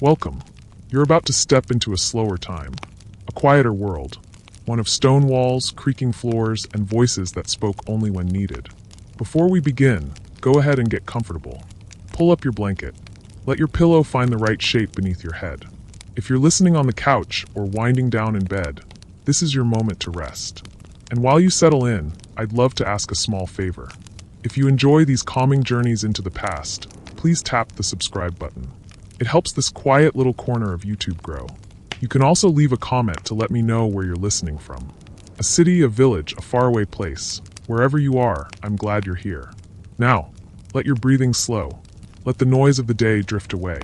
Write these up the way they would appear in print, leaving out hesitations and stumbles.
Welcome. You're about to step into a slower time, a quieter world, one of stone walls, creaking floors, and voices that spoke only when needed. Before we begin, go ahead and get comfortable. Pull up your blanket. Let your pillow find the right shape beneath your head. If you're listening on the couch or winding down in bed, this is your moment to rest. And while you settle in, I'd love to ask a small favor. If you enjoy these calming journeys into the past, please tap the subscribe button. It helps this quiet little corner of YouTube grow. You can also leave a comment to let me know where you're listening from. A city, a village, a faraway place. Wherever you are, I'm glad you're here. Now, let your breathing slow. Let the noise of the day drift away.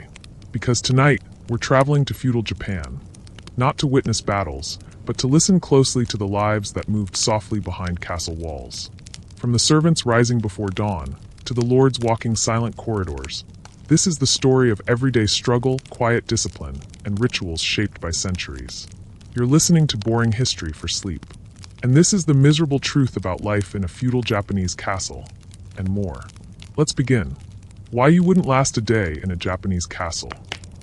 Because tonight, we're traveling to feudal Japan. Not to witness battles, but to listen closely to the lives that moved softly behind castle walls. From the servants rising before dawn, to the lords walking silent corridors, this is the story of everyday struggle, quiet discipline, and rituals shaped by centuries. You're listening to boring history for sleep. And this is the miserable truth about life in a feudal Japanese castle, and more. Let's begin. Why you wouldn't last a day in a Japanese castle.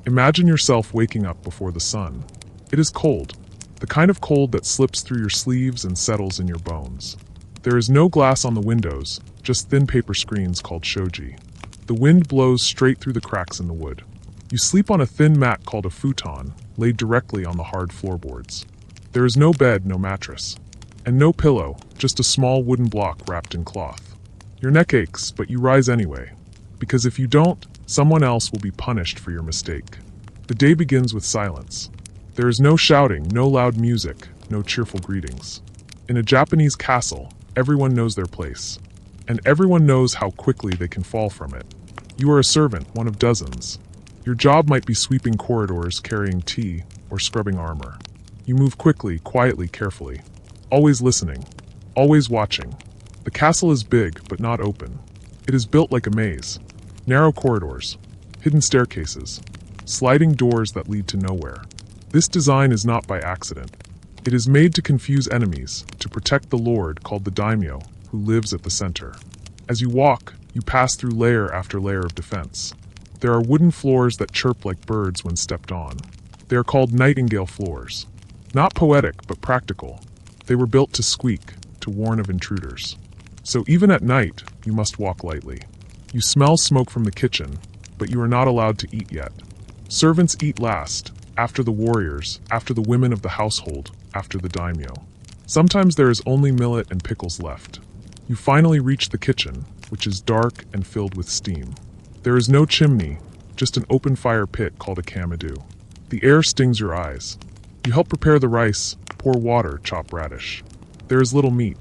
Imagine yourself waking up before the sun. It is cold, the kind of cold that slips through your sleeves and settles in your bones. There is no glass on the windows, just thin paper screens called shoji. The wind blows straight through the cracks in the wood. You sleep on a thin mat called a futon, laid directly on the hard floorboards. There is no bed, no mattress. And no pillow, just a small wooden block wrapped in cloth. Your neck aches, but you rise anyway. Because if you don't, someone else will be punished for your mistake. The day begins with silence. There is no shouting, no loud music, no cheerful greetings. In a Japanese castle, everyone knows their place. And everyone knows how quickly they can fall from it. You are a servant, one of dozens. Your job might be sweeping corridors, carrying tea, or scrubbing armor. You move quickly, quietly, carefully. Always listening. Always watching. The castle is big, but not open. It is built like a maze. Narrow corridors. Hidden staircases. Sliding doors that lead to nowhere. This design is not by accident. It is made to confuse enemies, to protect the lord called the daimyo, who lives at the center. As you walk, you pass through layer after layer of defense. There are wooden floors that chirp like birds when stepped on. They are called nightingale floors. Not poetic, but practical. They were built to squeak, to warn of intruders. So even at night, you must walk lightly. You smell smoke from the kitchen, but you are not allowed to eat yet. Servants eat last, after the warriors, after the women of the household, after the daimyo. Sometimes there is only millet and pickles left. You finally reach the kitchen, which is dark and filled with steam. There is no chimney, just an open fire pit called a kamadu. The air stings your eyes. You help prepare the rice, pour water, chop radish. There is little meat.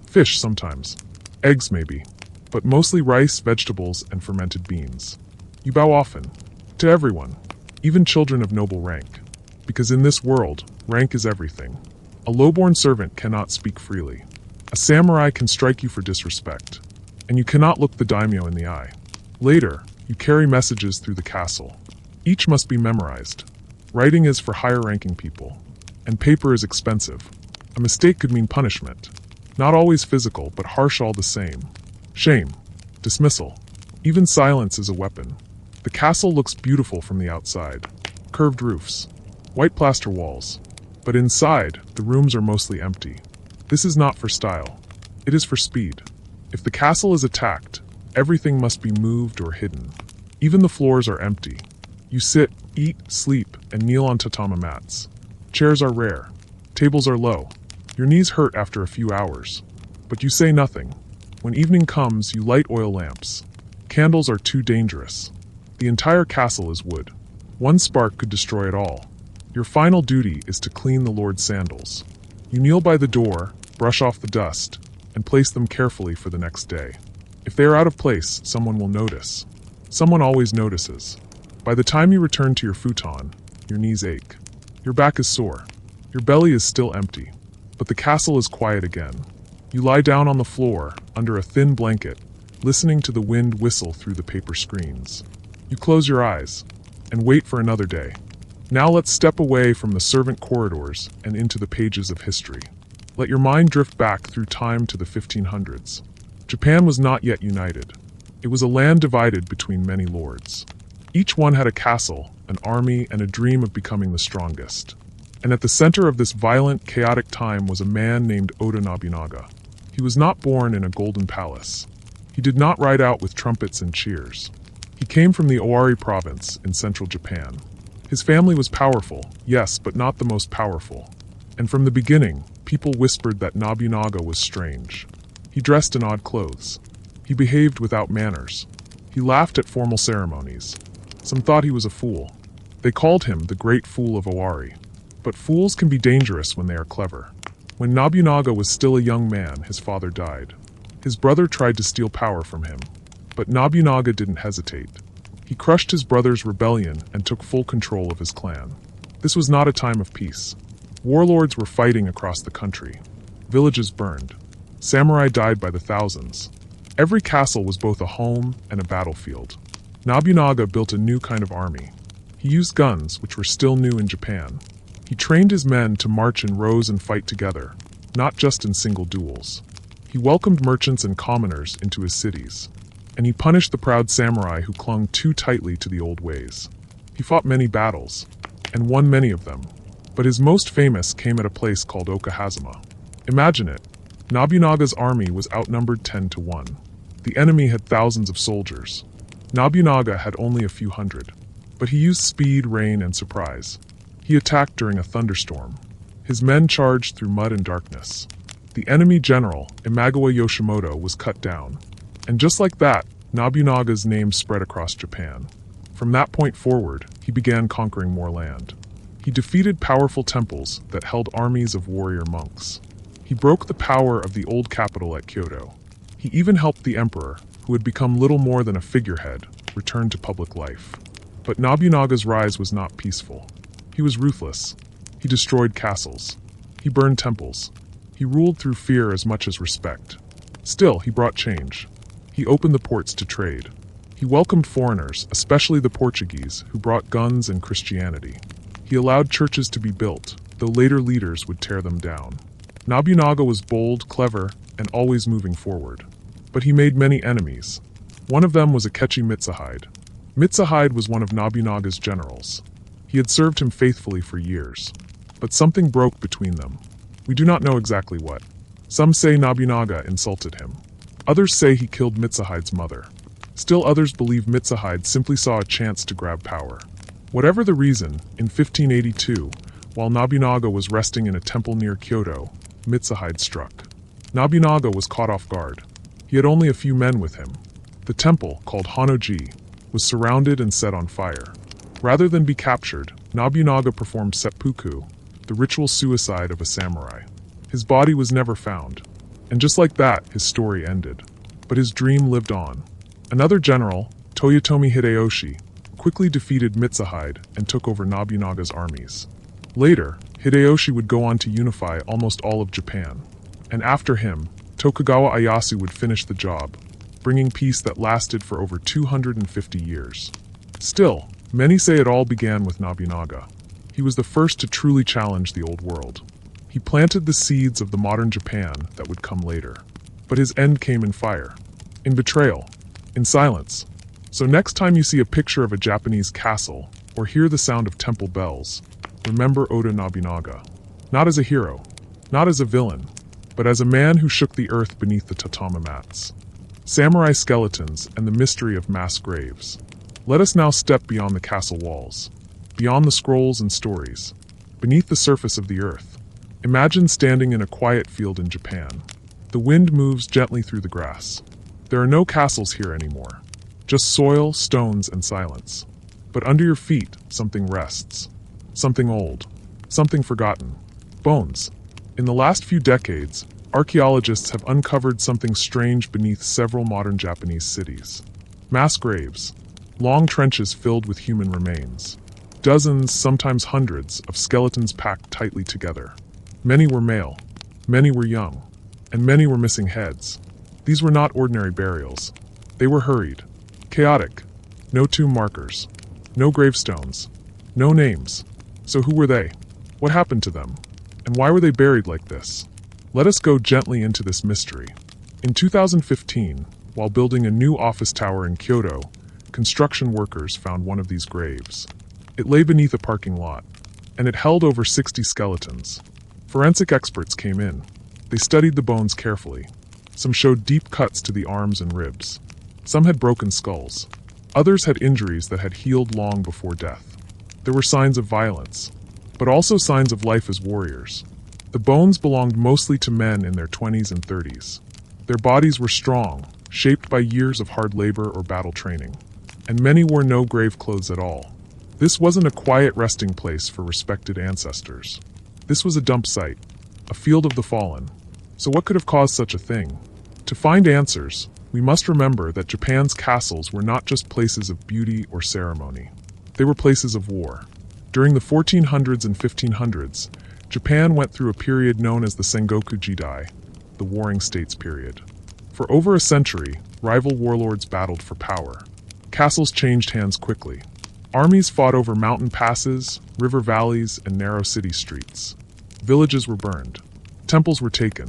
Fish sometimes. Eggs maybe. But mostly rice, vegetables, and fermented beans. You bow often. To everyone. Even children of noble rank. Because in this world, rank is everything. A low-born servant cannot speak freely. A samurai can strike you for disrespect. And you cannot look the daimyo in the eye. Later, you carry messages through the castle. Each must be memorized. Writing is for higher-ranking people. And paper is expensive. A mistake could mean punishment. Not always physical, but harsh all the same. Shame. Dismissal. Even silence is a weapon. The castle looks beautiful from the outside. Curved roofs. White plaster walls. But inside, the rooms are mostly empty. This is not for style. It is for speed. If the castle is attacked, everything must be moved or hidden. Even the floors are empty. You sit, eat, sleep, and kneel on tatami mats. Chairs are rare. Tables are low. Your knees hurt after a few hours. But you say nothing. When evening comes, you light oil lamps. Candles are too dangerous. The entire castle is wood. One spark could destroy it all. Your final duty is to clean the lord's sandals. You kneel by the door, brush off the dust, and place them carefully for the next day. If they are out of place, someone will notice. Someone always notices. By the time you return to your futon, your knees ache. Your back is sore. Your belly is still empty. But the castle is quiet again. You lie down on the floor, under a thin blanket, listening to the wind whistle through the paper screens. You close your eyes, and wait for another day. Now let's step away from the servant corridors and into the pages of history. Let your mind drift back through time to the 1500s. Japan was not yet united. It was a land divided between many lords. Each one had a castle, an army, and a dream of becoming the strongest. And at the center of this violent, chaotic time was a man named Oda Nobunaga. He was not born in a golden palace. He did not ride out with trumpets and cheers. He came from the Owari province in central Japan. His family was powerful, yes, but not the most powerful. And from the beginning, people whispered that Nobunaga was strange. He dressed in odd clothes. He behaved without manners. He laughed at formal ceremonies. Some thought he was a fool. They called him the Great Fool of Owari. But fools can be dangerous when they are clever. When Nobunaga was still a young man, his father died. His brother tried to steal power from him. But Nobunaga didn't hesitate. He crushed his brother's rebellion and took full control of his clan. This was not a time of peace. Warlords were fighting across the country. Villages burned. Samurai died by the thousands. Every castle was both a home and a battlefield. Nobunaga built a new kind of army. He used guns, which were still new in Japan. He trained his men to march in rows and fight together, not just in single duels. He welcomed merchants and commoners into his cities. And he punished the proud samurai who clung too tightly to the old ways. He fought many battles, and won many of them. But his most famous came at a place called Okahazama. Imagine it. Nobunaga's army was outnumbered 10 to 1. The enemy had thousands of soldiers. Nobunaga had only a few hundred. But he used speed, rain, and surprise. He attacked during a thunderstorm. His men charged through mud and darkness. The enemy general, Imagawa Yoshimoto, was cut down. And just like that, Nobunaga's name spread across Japan. From that point forward, he began conquering more land. He defeated powerful temples that held armies of warrior monks. He broke the power of the old capital at Kyoto. He even helped the emperor, who had become little more than a figurehead, return to public life. But Nobunaga's rise was not peaceful. He was ruthless. He destroyed castles. He burned temples. He ruled through fear as much as respect. Still, he brought change. He opened the ports to trade. He welcomed foreigners, especially the Portuguese, who brought guns and Christianity. He allowed churches to be built, though later leaders would tear them down. Nobunaga was bold, clever, and always moving forward. But he made many enemies. One of them was Akechi Mitsuhide. Mitsuhide was one of Nobunaga's generals. He had served him faithfully for years. But something broke between them. We do not know exactly what. Some say Nobunaga insulted him. Others say he killed Mitsuhide's mother. Still others believe Mitsuhide simply saw a chance to grab power. Whatever the reason, in 1582, while Nobunaga was resting in a temple near Kyoto, Mitsuhide struck. Nobunaga was caught off guard. He had only a few men with him. The temple, called Honnoji, was surrounded and set on fire. Rather than be captured, Nobunaga performed seppuku, the ritual suicide of a samurai. His body was never found. And just like that, his story ended. But his dream lived on. Another general, Toyotomi Hideyoshi, quickly defeated Mitsuhide and took over Nobunaga's armies. Later, Hideyoshi would go on to unify almost all of Japan. And after him, Tokugawa Ieyasu would finish the job, bringing peace that lasted for over 250 years. Still, many say it all began with Nobunaga. He was the first to truly challenge the old world. He planted the seeds of the modern Japan that would come later. But his end came in fire, in betrayal, in silence. So next time you see a picture of a Japanese castle, or hear the sound of temple bells, remember Oda Nobunaga. Not as a hero, not as a villain, but as a man who shook the earth beneath the tatami mats. Samurai skeletons and the mystery of mass graves. Let us now step beyond the castle walls, beyond the scrolls and stories, beneath the surface of the earth. Imagine standing in a quiet field in Japan. The wind moves gently through the grass. There are no castles here anymore, just soil, stones, and silence. But under your feet, something rests. Something old. Something forgotten. Bones. In the last few decades, archaeologists have uncovered something strange beneath several modern Japanese cities. Mass graves. Long trenches filled with human remains. Dozens, sometimes hundreds, of skeletons packed tightly together. Many were male. Many were young. And many were missing heads. These were not ordinary burials. They were hurried. Chaotic. No tomb markers. No gravestones. No names. So who were they? What happened to them? And why were they buried like this? Let us go gently into this mystery. In 2015, while building a new office tower in Kyoto, construction workers found one of these graves. It lay beneath a parking lot, and it held over 60 skeletons. Forensic experts came in. They studied the bones carefully. Some showed deep cuts to the arms and ribs. Some had broken skulls. Others had injuries that had healed long before death. There were signs of violence, but also signs of life as warriors. The bones belonged mostly to men in their 20s and 30s. Their bodies were strong, shaped by years of hard labor or battle training. And many wore no grave clothes at all. This wasn't a quiet resting place for respected ancestors. This was a dump site, a field of the fallen. So what could have caused such a thing? To find answers, we must remember that Japan's castles were not just places of beauty or ceremony. They were places of war. During the 1400s and 1500s, Japan went through a period known as the Sengoku Jidai, the Warring States period. For over a century, rival warlords battled for power. Castles changed hands quickly. Armies fought over mountain passes, river valleys, and narrow city streets. Villages were burned. Temples were taken.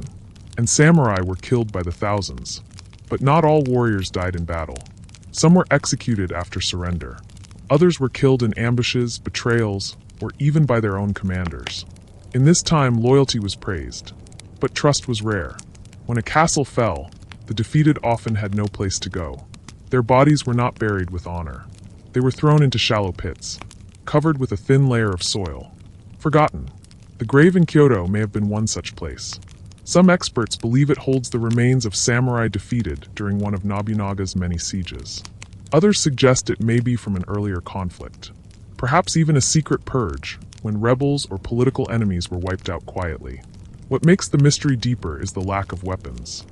And samurai were killed by the thousands. But not all warriors died in battle. Some were executed after surrender. Others were killed in ambushes, betrayals, or even by their own commanders. In this time, loyalty was praised. But trust was rare. When a castle fell, the defeated often had no place to go. Their bodies were not buried with honor. They were thrown into shallow pits, covered with a thin layer of soil. Forgotten. The grave in Kyoto may have been one such place. Some experts believe it holds the remains of samurai defeated during one of Nobunaga's many sieges. Others suggest it may be from an earlier conflict. Perhaps even a secret purge, when rebels or political enemies were wiped out quietly. What makes the mystery deeper is the lack of weapons.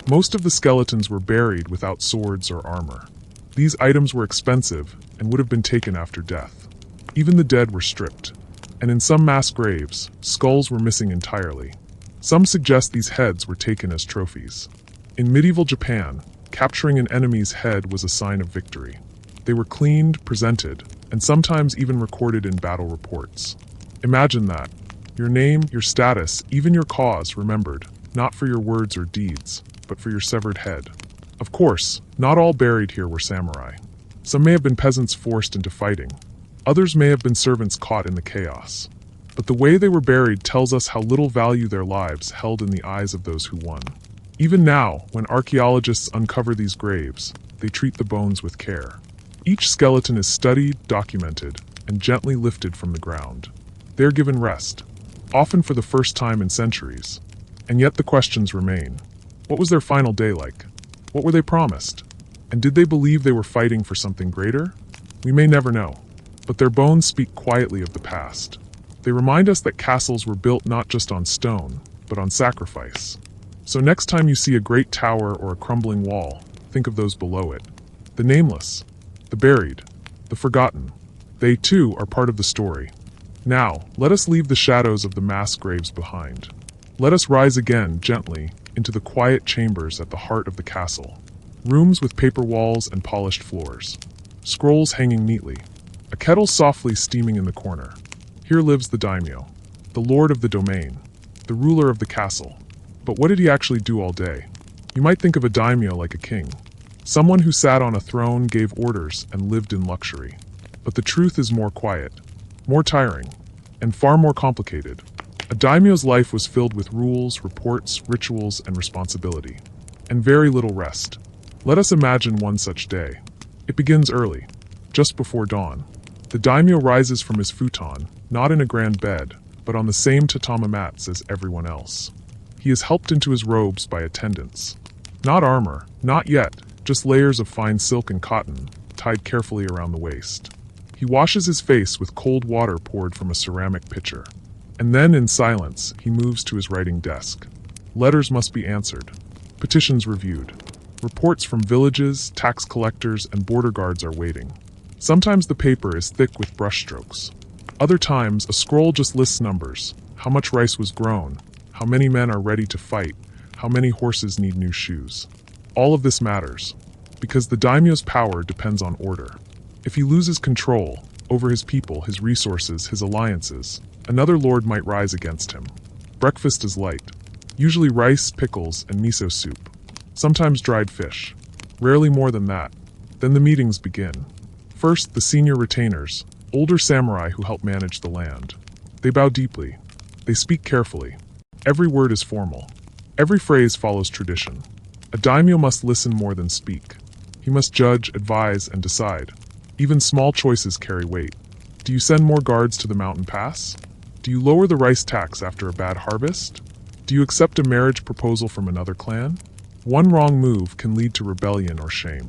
Most of the skeletons were buried without swords or armor. These items were expensive and would have been taken after death. Even the dead were stripped. And in some mass graves, skulls were missing entirely. Some suggest these heads were taken as trophies. In medieval Japan, capturing an enemy's head was a sign of victory. They were cleaned, presented, and sometimes even recorded in battle reports. Imagine that. Your name, your status, even your cause remembered, not for your words or deeds, but for your severed head. Of course, not all buried here were samurai. Some may have been peasants forced into fighting. Others may have been servants caught in the chaos. But the way they were buried tells us how little value their lives held in the eyes of those who won. Even now, when archaeologists uncover these graves, they treat the bones with care. Each skeleton is studied, documented, and gently lifted from the ground. They are given rest, often for the first time in centuries. And yet the questions remain. What was their final day like? What were they promised? And did they believe they were fighting for something greater? We may never know. But their bones speak quietly of the past. They remind us that castles were built not just on stone, but on sacrifice. So next time you see a great tower or a crumbling wall, think of those below it. The nameless, the buried, the forgotten. They too are part of the story. Now, let us leave the shadows of the mass graves behind. Let us rise again, gently, into the quiet chambers at the heart of the castle. Rooms with paper walls and polished floors. Scrolls hanging neatly. A kettle softly steaming in the corner. Here lives the daimyo, the lord of the domain, the ruler of the castle. But what did he actually do all day? You might think of a daimyo like a king. Someone who sat on a throne, gave orders, and lived in luxury. But the truth is more quiet, more tiring, and far more complicated. A daimyo's life was filled with rules, reports, rituals, and responsibility. And very little rest. Let us imagine one such day. It begins early, just before dawn. The daimyo rises from his futon, not in a grand bed, but on the same tatami mats as everyone else. He is helped into his robes by attendants. Not armor, not yet, just layers of fine silk and cotton, tied carefully around the waist. He washes his face with cold water poured from a ceramic pitcher. And then, in silence, he moves to his writing desk. Letters must be answered. Petitions reviewed. Reports from villages, tax collectors, and border guards are waiting. Sometimes the paper is thick with brushstrokes. Other times, a scroll just lists numbers. How much rice was grown, how many men are ready to fight, how many horses need new shoes. All of this matters, because the daimyo's power depends on order. If he loses control over his people, his resources, his alliances, another lord might rise against him. Breakfast is light, usually rice, pickles, and miso soup. Sometimes dried fish, rarely more than that. Then the meetings begin. First, the senior retainers, older samurai who help manage the land. They bow deeply. They speak carefully. Every word is formal. Every phrase follows tradition. A daimyo must listen more than speak. He must judge, advise, and decide. Even small choices carry weight. Do you send more guards to the mountain pass? Do you lower the rice tax after a bad harvest? Do you accept a marriage proposal from another clan? One wrong move can lead to rebellion or shame.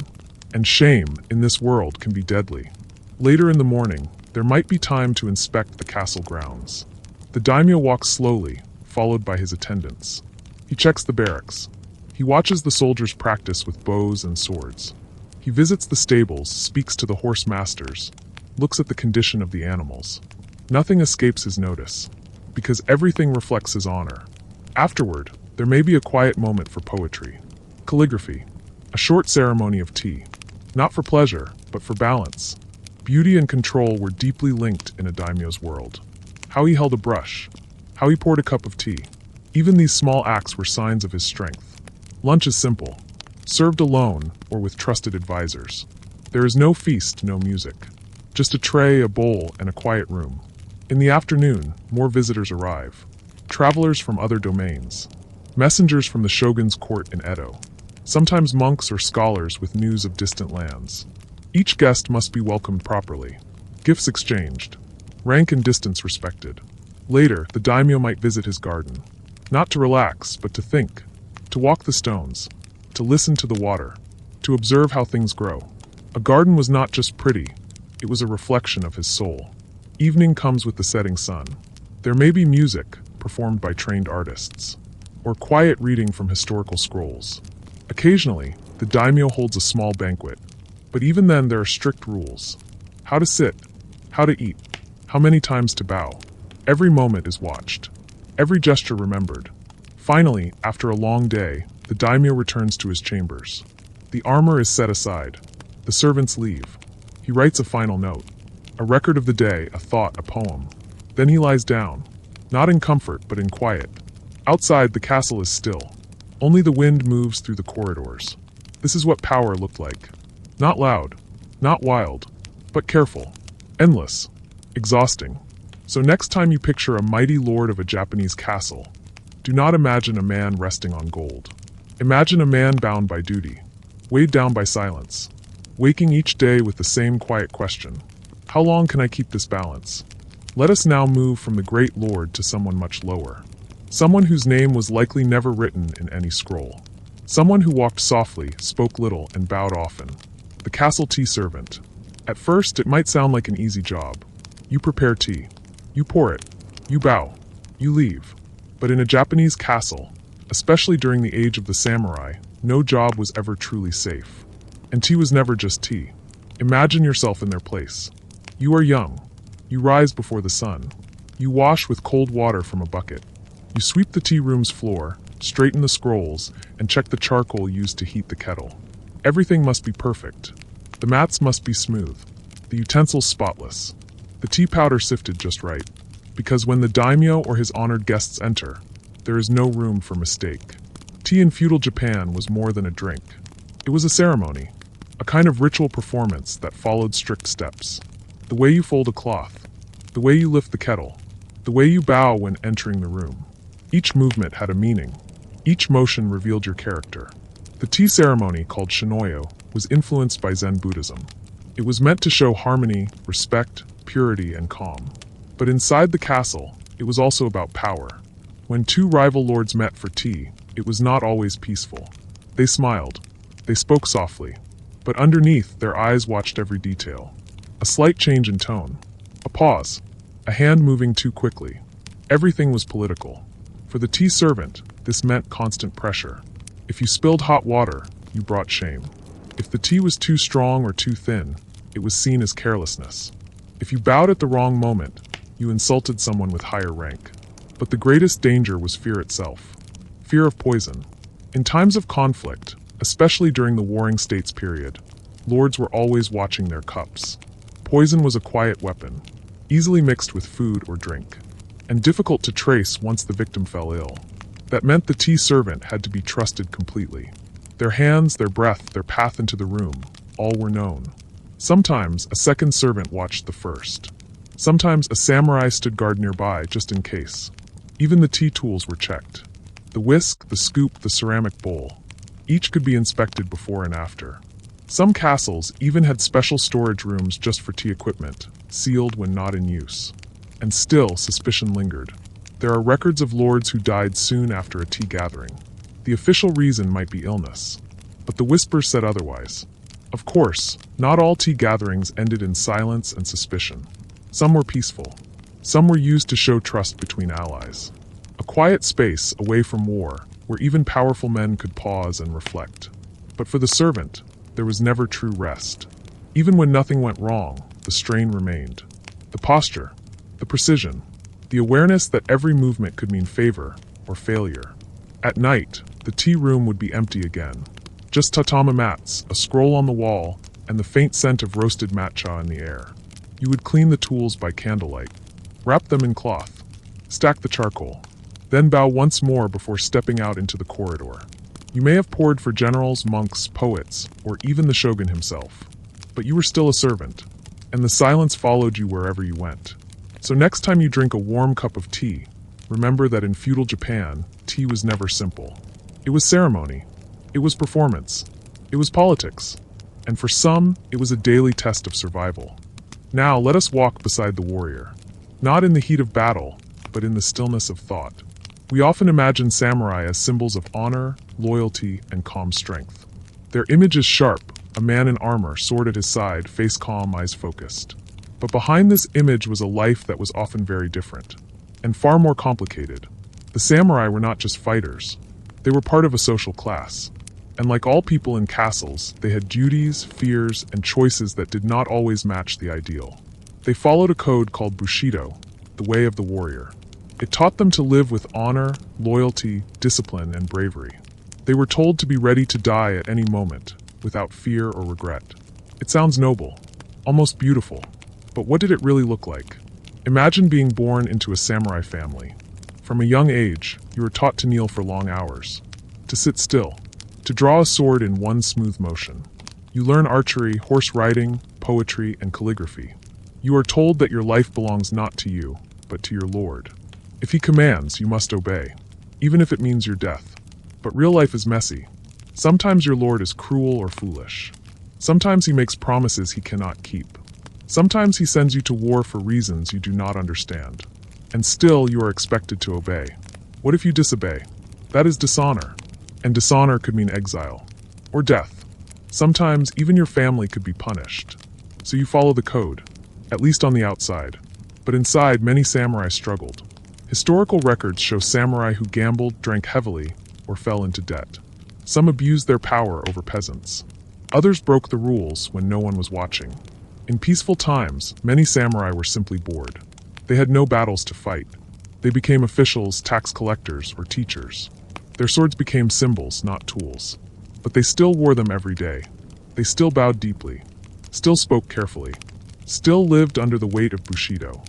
And shame, in this world, can be deadly. Later in the morning, there might be time to inspect the castle grounds. The daimyo walks slowly, followed by his attendants. He checks the barracks. He watches the soldiers practice with bows and swords. He visits the stables, speaks to the horse masters, looks at the condition of the animals. Nothing escapes his notice, because everything reflects his honor. Afterward, there may be a quiet moment for poetry. Calligraphy, a short ceremony of tea. Not for pleasure, but for balance. Beauty and control were deeply linked in a daimyo's world. How he held a brush, how he poured a cup of tea. Even these small acts were signs of his strength. Lunch is simple, served alone or with trusted advisors. There is no feast, no music. Just a tray, a bowl, and a quiet room. In the afternoon, more visitors arrive. Travelers from other domains. Messengers from the shogun's court in Edo. Sometimes monks or scholars with news of distant lands. Each guest must be welcomed properly. Gifts exchanged. Rank and distance respected. Later, the daimyo might visit his garden. Not to relax, but to think. To walk the stones. To listen to the water. To observe how things grow. A garden was not just pretty, it was a reflection of his soul. Evening comes with the setting sun. There may be music, performed by trained artists, or quiet reading from historical scrolls. Occasionally, the daimyo holds a small banquet, but even then there are strict rules. How to sit, how to eat, how many times to bow. Every moment is watched, every gesture remembered. Finally, after a long day, the daimyo returns to his chambers. The armor is set aside. The servants leave. He writes a final note. A record of the day, a thought, a poem. Then he lies down. Not in comfort, but in quiet. Outside, the castle is still. Only the wind moves through the corridors. This is what power looked like. Not loud, not wild, but careful. Endless. Exhausting. So next time you picture a mighty lord of a Japanese castle, do not imagine a man resting on gold. Imagine a man bound by duty, weighed down by silence, waking each day with the same quiet question. How long can I keep this balance? Let us now move from the great lord to someone much lower. Someone whose name was likely never written in any scroll. Someone who walked softly, spoke little, and bowed often. The castle tea servant. At first, it might sound like an easy job. You prepare tea. You pour it. You bow. You leave. But in a Japanese castle, especially during the age of the samurai, no job was ever truly safe. And tea was never just tea. Imagine yourself in their place. You are young. You rise before the sun. You wash with cold water from a bucket. You sweep the tea room's floor, straighten the scrolls, and check the charcoal used to heat the kettle. Everything must be perfect. The mats must be smooth. The utensils spotless. The tea powder sifted just right. Because when the daimyo or his honored guests enter, there is no room for mistake. Tea in feudal Japan was more than a drink. It was a ceremony, a kind of ritual performance that followed strict steps. The way you fold a cloth, the way you lift the kettle, the way you bow when entering the room. Each movement had a meaning. Each motion revealed your character. The tea ceremony, called shinoyo, was influenced by Zen Buddhism. It was meant to show harmony, respect, purity, and calm. But inside the castle, it was also about power. When two rival lords met for tea, it was not always peaceful. They smiled. They spoke softly. But underneath, their eyes watched every detail. A slight change in tone. A pause. A hand moving too quickly. Everything was political. For the tea servant, this meant constant pressure. If you spilled hot water, you brought shame. If the tea was too strong or too thin, it was seen as carelessness. If you bowed at the wrong moment, you insulted someone with higher rank. But the greatest danger was fear itself. Fear of poison. In times of conflict, especially during the Warring States period, lords were always watching their cups. Poison was a quiet weapon, easily mixed with food or drink, and difficult to trace once the victim fell ill. That meant the tea servant had to be trusted completely. Their hands, their breath, their path into the room, all were known. Sometimes a second servant watched the first. Sometimes a samurai stood guard nearby just in case. Even the tea tools were checked. The whisk, the scoop, the ceramic bowl. Each could be inspected before and after. Some castles even had special storage rooms just for tea equipment, sealed when not in use. And still, suspicion lingered. There are records of lords who died soon after a tea gathering. The official reason might be illness, but the whispers said otherwise. Of course, not all tea gatherings ended in silence and suspicion. Some were peaceful. Some were used to show trust between allies. A quiet space away from war, where even powerful men could pause and reflect. But for the servant, there was never true rest. Even when nothing went wrong, the strain remained. The posture, the precision, the awareness that every movement could mean favor or failure. At night, the tea room would be empty again. Just tatami mats, a scroll on the wall, and the faint scent of roasted matcha in the air. You would clean the tools by candlelight, wrap them in cloth, stack the charcoal, then bow once more before stepping out into the corridor. You may have poured for generals, monks, poets, or even the shogun himself, but you were still a servant, and the silence followed you wherever you went. So next time you drink a warm cup of tea, remember that in feudal Japan, tea was never simple. It was ceremony. It was performance. It was politics. And for some, it was a daily test of survival. Now let us walk beside the warrior. Not in the heat of battle, but in the stillness of thought. We often imagine samurai as symbols of honor, loyalty, and calm strength. Their image is sharp, a man in armor, sword at his side, face calm, eyes focused. But behind this image was a life that was often very different, and far more complicated. The samurai were not just fighters. They were part of a social class. And like all people in castles, they had duties, fears, and choices that did not always match the ideal. They followed a code called Bushido, the way of the warrior. It taught them to live with honor, loyalty, discipline, and bravery. They were told to be ready to die at any moment, without fear or regret. It sounds noble, almost beautiful, but what did it really look like? Imagine being born into a samurai family. From a young age, you were taught to kneel for long hours, to sit still, to draw a sword in one smooth motion. You learn archery, horse riding, poetry, and calligraphy. You are told that your life belongs not to you, but to your lord. If he commands, you must obey, even if it means your death. But real life is messy. Sometimes your lord is cruel or foolish. Sometimes he makes promises he cannot keep. Sometimes he sends you to war for reasons you do not understand. And still you are expected to obey. What if you disobey? That is dishonor. And dishonor could mean exile. Or death. Sometimes even your family could be punished. So you follow the code, at least on the outside. But inside, many samurai struggled. Historical records show samurai who gambled, drank heavily, or fell into debt. Some abused their power over peasants. Others broke the rules when no one was watching. In peaceful times, many samurai were simply bored. They had no battles to fight. They became officials, tax collectors, or teachers. Their swords became symbols, not tools. But they still wore them every day. They still bowed deeply, still spoke carefully, still lived under the weight of Bushido.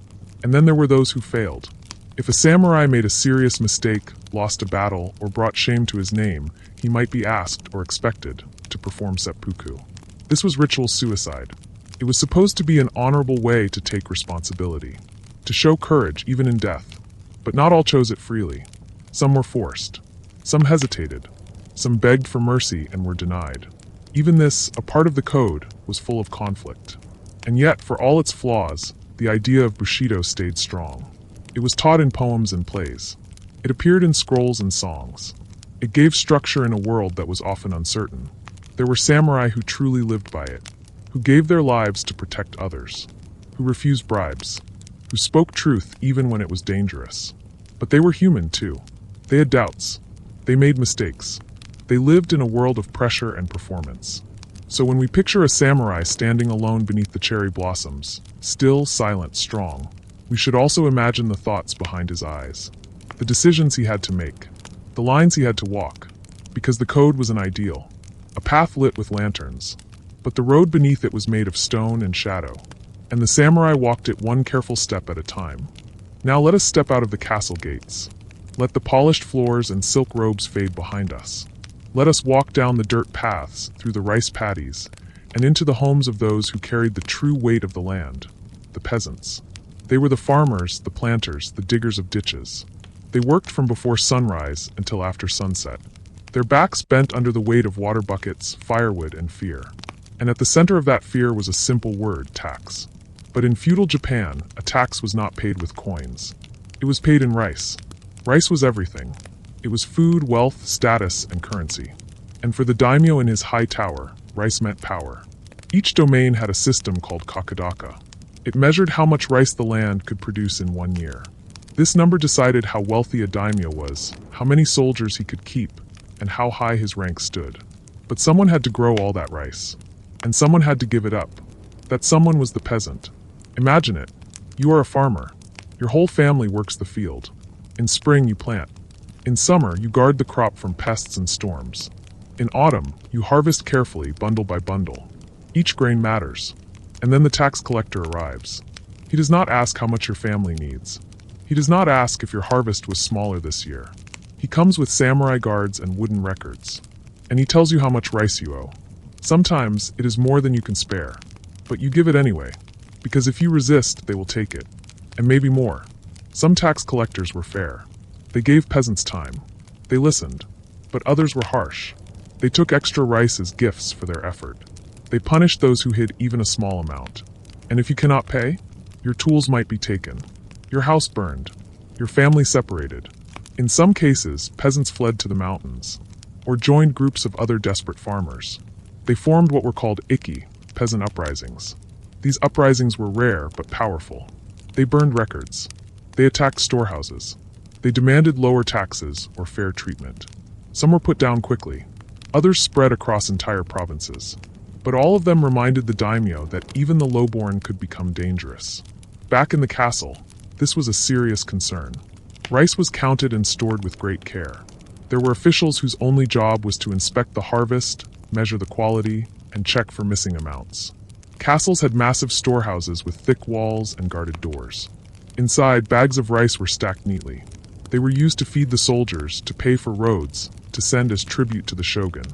And then there were those who failed. If a samurai made a serious mistake, lost a battle, or brought shame to his name, he might be asked or expected to perform seppuku. This was ritual suicide. It was supposed to be an honorable way to take responsibility, to show courage even in death. But not all chose it freely. Some were forced. Some hesitated. Some begged for mercy and were denied. Even this, a part of the code, was full of conflict. And yet, for all its flaws, the idea of Bushido stayed strong. It was taught in poems and plays. It appeared in scrolls and songs. It gave structure in a world that was often uncertain. There were samurai who truly lived by it, who gave their lives to protect others, who refused bribes, who spoke truth even when it was dangerous. But they were human too. They had doubts. They made mistakes. They lived in a world of pressure and performance. So when we picture a samurai standing alone beneath the cherry blossoms, still, silent, strong, we should also imagine the thoughts behind his eyes, the decisions he had to make, the lines he had to walk, because the code was an ideal, a path lit with lanterns, but the road beneath it was made of stone and shadow, and the samurai walked it one careful step at a time. Now let us step out of the castle gates. Let the polished floors and silk robes fade behind us. Let us walk down the dirt paths, through the rice paddies, and into the homes of those who carried the true weight of the land, the peasants. They were the farmers, the planters, the diggers of ditches. They worked from before sunrise until after sunset. Their backs bent under the weight of water buckets, firewood, and fear. And at the center of that fear was a simple word, tax. But in feudal Japan, a tax was not paid with coins. It was paid in rice. Rice was everything. It was food, wealth, status, and currency. And for the daimyo in his high tower, rice meant power. Each domain had a system called kakadaka. It measured how much rice the land could produce in 1 year. This number decided how wealthy a daimyo was, how many soldiers he could keep, and how high his rank stood. But someone had to grow all that rice. And someone had to give it up. That someone was the peasant. Imagine it. You are a farmer. Your whole family works the field. In spring you plant. In summer you guard the crop from pests and storms. In autumn you harvest carefully, bundle by bundle. Each grain matters. And then the tax collector arrives. He does not ask how much your family needs. He does not ask if your harvest was smaller this year. He comes with samurai guards and wooden records. And he tells you how much rice you owe. Sometimes it is more than you can spare. But you give it anyway. Because if you resist, they will take it. And maybe more. Some tax collectors were fair. They gave peasants time. They listened. But others were harsh. They took extra rice as gifts for their effort. They punished those who hid even a small amount. And if you cannot pay, your tools might be taken. Your house burned. Your family separated. In some cases, peasants fled to the mountains. Or joined groups of other desperate farmers. They formed what were called ikki, peasant uprisings. These uprisings were rare but powerful. They burned records. They attacked storehouses. They demanded lower taxes or fair treatment. Some were put down quickly. Others spread across entire provinces. But all of them reminded the daimyo that even the lowborn could become dangerous. Back in the castle, this was a serious concern. Rice was counted and stored with great care. There were officials whose only job was to inspect the harvest, measure the quality, and check for missing amounts. Castles had massive storehouses with thick walls and guarded doors. Inside, bags of rice were stacked neatly. They were used to feed the soldiers, to pay for roads, to send as tribute to the shogun.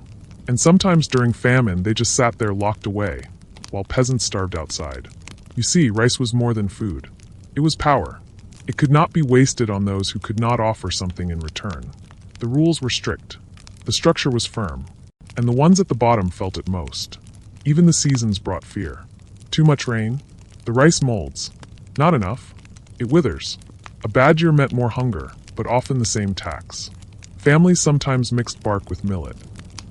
And sometimes during famine, they just sat there locked away, while peasants starved outside. You see, rice was more than food. It was power. It could not be wasted on those who could not offer something in return. The rules were strict. The structure was firm. And the ones at the bottom felt it most. Even the seasons brought fear. Too much rain? The rice molds. Not enough? It withers. A bad year meant more hunger, but often the same tax. Families sometimes mixed bark with millet,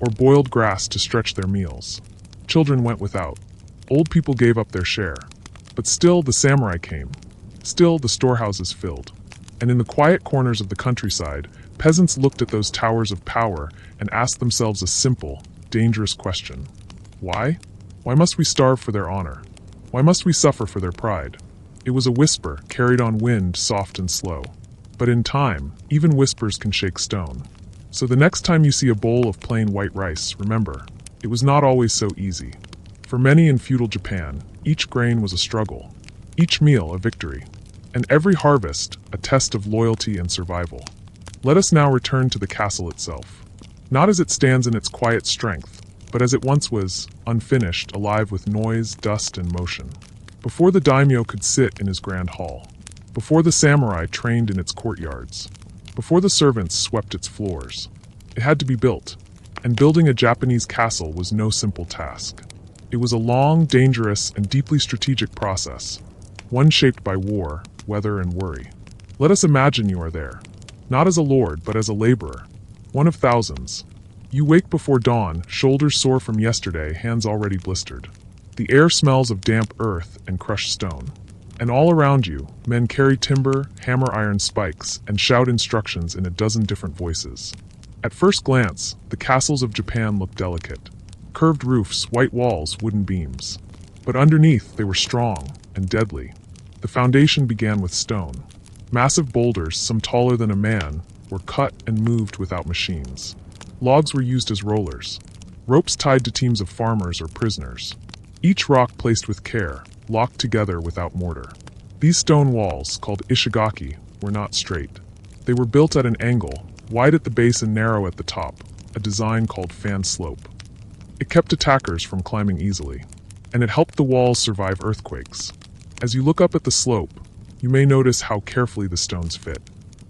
or boiled grass to stretch their meals. Children went without. Old people gave up their share. But still the samurai came. Still the storehouses filled. And in the quiet corners of the countryside, peasants looked at those towers of power and asked themselves a simple, dangerous question. Why? Why must we starve for their honor? Why must we suffer for their pride? It was a whisper, carried on wind, soft and slow. But in time, even whispers can shake stone. So the next time you see a bowl of plain white rice, remember, it was not always so easy. For many in feudal Japan, each grain was a struggle, each meal a victory, and every harvest a test of loyalty and survival. Let us now return to the castle itself. Not as it stands in its quiet strength, but as it once was, unfinished, alive with noise, dust, and motion. Before the daimyo could sit in his grand hall. Before the samurai trained in its courtyards. Before the servants swept its floors. It had to be built. And building a Japanese castle was no simple task. It was a long, dangerous, and deeply strategic process. One shaped by war, weather, and worry. Let us imagine you are there. Not as a lord, but as a laborer. One of thousands. You wake before dawn, shoulders sore from yesterday, hands already blistered. The air smells of damp earth and crushed stone. And all around you, men carry timber, hammer iron spikes, and shout instructions in a dozen different voices. At first glance, the castles of Japan look delicate. Curved roofs, white walls, wooden beams. But underneath, they were strong and deadly. The foundation began with stone. Massive boulders, some taller than a man, were cut and moved without machines. Logs were used as rollers. Ropes tied to teams of farmers or prisoners. Each rock placed with care, locked together without mortar. These stone walls, called ishigaki, were not straight. They were built at an angle, wide at the base and narrow at the top, a design called fan slope. It kept attackers from climbing easily, and it helped the walls survive earthquakes. As you look up at the slope, You may notice how carefully the stones fit.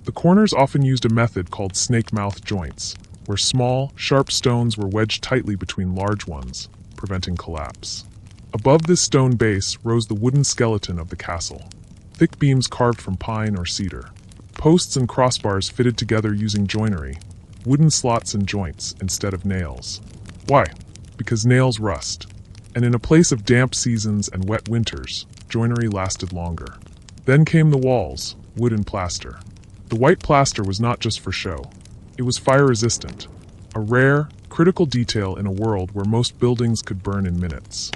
The corners often used a method called snake mouth joints, where small, sharp stones were wedged tightly between large ones, preventing collapse. Above this stone base rose the wooden skeleton of the castle. Thick beams carved from pine or cedar. Posts and crossbars fitted together using joinery. Wooden slots and joints instead of nails. Why? Because nails rust. And in a place of damp seasons and wet winters, joinery lasted longer. Then came the walls, wood and plaster. The white plaster was not just for show. It was fire-resistant, a rare, critical detail in a world where most buildings could burn in minutes.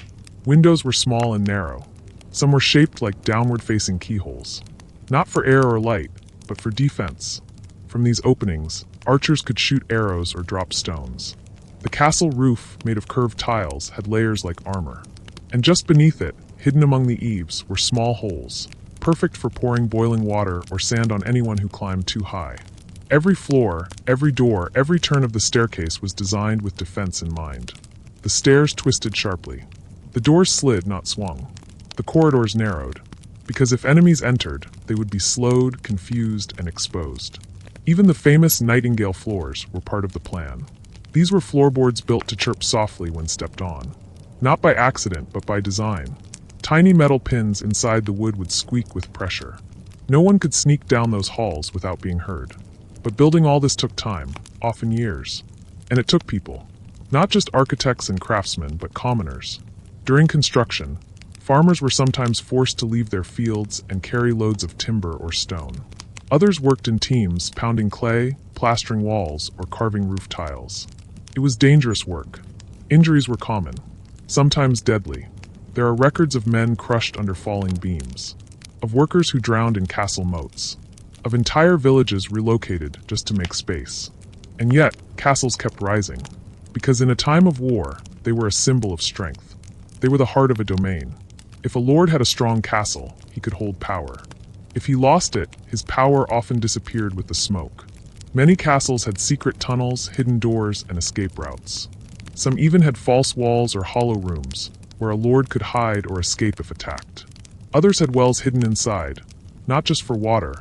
Windows were small and narrow. Some were shaped like downward-facing keyholes. Not for air or light, but for defense. From these openings, archers could shoot arrows or drop stones. The castle roof, made of curved tiles, had layers like armor. And just beneath it, hidden among the eaves, were small holes, perfect for pouring boiling water or sand on anyone who climbed too high. Every floor, every door, every turn of the staircase was designed with defense in mind. The stairs twisted sharply. The doors slid, not swung. The corridors narrowed, because if enemies entered, they would be slowed, confused, and exposed. Even the famous nightingale floors were part of the plan. These were floorboards built to chirp softly when stepped on. Not by accident, but by design. Tiny metal pins inside the wood would squeak with pressure. No one could sneak down those halls without being heard. But building all this took time, often years. And it took people. Not just architects and craftsmen, but commoners. During construction, farmers were sometimes forced to leave their fields and carry loads of timber or stone. Others worked in teams, pounding clay, plastering walls, or carving roof tiles. It was dangerous work. Injuries were common, sometimes deadly. There are records of men crushed under falling beams, of workers who drowned in castle moats, of entire villages relocated just to make space. And yet, castles kept rising, because in a time of war, they were a symbol of strength. They were the heart of a domain. If a lord had a strong castle, he could hold power. If he lost it, his power often disappeared with the smoke. Many castles had secret tunnels, hidden doors, and escape routes. Some even had false walls or hollow rooms, where a lord could hide or escape if attacked. Others had wells hidden inside, not just for water,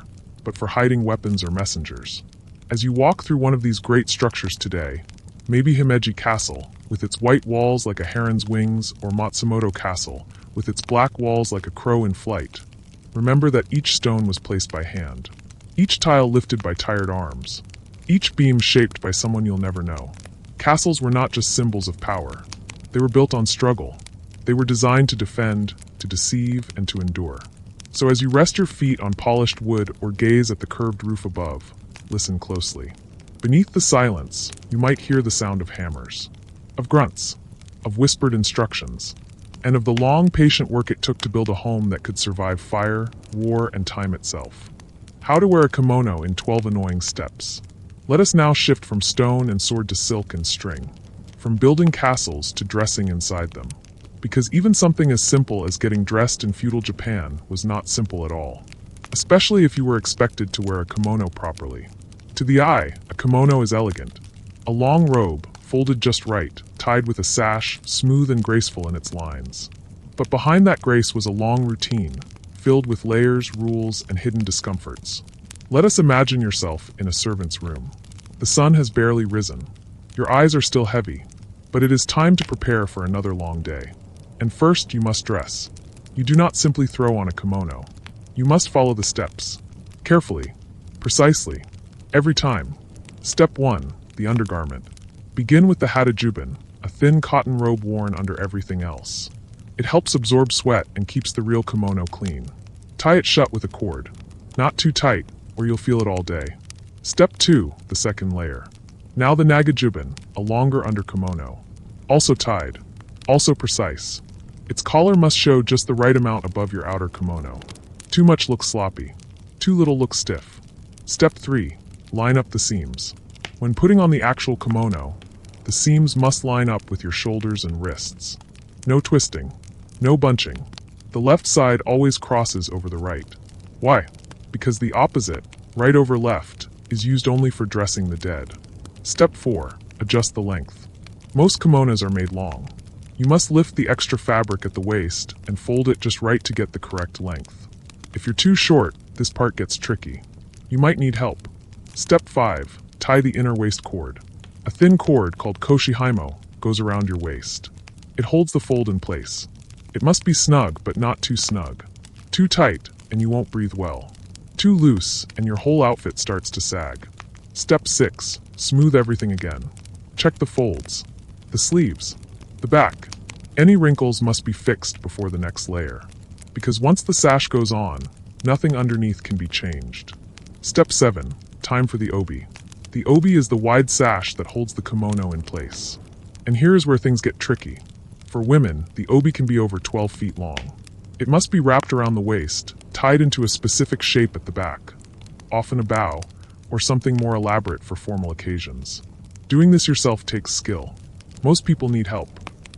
but for hiding weapons or messengers. As you walk through one of these great structures today, maybe Himeji Castle, with its white walls like a heron's wings, or Matsumoto Castle, with its black walls like a crow in flight, remember that each stone was placed by hand. Each tile lifted by tired arms. Each beam shaped by someone you'll never know. Castles were not just symbols of power. They were built on struggle. They were designed to defend, to deceive, and to endure. So as you rest your feet on polished wood or gaze at the curved roof above, listen closely. Beneath the silence, you might hear the sound of hammers, of grunts, of whispered instructions, and of the long, patient work it took to build a home that could survive fire, war, and time itself. How to wear a kimono in 12 annoying steps. Let us now shift from stone and sword to silk and string, from building castles to dressing inside them. Because even something as simple as getting dressed in feudal Japan was not simple at all, especially if you were expected to wear a kimono properly. To the eye, a kimono is elegant. A long robe, folded just right, tied with a sash, smooth and graceful in its lines. But behind that grace was a long routine, filled with layers, rules, and hidden discomforts. Let us imagine yourself in a servant's room. The sun has barely risen. Your eyes are still heavy, but it is time to prepare for another long day. And first, you must dress. You do not simply throw on a kimono. You must follow the steps. Carefully. Precisely. Every time. Step 1. The undergarment. Begin with the hatajuban, a thin cotton robe worn under everything else. It helps absorb sweat and keeps the real kimono clean. Tie it shut with a cord. Not too tight, or you'll feel it all day. Step 2. The second layer. Now the nagajuban, a longer underkimono. Also tied. Also precise. Its collar must show just the right amount above your outer kimono. Too much looks sloppy. Too little looks stiff. Step 3. Line up the seams. When putting on the actual kimono, the seams must line up with your shoulders and wrists. No twisting. No bunching. The left side always crosses over the right. Why? Because the opposite, right over left, is used only for dressing the dead. Step 4. Adjust the length. Most kimonos are made long. You must lift the extra fabric at the waist and fold it just right to get the correct length. If you're too short, this part gets tricky. You might need help. Step 5. Tie the inner waist cord. A thin cord called koshihimo goes around your waist. It holds the fold in place. It must be snug, but not too snug. Too tight, and you won't breathe well. Too loose, and your whole outfit starts to sag. Step 6. Smooth everything again. Check the folds, the sleeves, the back. Any wrinkles must be fixed before the next layer. Because once the sash goes on, nothing underneath can be changed. Step 7. Time for the obi. The obi is the wide sash that holds the kimono in place. And here is where things get tricky. For women, the obi can be over 12 feet long. It must be wrapped around the waist, tied into a specific shape at the back, often a bow, or something more elaborate for formal occasions. Doing this yourself takes skill. Most people need help.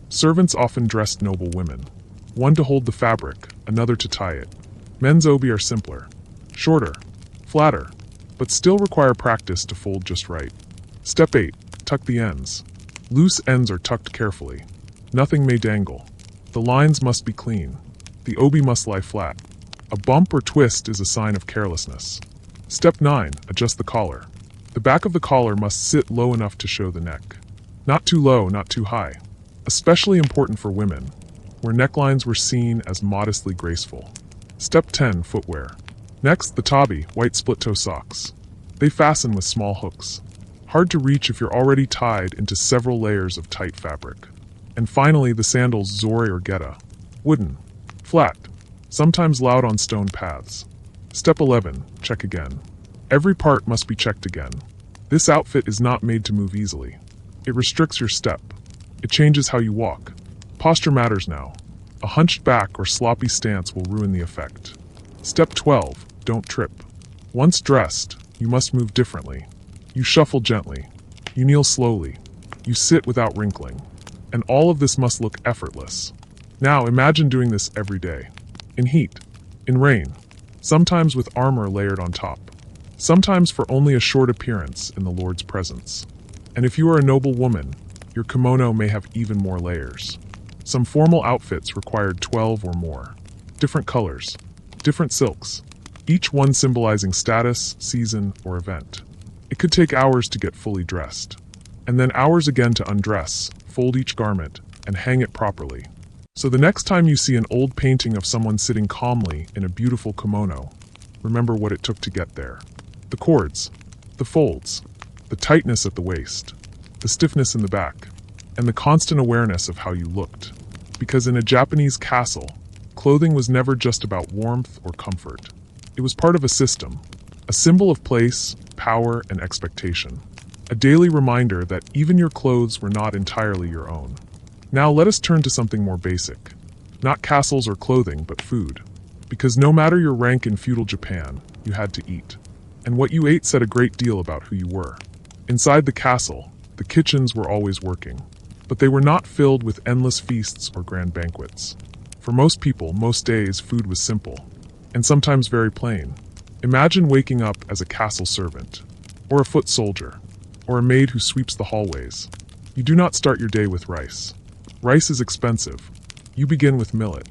Servants often dressed noble women. One to hold the fabric, another to tie it. Men's obi are simpler, shorter, flatter, but still require practice to fold just right. Step 8. Tuck the ends. Loose ends are tucked carefully. Nothing may dangle. The lines must be clean. The obi must lie flat. A bump or twist is a sign of carelessness. Step 9. Adjust the collar. The back of the collar must sit low enough to show the neck. Not too low, not too high. Especially important for women, where necklines were seen as modestly graceful. Step 10. Footwear. Next, the tabi, white split-toe socks. They fasten with small hooks. Hard to reach if you're already tied into several layers of tight fabric. And finally, the sandals zori or geta. Wooden. Flat. Sometimes loud on stone paths. Step 11. Check again. Every part must be checked again. This outfit is not made to move easily. It restricts your step. It changes how you walk. Posture matters now. A hunched back or sloppy stance will ruin the effect. Step 12. Don't trip. Once dressed, you must move differently. You shuffle gently. You kneel slowly. You sit without wrinkling. And all of this must look effortless. Now imagine doing this every day. In heat. In rain. Sometimes with armor layered on top. Sometimes for only a short appearance in the Lord's presence. And if you are a noble woman, your kimono may have even more layers. Some formal outfits required 12 or more. Different colors. Different silks. Each one symbolizing status, season, or event. It could take hours to get fully dressed. And then hours again to undress, fold each garment, and hang it properly. So the next time you see an old painting of someone sitting calmly in a beautiful kimono, remember what it took to get there. The cords, the folds, the tightness at the waist, the stiffness in the back, and the constant awareness of how you looked. Because in a Japanese castle, clothing was never just about warmth or comfort. It was part of a system, a symbol of place, power, and expectation. A daily reminder that even your clothes were not entirely your own. Now let us turn to something more basic. Not castles or clothing, but food. Because no matter your rank in feudal Japan, you had to eat. And what you ate said a great deal about who you were. Inside the castle, the kitchens were always working. But they were not filled with endless feasts or grand banquets. For most people, most days, food was simple. And sometimes very plain. Imagine waking up as a castle servant. Or a foot soldier. Or a maid who sweeps the hallways. You do not start your day with rice. Rice is expensive. You begin with millet.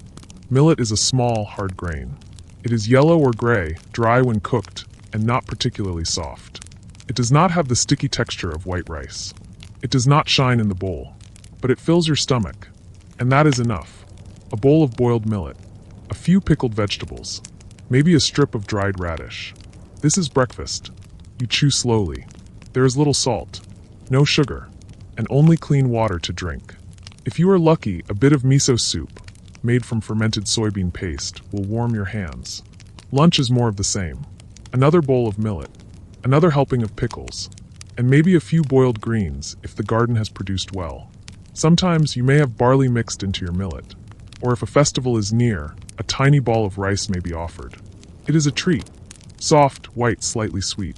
Millet is a small, hard grain. It is yellow or gray, dry when cooked, and not particularly soft. It does not have the sticky texture of white rice. It does not shine in the bowl, but it fills your stomach. And that is enough. A bowl of boiled millet. A few pickled vegetables. Maybe a strip of dried radish. This is breakfast. You chew slowly. There is little salt, no sugar, and only clean water to drink. If you are lucky, a bit of miso soup, made from fermented soybean paste, will warm your hands. Lunch is more of the same. Another bowl of millet, another helping of pickles, and maybe a few boiled greens if the garden has produced well. Sometimes you may have barley mixed into your millet, or if a festival is near, a tiny ball of rice may be offered. It is a treat. Soft, white, slightly sweet.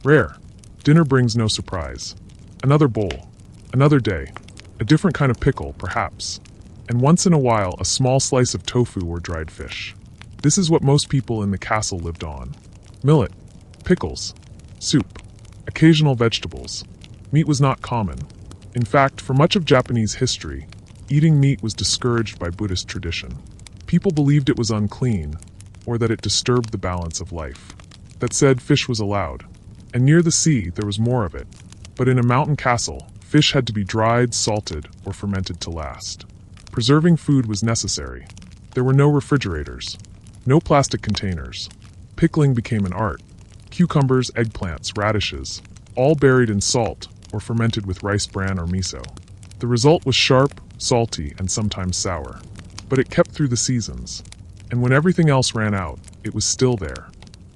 Rare. Dinner brings no surprise. Another bowl. Another day. A different kind of pickle, perhaps. And once in a while, a small slice of tofu or dried fish. This is what most people in the castle lived on. Millet. Pickles. Soup. Occasional vegetables. Meat was not common. In fact, for much of Japanese history, eating meat was discouraged by Buddhist tradition. People believed it was unclean, or that it disturbed the balance of life. That said, fish was allowed. And near the sea, there was more of it. But in a mountain castle, fish had to be dried, salted, or fermented to last. Preserving food was necessary. There were no refrigerators, no plastic containers. Pickling became an art. Cucumbers, eggplants, radishes, all buried in salt or fermented with rice bran or miso. The result was sharp, salty, and sometimes sour. But it kept through the seasons. And when everything else ran out, it was still there.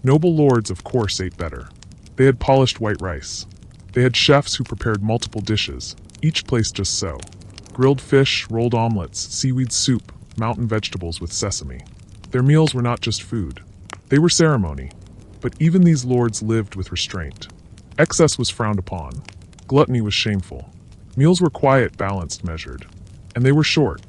Noble lords, of course, ate better. They had polished white rice. They had chefs who prepared multiple dishes, each placed just so. Grilled fish, rolled omelets, seaweed soup, mountain vegetables with sesame. Their meals were not just food. They were ceremony. But even these lords lived with restraint. Excess was frowned upon. Gluttony was shameful. Meals were quiet, balanced, measured. And they were short.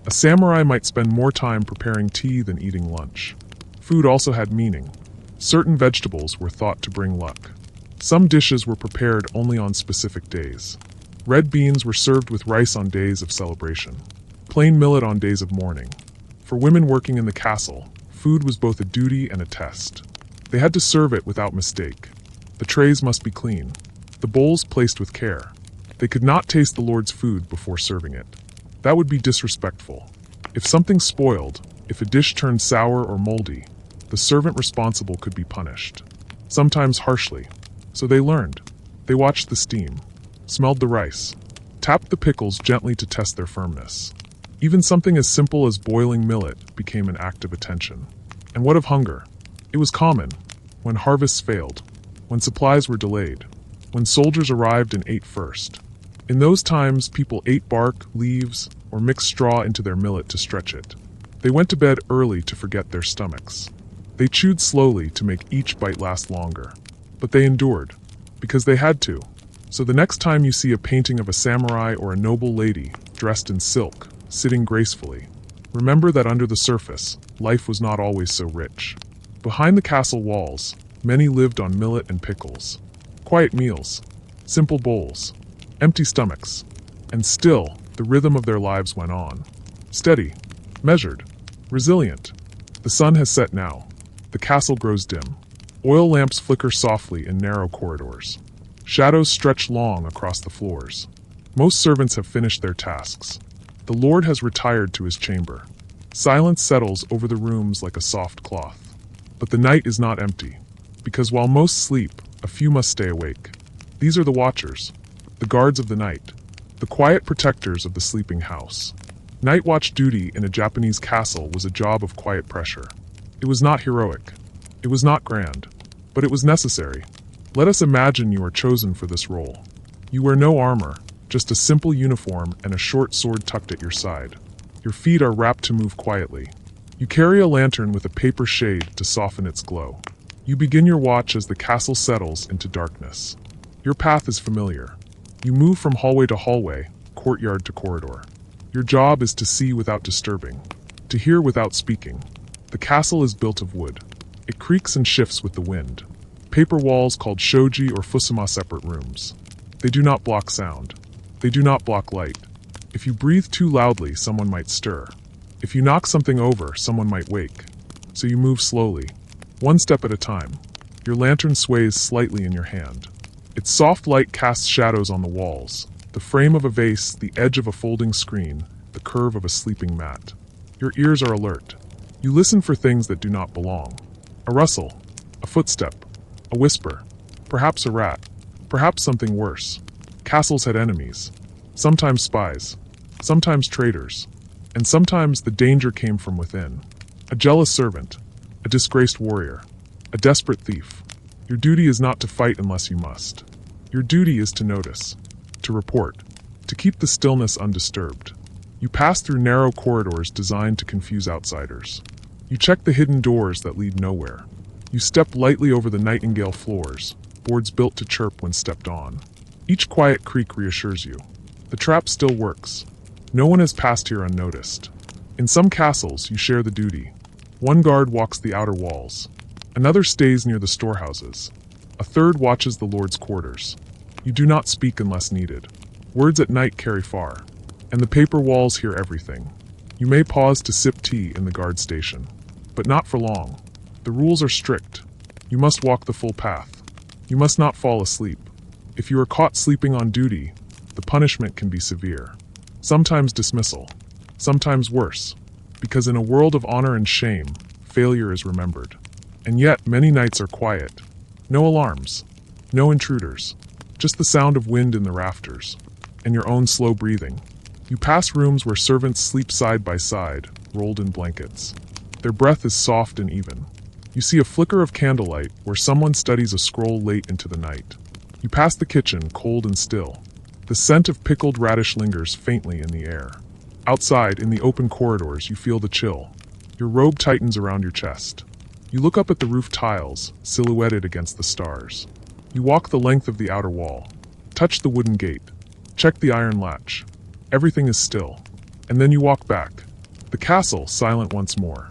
A samurai might spend more time preparing tea than eating lunch. Food also had meaning. Certain vegetables were thought to bring luck. Some dishes were prepared only on specific days. Red beans were served with rice on days of celebration. Plain millet on days of mourning. For women working in the castle, food was both a duty and a test. They had to serve it without mistake. The trays must be clean. The bowls placed with care. They could not taste the lord's food before serving it. That would be disrespectful. If something spoiled, if a dish turned sour or moldy, the servant responsible could be punished. Sometimes harshly. So they learned. They watched the steam, smelled the rice, tapped the pickles gently to test their firmness. Even something as simple as boiling millet became an act of attention. And what of hunger? It was common. When harvests failed, when supplies were delayed, when soldiers arrived and ate first. In those times, people ate bark, leaves, or mixed straw into their millet to stretch it. They went to bed early to forget their stomachs. They chewed slowly to make each bite last longer. But they endured, because they had to. So the next time you see a painting of a samurai or a noble lady, dressed in silk, sitting gracefully, remember that under the surface, life was not always so rich. Behind the castle walls, many lived on millet and pickles. Quiet meals, simple bowls, empty stomachs. And still, the rhythm of their lives went on. Steady, measured, resilient. The sun has set now. The castle grows dim. Oil lamps flicker softly in narrow corridors. Shadows stretch long across the floors. Most servants have finished their tasks. The lord has retired to his chamber. Silence settles over the rooms like a soft cloth. But the night is not empty, because while most sleep, a few must stay awake. These are the watchers, the guards of the night, the quiet protectors of the sleeping house. Night watch duty in a Japanese castle was a job of quiet pressure. It was not heroic. It was not grand. But it was necessary. Let us imagine you are chosen for this role. You wear no armor, just a simple uniform and a short sword tucked at your side. Your feet are wrapped to move quietly. You carry a lantern with a paper shade to soften its glow. You begin your watch as the castle settles into darkness. Your path is familiar. You move from hallway to hallway, courtyard to corridor. Your job is to see without disturbing, to hear without speaking. The castle is built of wood. It creaks and shifts with the wind. Paper walls called shoji or fusuma separate rooms. They do not block sound. They do not block light. If you breathe too loudly, someone might stir. If you knock something over, someone might wake. So you move slowly, one step at a time. Your lantern sways slightly in your hand. Its soft light casts shadows on the walls, the frame of a vase, the edge of a folding screen, the curve of a sleeping mat. Your ears are alert. You listen for things that do not belong. A rustle, a footstep, a whisper, perhaps a rat, perhaps something worse. Castles had enemies, sometimes spies, sometimes traitors, and sometimes the danger came from within. A jealous servant, a disgraced warrior, a desperate thief. Your duty is not to fight unless you must. Your duty is to notice, to report, to keep the stillness undisturbed. You pass through narrow corridors designed to confuse outsiders. You check the hidden doors that lead nowhere. You step lightly over the nightingale floors, boards built to chirp when stepped on. Each quiet creak reassures you. The trap still works. No one has passed here unnoticed. In some castles, you share the duty. One guard walks the outer walls. Another stays near the storehouses. A third watches the lord's quarters. You do not speak unless needed. Words at night carry far, and the paper walls hear everything. You may pause to sip tea in the guard station, but not for long. The rules are strict. You must walk the full path. You must not fall asleep. If you are caught sleeping on duty, the punishment can be severe. Sometimes dismissal. Sometimes worse. Because in a world of honor and shame, failure is remembered. And yet, many nights are quiet. No alarms. No intruders. Just the sound of wind in the rafters. And your own slow breathing. You pass rooms where servants sleep side by side, rolled in blankets. Their breath is soft and even. You see a flicker of candlelight where someone studies a scroll late into the night. You pass the kitchen, cold and still. The scent of pickled radish lingers faintly in the air. Outside, in the open corridors, you feel the chill. Your robe tightens around your chest. You look up at the roof tiles, silhouetted against the stars. You walk the length of the outer wall. Touch the wooden gate. Check the iron latch. Everything is still. And then you walk back. The castle, silent once more.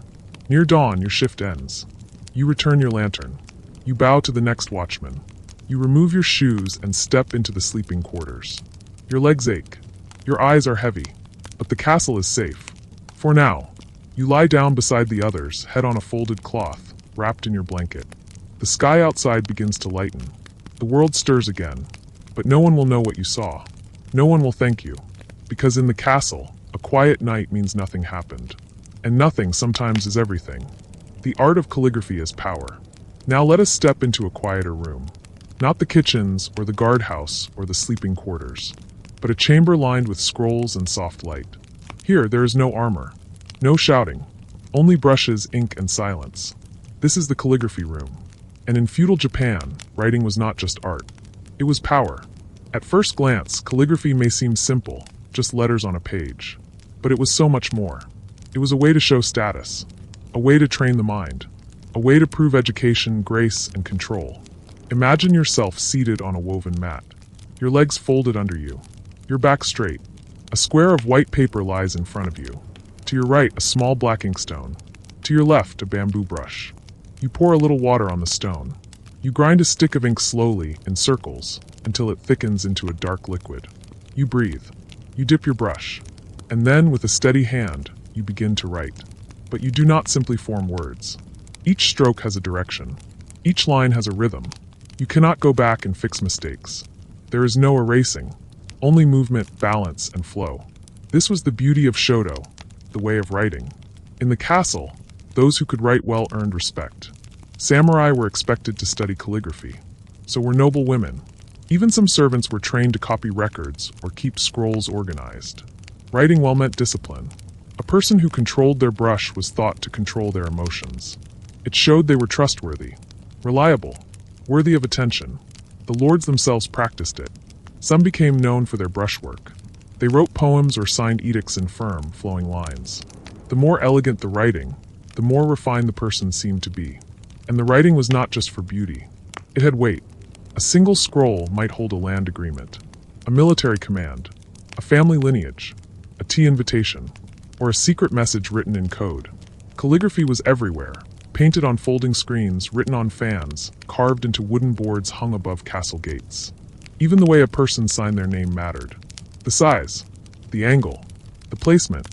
Near dawn, your shift ends. You return your lantern. You bow to the next watchman. You remove your shoes and step into the sleeping quarters. Your legs ache. Your eyes are heavy. But the castle is safe. For now. You lie down beside the others, head on a folded cloth, wrapped in your blanket. The sky outside begins to lighten. The world stirs again. But no one will know what you saw. No one will thank you. Because in the castle, a quiet night means nothing happened. And nothing sometimes is everything. The art of calligraphy is power. Now let us step into a quieter room. Not the kitchens, or the guardhouse, or the sleeping quarters, but a chamber lined with scrolls and soft light. Here there is no armor, no shouting, only brushes, ink, and silence. This is the calligraphy room. And in feudal Japan, writing was not just art. It was power. At first glance, calligraphy may seem simple, just letters on a page. But it was so much more. It was a way to show status, a way to train the mind, a way to prove education, grace, and control. Imagine yourself seated on a woven mat, your legs folded under you, your back straight. A square of white paper lies in front of you. To your right, a small black inkstone. To your left, a bamboo brush. You pour a little water on the stone. You grind a stick of ink slowly, in circles, until it thickens into a dark liquid. You breathe. You dip your brush. And then, with a steady hand, you begin to write. But you do not simply form words. Each stroke has a direction. Each line has a rhythm. You cannot go back and fix mistakes. There is no erasing, only movement, balance, and flow. This was the beauty of Shodo, the way of writing. In the castle, those who could write well earned respect. Samurai were expected to study calligraphy. So were noble women. Even some servants were trained to copy records or keep scrolls organized. Writing well meant discipline. A person who controlled their brush was thought to control their emotions. It showed they were trustworthy, reliable, worthy of attention. The lords themselves practiced it. Some became known for their brushwork. They wrote poems or signed edicts in firm, flowing lines. The more elegant the writing, the more refined the person seemed to be. And the writing was not just for beauty. It had weight. A single scroll might hold a land agreement, a military command, a family lineage, a tea invitation, or a secret message written in code. Calligraphy was everywhere. Painted on folding screens, written on fans, carved into wooden boards hung above castle gates. Even the way a person signed their name mattered. The size, the angle, the placement.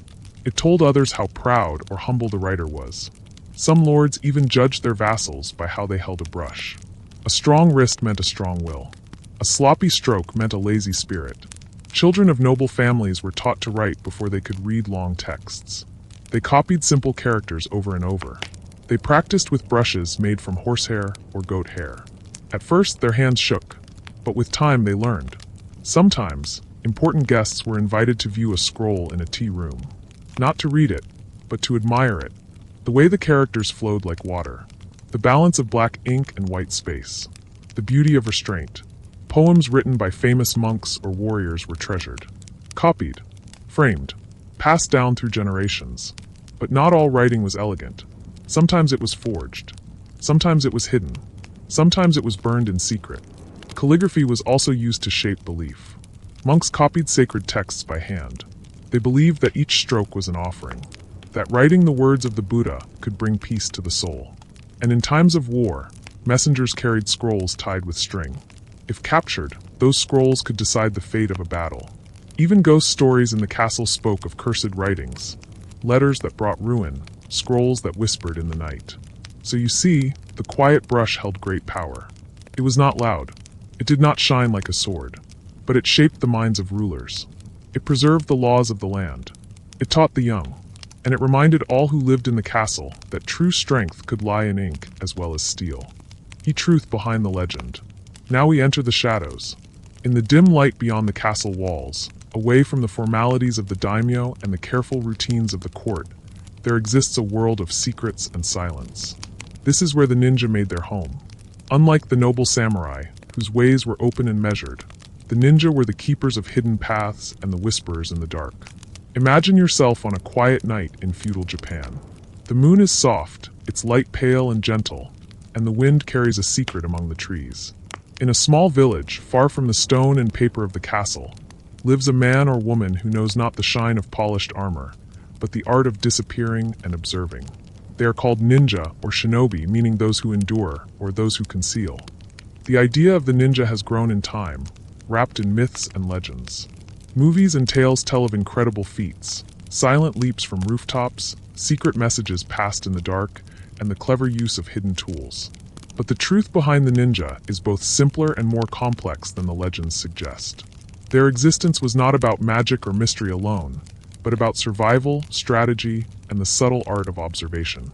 It told others how proud or humble the writer was. Some lords even judged their vassals by how they held a brush. A strong wrist meant a strong will. A sloppy stroke meant a lazy spirit. Children of noble families were taught to write before they could read long texts. They copied simple characters over and over. They practiced with brushes made from horsehair or goat hair. At first, their hands shook, but with time they learned. Sometimes, important guests were invited to view a scroll in a tea room. Not to read it, but to admire it. The way the characters flowed like water. The balance of black ink and white space. The beauty of restraint. Poems written by famous monks or warriors were treasured. Copied. Framed. Passed down through generations. But not all writing was elegant. Sometimes it was forged. Sometimes it was hidden. Sometimes it was burned in secret. Calligraphy was also used to shape belief. Monks copied sacred texts by hand. They believed that each stroke was an offering, that writing the words of the Buddha could bring peace to the soul. And in times of war, messengers carried scrolls tied with string. If captured, those scrolls could decide the fate of a battle. Even ghost stories in the castle spoke of cursed writings, letters that brought ruin, scrolls that whispered in the night. So you see, the quiet brush held great power. It was not loud. It did not shine like a sword. But it shaped the minds of rulers. It preserved the laws of the land. It taught the young. And it reminded all who lived in the castle that true strength could lie in ink as well as steel. The truth behind the legend. Now we enter the shadows. In the dim light beyond the castle walls, away from the formalities of the daimyo and the careful routines of the court, there exists a world of secrets and silence. This is where the ninja made their home. Unlike the noble samurai, whose ways were open and measured, the ninja were the keepers of hidden paths and the whisperers in the dark. Imagine yourself on a quiet night in feudal Japan. The moon is soft, its light pale and gentle, and the wind carries a secret among the trees. In a small village, far from the stone and paper of the castle, lives a man or woman who knows not the shine of polished armor, but the art of disappearing and observing. They are called ninja or shinobi, meaning those who endure or those who conceal. The idea of the ninja has grown in time, wrapped in myths and legends. Movies and tales tell of incredible feats, silent leaps from rooftops, secret messages passed in the dark, and the clever use of hidden tools. But the truth behind the ninja is both simpler and more complex than the legends suggest. Their existence was not about magic or mystery alone, but about survival, strategy, and the subtle art of observation.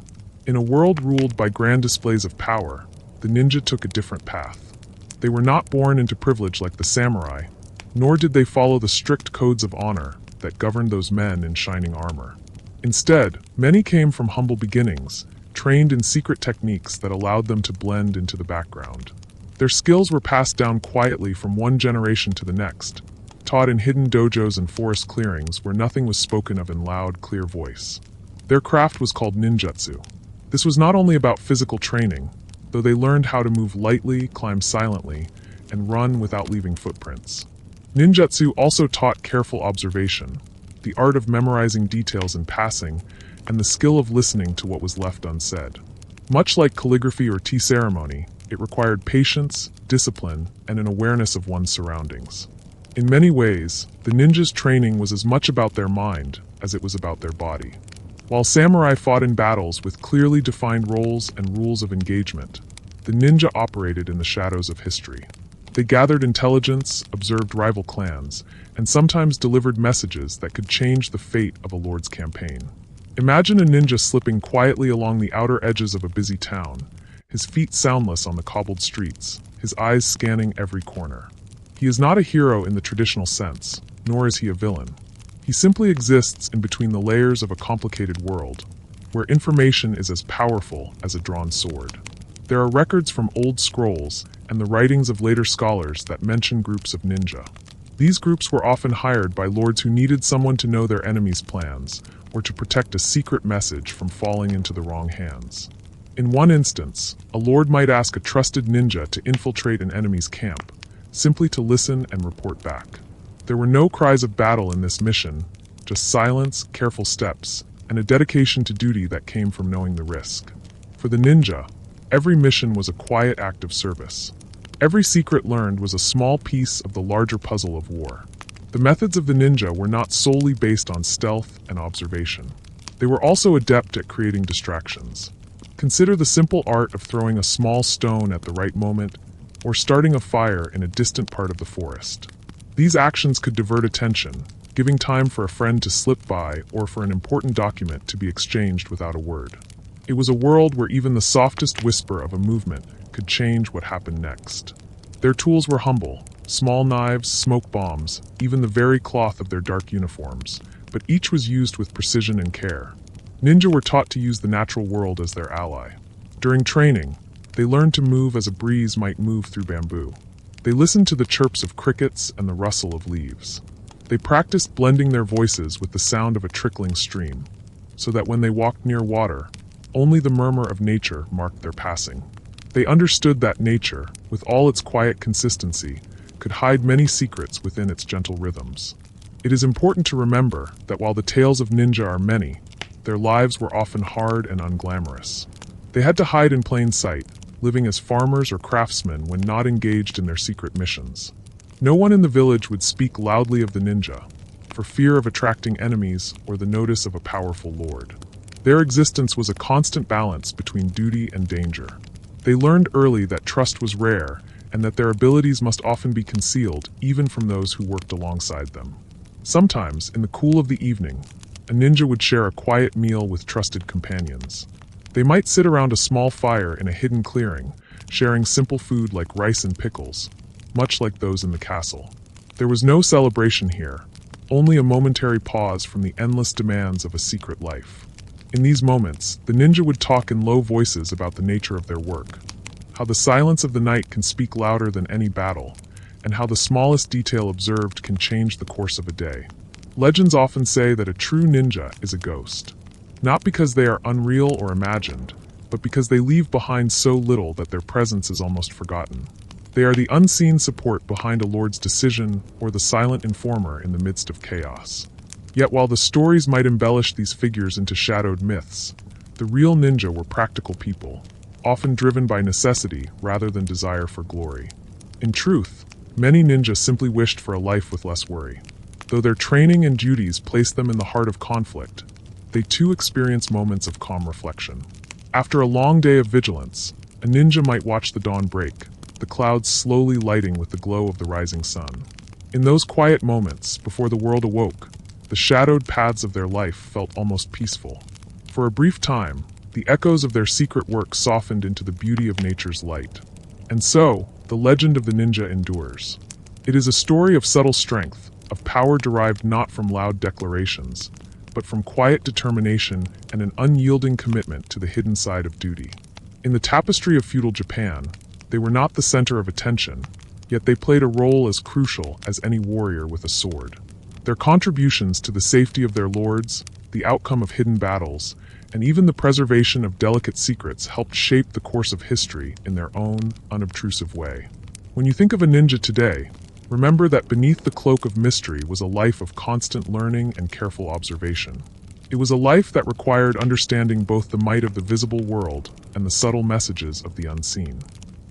In a world ruled by grand displays of power, the ninja took a different path. They were not born into privilege like the samurai, nor did they follow the strict codes of honor that governed those men in shining armor. Instead, many came from humble beginnings, trained in secret techniques that allowed them to blend into the background. Their skills were passed down quietly from one generation to the next, taught in hidden dojos and forest clearings where nothing was spoken of in loud, clear voice. Their craft was called ninjutsu. This was not only about physical training, though they learned how to move lightly, climb silently, and run without leaving footprints. Ninjutsu also taught careful observation, the art of memorizing details in passing, and the skill of listening to what was left unsaid. Much like calligraphy or tea ceremony, it required patience, discipline, and an awareness of one's surroundings. In many ways, the ninjas' training was as much about their mind as it was about their body. While samurai fought in battles with clearly defined roles and rules of engagement, the ninja operated in the shadows of history. They gathered intelligence, observed rival clans, and sometimes delivered messages that could change the fate of a lord's campaign. Imagine a ninja slipping quietly along the outer edges of a busy town, his feet soundless on the cobbled streets, his eyes scanning every corner. He is not a hero in the traditional sense, nor is he a villain. He simply exists in between the layers of a complicated world, where information is as powerful as a drawn sword. There are records from old scrolls and the writings of later scholars that mention groups of ninja. These groups were often hired by lords who needed someone to know their enemies' plans, or to protect a secret message from falling into the wrong hands. In one instance, a lord might ask a trusted ninja to infiltrate an enemy's camp, simply to listen and report back. There were no cries of battle in this mission, just silence, careful steps, and a dedication to duty that came from knowing the risk. For the ninja, every mission was a quiet act of service. Every secret learned was a small piece of the larger puzzle of war. The methods of the ninja were not solely based on stealth and observation. They were also adept at creating distractions. Consider the simple art of throwing a small stone at the right moment, or starting a fire in a distant part of the forest. These actions could divert attention, giving time for a friend to slip by or for an important document to be exchanged without a word. It was a world where even the softest whisper of a movement could change what happened next. Their tools were humble, small knives, smoke bombs, even the very cloth of their dark uniforms, but each was used with precision and care. Ninja were taught to use the natural world as their ally. During training, they learned to move as a breeze might move through bamboo. They listened to the chirps of crickets and the rustle of leaves. They practiced blending their voices with the sound of a trickling stream, so that when they walked near water, only the murmur of nature marked their passing. They understood that nature, with all its quiet consistency, could hide many secrets within its gentle rhythms. It is important to remember that while the tales of ninja are many, their lives were often hard and unglamorous. They had to hide in plain sight, living as farmers or craftsmen when not engaged in their secret missions. No one in the village would speak loudly of the ninja, for fear of attracting enemies or the notice of a powerful lord. Their existence was a constant balance between duty and danger. They learned early that trust was rare and that their abilities must often be concealed even from those who worked alongside them. Sometimes, in the cool of the evening, a ninja would share a quiet meal with trusted companions. They might sit around a small fire in a hidden clearing, sharing simple food like rice and pickles, much like those in the castle. There was no celebration here, only a momentary pause from the endless demands of a secret life. In these moments, the ninja would talk in low voices about the nature of their work, how the silence of the night can speak louder than any battle, and how the smallest detail observed can change the course of a day. Legends often say that a true ninja is a ghost, not because they are unreal or imagined, but because they leave behind so little that their presence is almost forgotten. They are the unseen support behind a lord's decision or the silent informer in the midst of chaos. Yet while the stories might embellish these figures into shadowed myths, the real ninja were practical people, often driven by necessity rather than desire for glory. In truth, many ninjas simply wished for a life with less worry. Though their training and duties placed them in the heart of conflict, they too experience moments of calm reflection. After a long day of vigilance, a ninja might watch the dawn break, the clouds slowly lighting with the glow of the rising sun. In those quiet moments, before the world awoke, the shadowed paths of their life felt almost peaceful. For a brief time, the echoes of their secret work softened into the beauty of nature's light. And so, the legend of the ninja endures. It is a story of subtle strength, of power derived not from loud declarations, but from quiet determination and an unyielding commitment to the hidden side of duty. In the tapestry of feudal Japan, they were not the center of attention, yet they played a role as crucial as any warrior with a sword. Their contributions to the safety of their lords, the outcome of hidden battles, and even the preservation of delicate secrets helped shape the course of history in their own, unobtrusive way. When you think of a ninja today, remember that beneath the cloak of mystery was a life of constant learning and careful observation. It was a life that required understanding both the might of the visible world and the subtle messages of the unseen.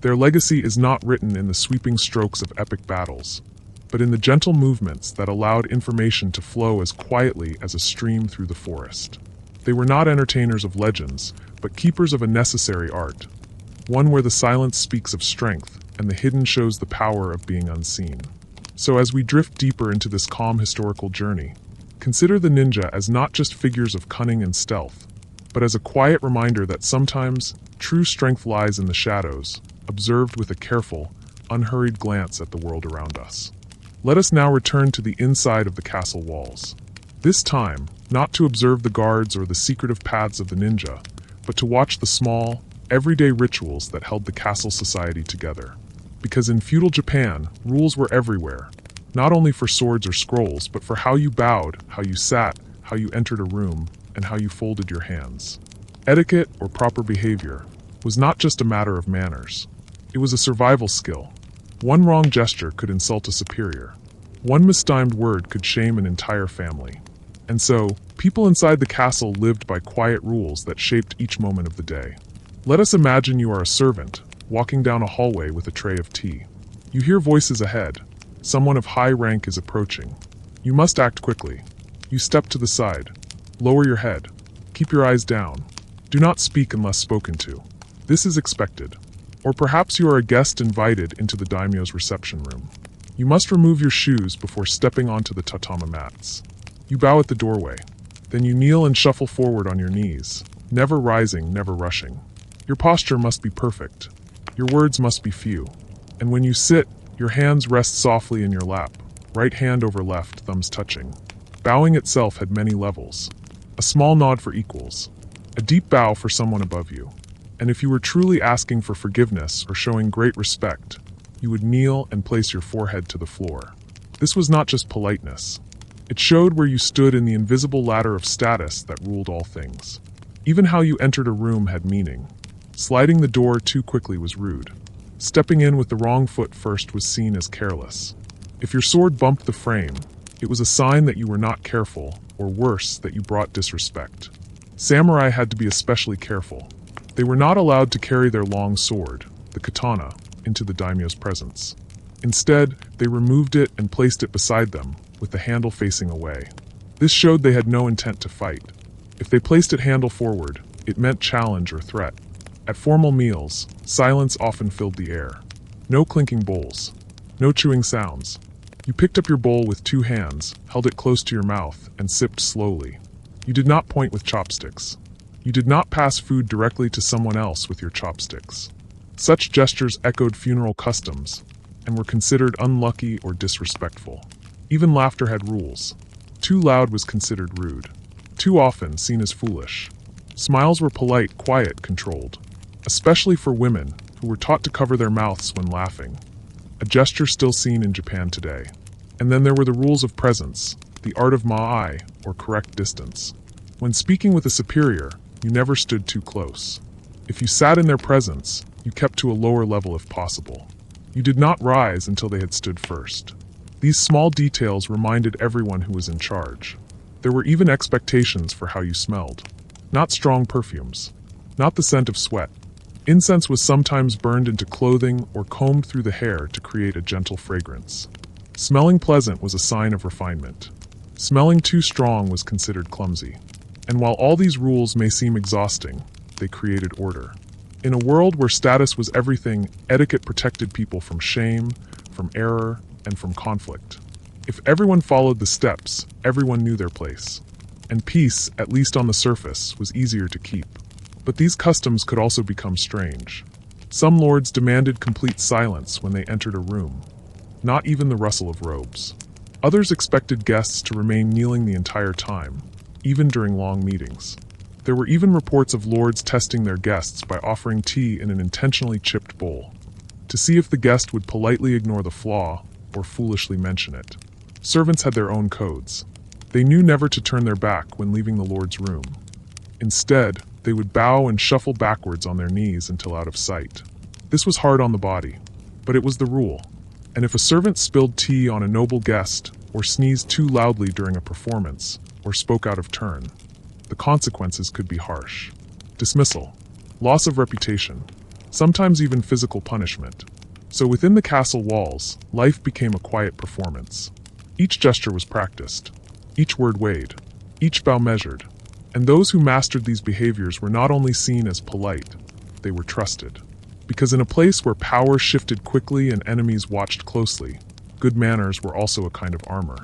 Their legacy is not written in the sweeping strokes of epic battles, but in the gentle movements that allowed information to flow as quietly as a stream through the forest. They were not entertainers of legends, but keepers of a necessary art, one where the silence speaks of strength and the hidden shows the power of being unseen. So as we drift deeper into this calm historical journey, consider the ninja as not just figures of cunning and stealth, but as a quiet reminder that sometimes true strength lies in the shadows, observed with a careful, unhurried glance at the world around us. Let us now return to the inside of the castle walls. This time, not to observe the guards or the secretive paths of the ninja, but to watch the small, everyday rituals that held the castle society together. Because in feudal Japan, rules were everywhere, not only for swords or scrolls, but for how you bowed, how you sat, how you entered a room, and how you folded your hands. Etiquette, or proper behavior, was not just a matter of manners. It was a survival skill. One wrong gesture could insult a superior. One mistimed word could shame an entire family. And so, people inside the castle lived by quiet rules that shaped each moment of the day. Let us imagine you are a servant, walking down a hallway with a tray of tea. You hear voices ahead. Someone of high rank is approaching. You must act quickly. You step to the side. Lower your head. Keep your eyes down. Do not speak unless spoken to. This is expected. Or perhaps you are a guest invited into the daimyo's reception room. You must remove your shoes before stepping onto the tatami mats. You bow at the doorway. Then you kneel and shuffle forward on your knees, never rising, never rushing. Your posture must be perfect. Your words must be few. And when you sit, your hands rest softly in your lap, right hand over left, thumbs touching. Bowing itself had many levels. A small nod for equals. A deep bow for someone above you. And if you were truly asking for forgiveness or showing great respect, you would kneel and place your forehead to the floor. This was not just politeness. It showed where you stood in the invisible ladder of status that ruled all things. Even how you entered a room had meaning. Sliding the door too quickly was rude. Stepping in with the wrong foot first was seen as careless. If your sword bumped the frame, it was a sign that you were not careful, or worse, that you brought disrespect. Samurai had to be especially careful. They were not allowed to carry their long sword, the katana, into the daimyo's presence. Instead, they removed it and placed it beside them, with the handle facing away. This showed they had no intent to fight. If they placed it handle forward, it meant challenge or threat. At formal meals, silence often filled the air. No clinking bowls. No chewing sounds. You picked up your bowl with 2 hands, held it close to your mouth, and sipped slowly. You did not point with chopsticks. You did not pass food directly to someone else with your chopsticks. Such gestures echoed funeral customs, and were considered unlucky or disrespectful. Even laughter had rules. Too loud was considered rude. Too often seen as foolish. Smiles were polite, quiet, controlled. Especially for women, who were taught to cover their mouths when laughing. A gesture still seen in Japan today. And then there were the rules of presence, the art of ma'ai, or correct distance. When speaking with a superior, you never stood too close. If you sat in their presence, you kept to a lower level if possible. You did not rise until they had stood first. These small details reminded everyone who was in charge. There were even expectations for how you smelled. Not strong perfumes. Not the scent of sweat. Incense was sometimes burned into clothing or combed through the hair to create a gentle fragrance. Smelling pleasant was a sign of refinement. Smelling too strong was considered clumsy. And while all these rules may seem exhausting, they created order. In a world where status was everything, etiquette protected people from shame, from error, and from conflict. If everyone followed the steps, everyone knew their place. And peace, at least on the surface, was easier to keep. But these customs could also become strange. Some lords demanded complete silence when they entered a room. Not even the rustle of robes. Others expected guests to remain kneeling the entire time, even during long meetings. There were even reports of lords testing their guests by offering tea in an intentionally chipped bowl, to see if the guest would politely ignore the flaw or foolishly mention it. Servants had their own codes. They knew never to turn their back when leaving the lord's room. Instead, they would bow and shuffle backwards on their knees until out of sight. This was hard on the body, but it was the rule. And if a servant spilled tea on a noble guest, or sneezed too loudly during a performance, or spoke out of turn, the consequences could be harsh. Dismissal, loss of reputation, sometimes even physical punishment. So within the castle walls, life became a quiet performance. Each gesture was practiced, each word weighed, each bow measured. And those who mastered these behaviors were not only seen as polite, they were trusted. Because in a place where power shifted quickly and enemies watched closely, good manners were also a kind of armor.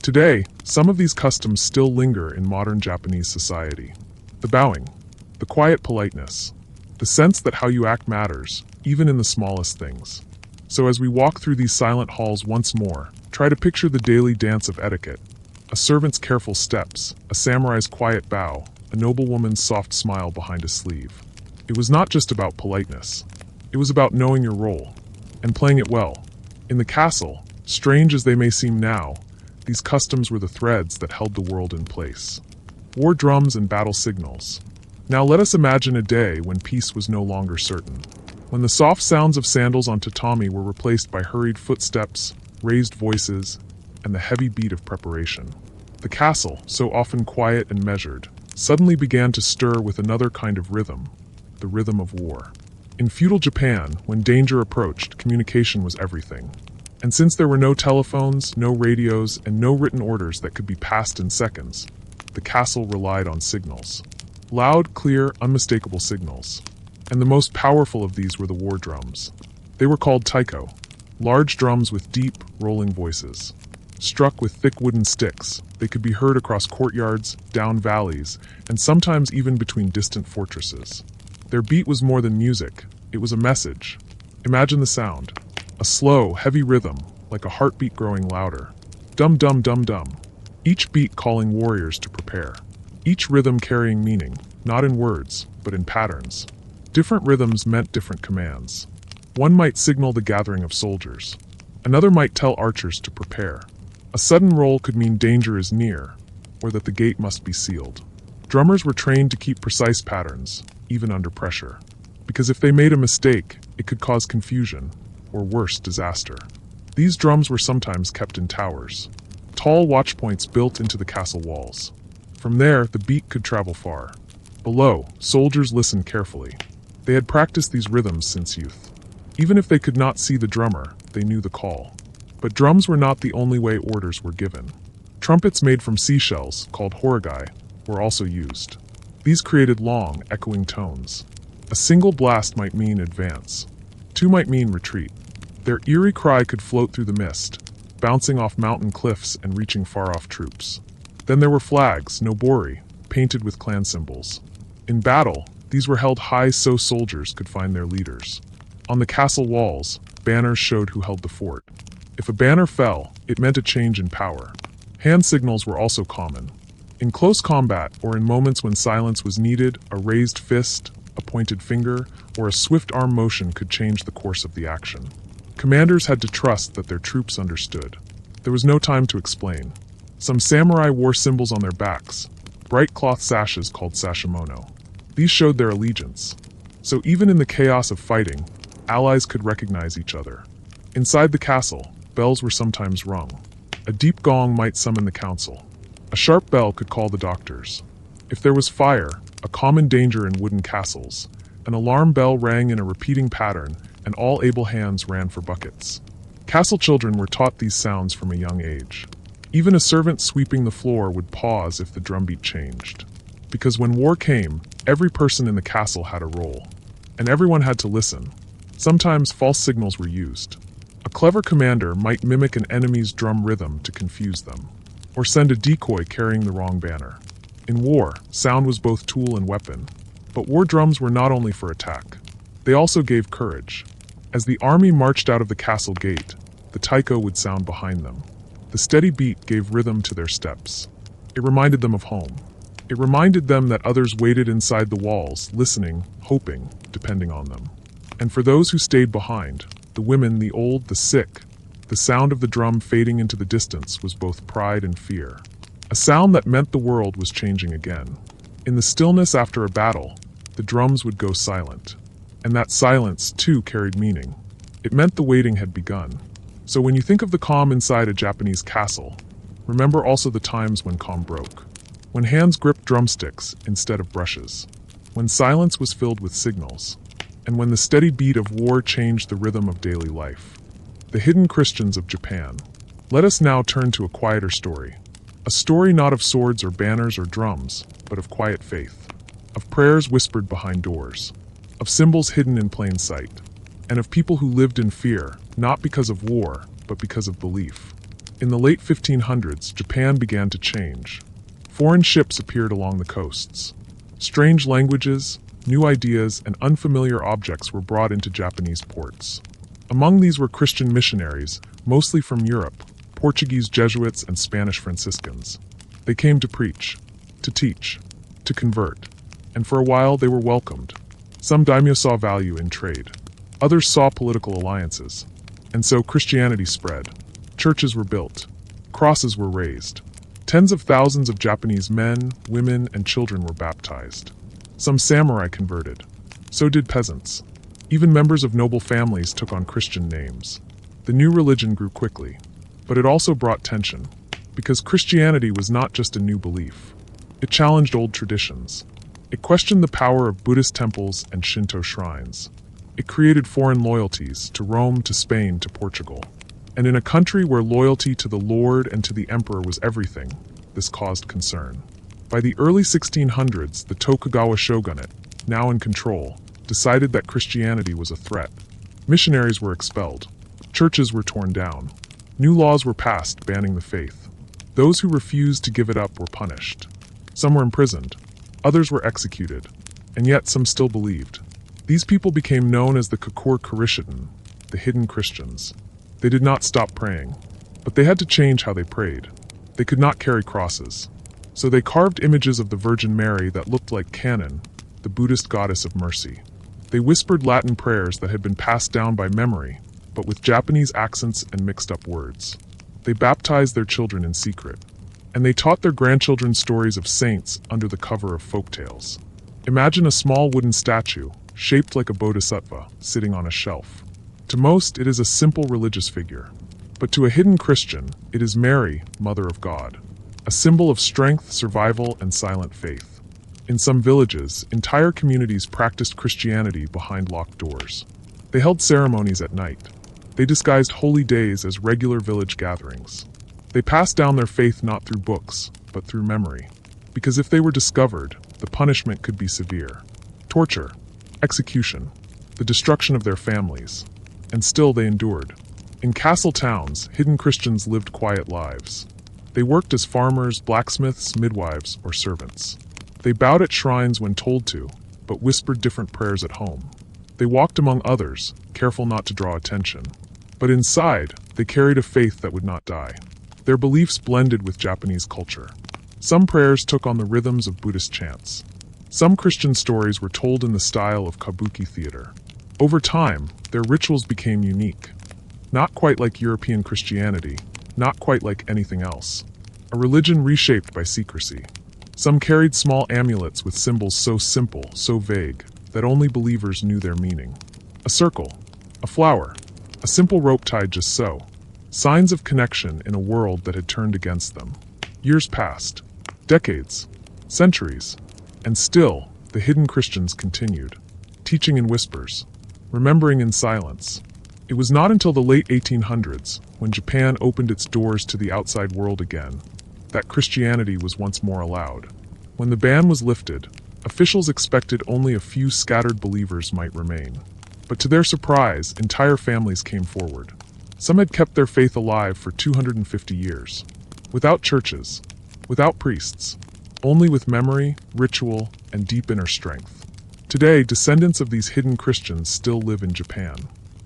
Today, some of these customs still linger in modern Japanese society. The bowing, the quiet politeness, the sense that how you act matters, even in the smallest things. So as we walk through these silent halls once more, try to picture the daily dance of etiquette. A servant's careful steps, a samurai's quiet bow, a noblewoman's soft smile behind a sleeve. It was not just about politeness. It was about knowing your role, and playing it well. In the castle, strange as they may seem now, these customs were the threads that held the world in place. War drums and battle signals. Now let us imagine a day when peace was no longer certain. When the soft sounds of sandals on tatami were replaced by hurried footsteps, raised voices, and the heavy beat of preparation. The castle, so often quiet and measured, suddenly began to stir with another kind of rhythm, the rhythm of war. In feudal Japan, when danger approached, communication was everything. And since there were no telephones, no radios, and no written orders that could be passed in seconds, the castle relied on signals. Loud, clear, unmistakable signals. And the most powerful of these were the war drums. They were called taiko, large drums with deep, rolling voices. Struck with thick wooden sticks, they could be heard across courtyards, down valleys, and sometimes even between distant fortresses. Their beat was more than music, it was a message. Imagine the sound. A slow, heavy rhythm, like a heartbeat growing louder. Dum dum dum dum. Each beat calling warriors to prepare. Each rhythm carrying meaning, not in words, but in patterns. Different rhythms meant different commands. One might signal the gathering of soldiers. Another might tell archers to prepare. A sudden roll could mean danger is near, or that the gate must be sealed. Drummers were trained to keep precise patterns, even under pressure. Because if they made a mistake, it could cause confusion, or worse, disaster. These drums were sometimes kept in towers, tall watchpoints built into the castle walls. From there, the beat could travel far. Below, soldiers listened carefully. They had practiced these rhythms since youth. Even if they could not see the drummer, they knew the call. But drums were not the only way orders were given. Trumpets made from seashells, called horigai, were also used. These created long, echoing tones. A single blast might mean advance. Two might mean retreat. Their eerie cry could float through the mist, bouncing off mountain cliffs and reaching far-off troops. Then there were flags, Nobori, painted with clan symbols. In battle, these were held high so soldiers could find their leaders. On the castle walls, banners showed who held the fort. If a banner fell, it meant a change in power. Hand signals were also common. In close combat, or in moments when silence was needed, a raised fist, a pointed finger, or a swift arm motion could change the course of the action. Commanders had to trust that their troops understood. There was no time to explain. Some samurai wore symbols on their backs, bright cloth sashes called sashimono. These showed their allegiance. So even in the chaos of fighting, allies could recognize each other. Inside the castle, bells were sometimes rung. A deep gong might summon the council. A sharp bell could call the doctors. If there was fire, a common danger in wooden castles, an alarm bell rang in a repeating pattern, and all able hands ran for buckets. Castle children were taught these sounds from a young age. Even a servant sweeping the floor would pause if the drumbeat changed. Because when war came, every person in the castle had a role. And everyone had to listen. Sometimes false signals were used. A clever commander might mimic an enemy's drum rhythm to confuse them, or send a decoy carrying the wrong banner. In war, sound was both tool and weapon. But war drums were not only for attack. They also gave courage. As the army marched out of the castle gate, the taiko would sound behind them. The steady beat gave rhythm to their steps. It reminded them of home. It reminded them that others waited inside the walls, listening, hoping, depending on them. And for those who stayed behind, the women, the old, the sick, the sound of the drum fading into the distance was both pride and fear. A sound that meant the world was changing again. In the stillness after a battle, the drums would go silent. And that silence, too, carried meaning. It meant the waiting had begun. So when you think of the calm inside a Japanese castle, remember also the times when calm broke. When hands gripped drumsticks instead of brushes. When silence was filled with signals. And when the steady beat of war changed the rhythm of daily life. The hidden Christians of Japan. Let us now turn to a quieter story. A story not of swords or banners or drums, but of quiet faith. Of prayers whispered behind doors. Of symbols hidden in plain sight. And of people who lived in fear, not because of war, but because of belief. In the late 1500s, Japan began to change. Foreign ships appeared along the coasts. Strange languages, new ideas, and unfamiliar objects were brought into Japanese ports. Among these were Christian missionaries, mostly from Europe, Portuguese Jesuits and Spanish Franciscans. They came to preach, to teach, to convert, and for a while they were welcomed. Some daimyo saw value in trade. Others saw political alliances. And so Christianity spread. Churches were built. Crosses were raised. Tens of thousands of Japanese men, women, and children were baptized. Some samurai converted. So did peasants. Even members of noble families took on Christian names. The new religion grew quickly. But it also brought tension. Because Christianity was not just a new belief. It challenged old traditions. It questioned the power of Buddhist temples and Shinto shrines. It created foreign loyalties, to Rome, to Spain, to Portugal. And in a country where loyalty to the Lord and to the Emperor was everything, this caused concern. By the early 1600s, the Tokugawa shogunate, now in control, decided that Christianity was a threat. Missionaries were expelled. Churches were torn down. New laws were passed banning the faith. Those who refused to give it up were punished. Some were imprisoned. Others were executed, and yet some still believed. These people became known as the Kokor Kurishiten, the hidden Christians. They did not stop praying, but they had to change how they prayed. They could not carry crosses. So they carved images of the Virgin Mary that looked like Kannon, the Buddhist goddess of mercy. They whispered Latin prayers that had been passed down by memory, but with Japanese accents and mixed-up words. They baptized their children in secret. And they taught their grandchildren stories of saints under the cover of folktales. Imagine a small wooden statue, shaped like a bodhisattva, sitting on a shelf. To most, it is a simple religious figure. But to a hidden Christian, it is Mary, Mother of God, a symbol of strength, survival, and silent faith. In some villages, entire communities practiced Christianity behind locked doors. They held ceremonies at night. They disguised holy days as regular village gatherings. They passed down their faith not through books, but through memory. Because if they were discovered, the punishment could be severe. Torture, execution, the destruction of their families. And still they endured. In castle towns, hidden Christians lived quiet lives. They worked as farmers, blacksmiths, midwives, or servants. They bowed at shrines when told to, but whispered different prayers at home. They walked among others, careful not to draw attention. But inside, they carried a faith that would not die. Their beliefs blended with Japanese culture. Some prayers took on the rhythms of Buddhist chants. Some Christian stories were told in the style of kabuki theater. Over time, their rituals became unique. Not quite like European Christianity, not quite like anything else. A religion reshaped by secrecy. Some carried small amulets with symbols so simple, so vague, that only believers knew their meaning. A circle, a flower, a simple rope tied just so. Signs of connection in a world that had turned against them. Years passed. Decades. Centuries. And still, the hidden Christians continued. Teaching in whispers. Remembering in silence. It was not until the late 1800s, when Japan opened its doors to the outside world again, that Christianity was once more allowed. When the ban was lifted, officials expected only a few scattered believers might remain. But to their surprise, entire families came forward. Some had kept their faith alive for 250 years. Without churches, without priests, only with memory, ritual, and deep inner strength. Today, descendants of these hidden Christians still live in Japan.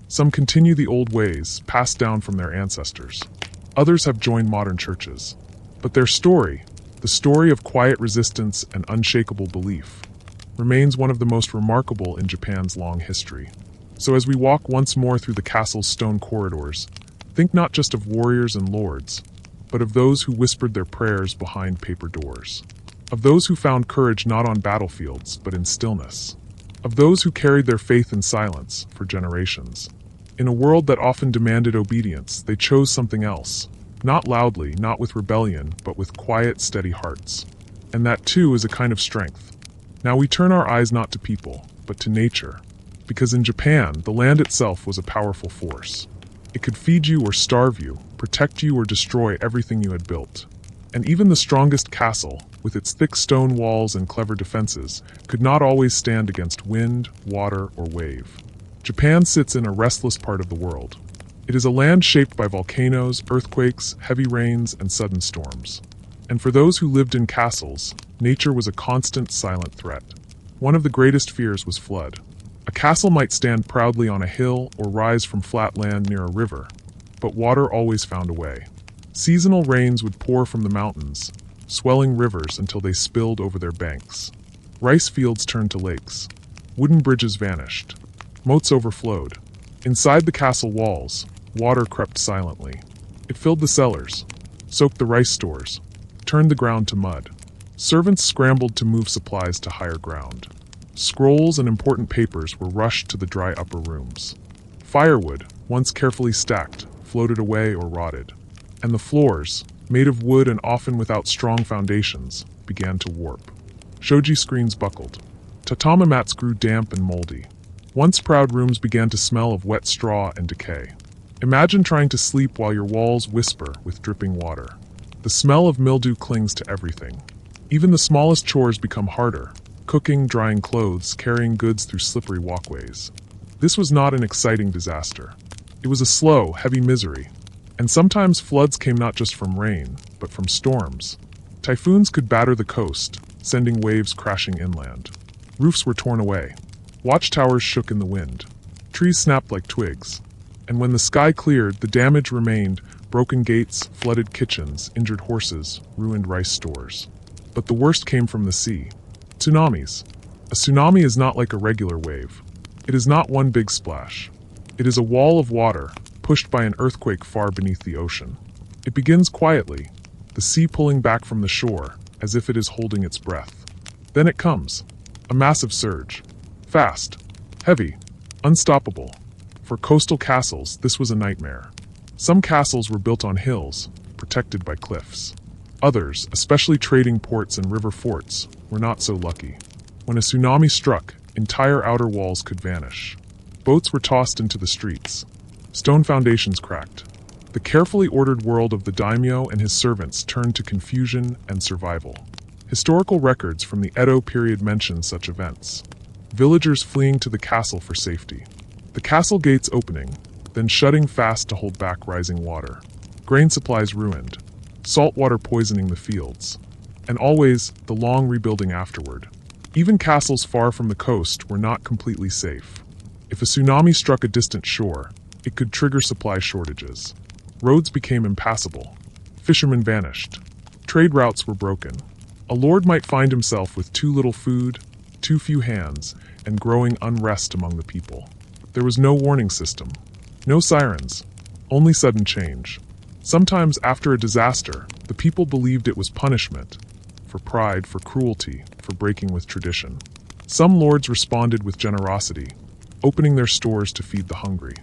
Some continue the old ways, passed down from their ancestors. Others have joined modern churches. But their story, the story of quiet resistance and unshakable belief, remains one of the most remarkable in Japan's long history. So as we walk once more through the castle's stone corridors, think not just of warriors and lords, but of those who whispered their prayers behind paper doors. Of those who found courage not on battlefields, but in stillness. Of those who carried their faith in silence for generations. In a world that often demanded obedience, they chose something else. Not loudly, not with rebellion, but with quiet, steady hearts. And that too is a kind of strength. Now we turn our eyes not to people, but to nature. Because in Japan, the land itself was a powerful force. It could feed you or starve you, protect you or destroy everything you had built. And even the strongest castle, with its thick stone walls and clever defenses, could not always stand against wind, water, or wave. Japan sits in a restless part of the world. It is a land shaped by volcanoes, earthquakes, heavy rains, and sudden storms. And for those who lived in castles, nature was a constant, silent threat. One of the greatest fears was flood. A castle might stand proudly on a hill or rise from flat land near a river, but water always found a way. Seasonal rains would pour from the mountains, swelling rivers until they spilled over their banks. Rice fields turned to lakes. Wooden bridges vanished. Moats overflowed. Inside the castle walls, water crept silently. It filled the cellars, soaked the rice stores, turned the ground to mud. Servants scrambled to move supplies to higher ground. Scrolls and important papers were rushed to the dry upper rooms. Firewood, once carefully stacked, floated away or rotted. And the floors, made of wood and often without strong foundations, began to warp. Shoji screens buckled. Tatami mats grew damp and moldy. Once proud rooms began to smell of wet straw and decay. Imagine trying to sleep while your walls whisper with dripping water. The smell of mildew clings to everything. Even the smallest chores become harder. Cooking, drying clothes, carrying goods through slippery walkways. This was not an exciting disaster. It was a slow, heavy misery. And sometimes floods came not just from rain, but from storms. Typhoons could batter the coast, sending waves crashing inland. Roofs were torn away. Watchtowers shook in the wind. Trees snapped like twigs. And when the sky cleared, the damage remained: broken gates, flooded kitchens, injured horses, ruined rice stores. But the worst came from the sea. Tsunamis. A tsunami is not like a regular wave. It is not one big splash. It is a wall of water, pushed by an earthquake far beneath the ocean. It begins quietly, the sea pulling back from the shore, as if it is holding its breath. Then it comes. A massive surge. Fast, heavy, unstoppable. For coastal castles, this was a nightmare. Some castles were built on hills, protected by cliffs. Others, especially trading ports and river forts, were not so lucky. When a tsunami struck, entire outer walls could vanish. Boats were tossed into the streets. Stone foundations cracked. The carefully ordered world of the daimyo and his servants turned to confusion and survival. Historical records from the Edo period mention such events. Villagers fleeing to the castle for safety. The castle gates opening, then shutting fast to hold back rising water. Grain supplies ruined. Salt water poisoning the fields. And always, the long rebuilding afterward. Even castles far from the coast were not completely safe. If a tsunami struck a distant shore, it could trigger supply shortages. Roads became impassable. Fishermen vanished. Trade routes were broken. A lord might find himself with too little food, too few hands, and growing unrest among the people. There was no warning system. No sirens. Only sudden change. Sometimes after a disaster, the people believed it was punishment. For pride, for cruelty, for breaking with tradition. Some lords responded with generosity, opening their stores to feed the hungry.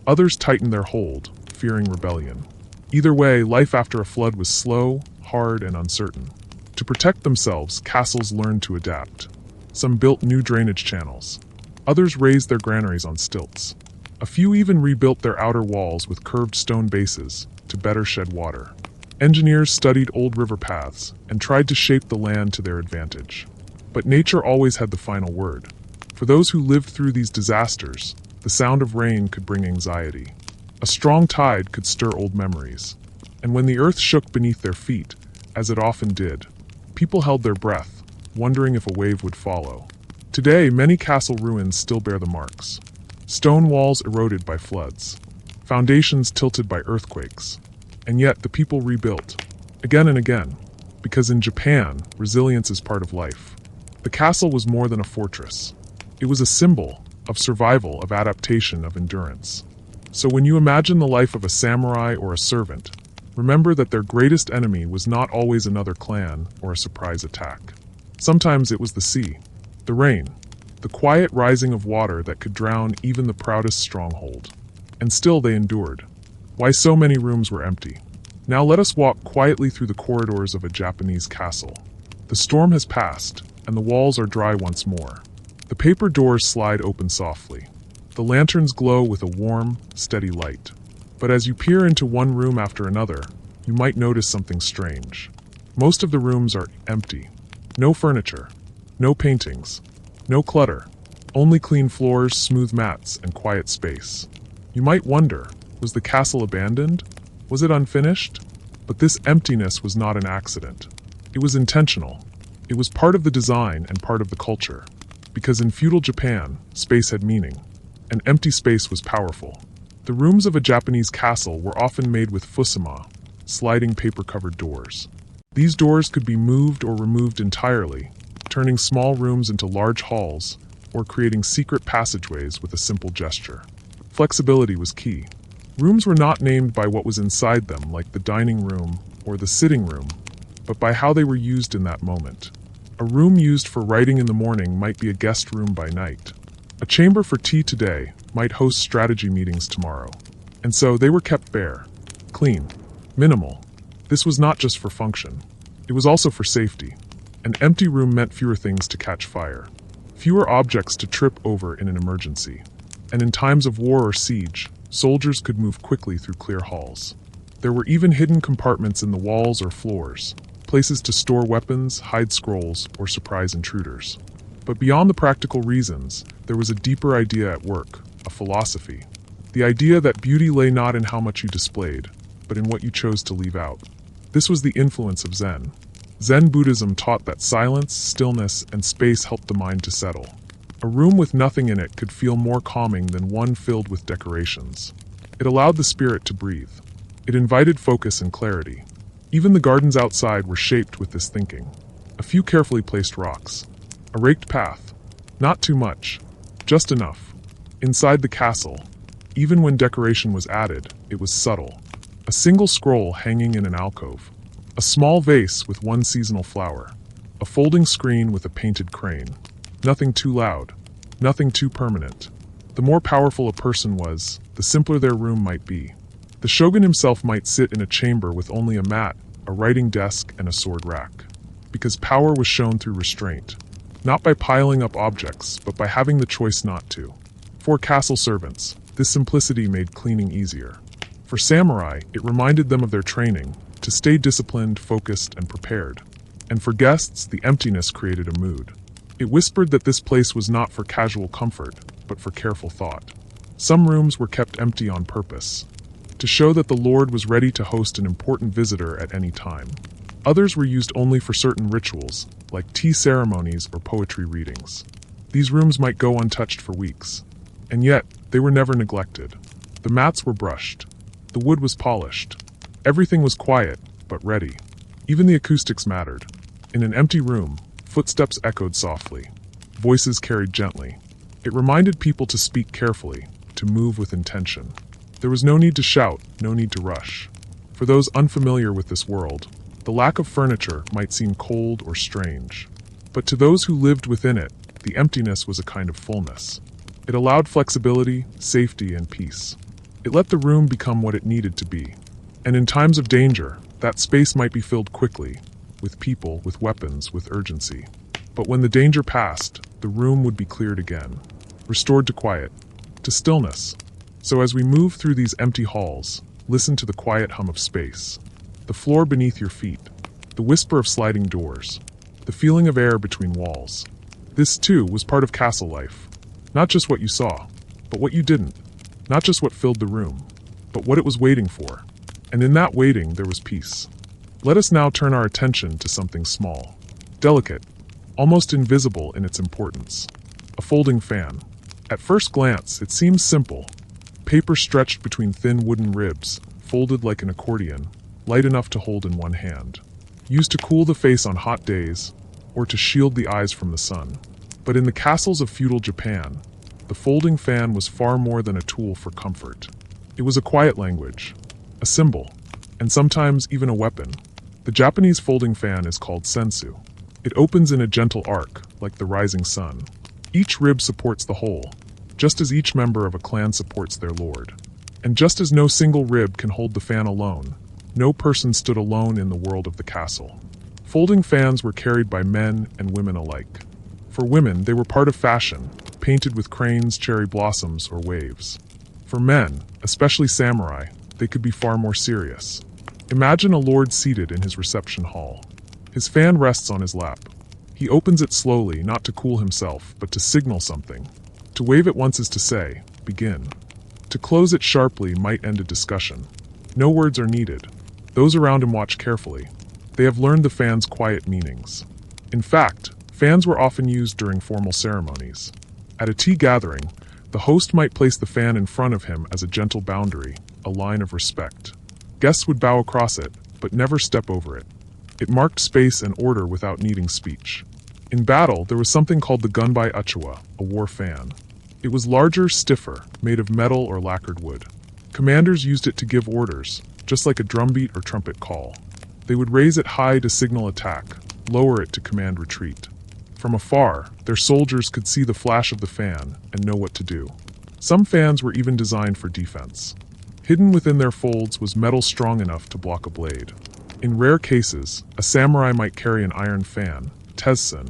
Others tightened their hold, fearing rebellion. Either way, life after a flood was slow, hard, and uncertain. To protect themselves, castles learned to adapt. Some built new drainage channels. Others raised their granaries on stilts. A few even rebuilt their outer walls with curved stone bases to better shed water. Engineers studied old river paths and tried to shape the land to their advantage. But nature always had the final word. For those who lived through these disasters, the sound of rain could bring anxiety. A strong tide could stir old memories. And when the earth shook beneath their feet, as it often did, people held their breath, wondering if a wave would follow. Today, many castle ruins still bear the marks. Stone walls eroded by floods. Foundations tilted by earthquakes. And yet the people rebuilt, again and again, because in Japan, resilience is part of life. The castle was more than a fortress. It was a symbol of survival, of adaptation, of endurance. So when you imagine the life of a samurai or a servant, remember that their greatest enemy was not always another clan or a surprise attack. Sometimes it was the sea, the rain, the quiet rising of water that could drown even the proudest stronghold. And still they endured. Why so many rooms were empty. Now let us walk quietly through the corridors of a Japanese castle. The storm has passed, and the walls are dry once more. The paper doors slide open softly. The lanterns glow with a warm, steady light. But as you peer into one room after another, you might notice something strange. Most of the rooms are empty. No furniture. No paintings. No clutter. Only clean floors, smooth mats, and quiet space. You might wonder, was the castle abandoned? Was it unfinished? But this emptiness was not an accident. It was intentional. It was part of the design and part of the culture. Because in feudal Japan, space had meaning. An empty space was powerful. The rooms of a Japanese castle were often made with fusuma, sliding paper-covered doors. These doors could be moved or removed entirely, turning small rooms into large halls, or creating secret passageways with a simple gesture. Flexibility was key. Rooms were not named by what was inside them, like the dining room or the sitting room, but by how they were used in that moment. A room used for writing in the morning might be a guest room by night. A chamber for tea today might host strategy meetings tomorrow. And so they were kept bare, clean, minimal. This was not just for function. It was also for safety. An empty room meant fewer things to catch fire, fewer objects to trip over in an emergency. And in times of war or siege, soldiers could move quickly through clear halls. There were even hidden compartments in the walls or floors, places to store weapons, hide scrolls, or surprise intruders. But beyond the practical reasons, there was a deeper idea at work, a philosophy. The idea that beauty lay not in how much you displayed, but in what you chose to leave out. This was the influence of Zen. Zen Buddhism taught that silence, stillness, and space helped the mind to settle. A room with nothing in it could feel more calming than one filled with decorations. It allowed the spirit to breathe. It invited focus and clarity. Even the gardens outside were shaped with this thinking. A few carefully placed rocks. A raked path. Not too much. Just enough. Inside the castle, even when decoration was added, it was subtle. A single scroll hanging in an alcove. A small vase with one seasonal flower. A folding screen with a painted crane. Nothing too loud. Nothing too permanent. The more powerful a person was, the simpler their room might be. The shogun himself might sit in a chamber with only a mat, a writing desk, and a sword rack. Because power was shown through restraint. Not by piling up objects, but by having the choice not to. For castle servants, this simplicity made cleaning easier. For samurai, it reminded them of their training, to stay disciplined, focused, and prepared. And for guests, the emptiness created a mood. It whispered that this place was not for casual comfort, but for careful thought. Some rooms were kept empty on purpose, to show that the Lord was ready to host an important visitor at any time. Others were used only for certain rituals, like tea ceremonies or poetry readings. These rooms might go untouched for weeks, and yet they were never neglected. The mats were brushed. The wood was polished. Everything was quiet, but ready. Even the acoustics mattered. In an empty room, footsteps echoed softly. Voices carried gently. It reminded people to speak carefully, to move with intention. There was no need to shout, no need to rush. For those unfamiliar with this world, the lack of furniture might seem cold or strange. But to those who lived within it, the emptiness was a kind of fullness. It allowed flexibility, safety, and peace. It let the room become what it needed to be. And in times of danger, that space might be filled quickly, with people, with weapons, with urgency. But when the danger passed, the room would be cleared again, restored to quiet, to stillness. So as we move through these empty halls, listen to the quiet hum of space, the floor beneath your feet, the whisper of sliding doors, the feeling of air between walls. This, too, was part of castle life. Not just what you saw, but what you didn't. Not just what filled the room, but what it was waiting for. And in that waiting, there was peace. Let us now turn our attention to something small, delicate, almost invisible in its importance. A folding fan. At first glance, it seems simple. Paper stretched between thin wooden ribs, folded like an accordion, light enough to hold in one hand. Used to cool the face on hot days, or to shield the eyes from the sun. But in the castles of feudal Japan, the folding fan was far more than a tool for comfort. It was a quiet language, a symbol, and sometimes even a weapon. The Japanese folding fan is called sensu. It opens in a gentle arc, like the rising sun. Each rib supports the whole, just as each member of a clan supports their lord. And just as no single rib can hold the fan alone, no person stood alone in the world of the castle. Folding fans were carried by men and women alike. For women, they were part of fashion, painted with cranes, cherry blossoms, or waves. For men, especially samurai, they could be far more serious. Imagine a lord seated in his reception hall. His fan rests on his lap. He opens it slowly, not to cool himself, but to signal something. To wave it once is to say, begin. To close it sharply might end a discussion. No words are needed. Those around him watch carefully. They have learned the fan's quiet meanings. In fact, fans were often used during formal ceremonies. At a tea gathering, the host might place the fan in front of him as a gentle boundary, a line of respect. Guests would bow across it, but never step over it. It marked space and order without needing speech. In battle, there was something called the gunbai uchiwa, a war fan. It was larger, stiffer, made of metal or lacquered wood. Commanders used it to give orders, just like a drumbeat or trumpet call. They would raise it high to signal attack, lower it to command retreat. From afar, their soldiers could see the flash of the fan and know what to do. Some fans were even designed for defense. Hidden within their folds was metal strong enough to block a blade. In rare cases, a samurai might carry an iron fan, tessen,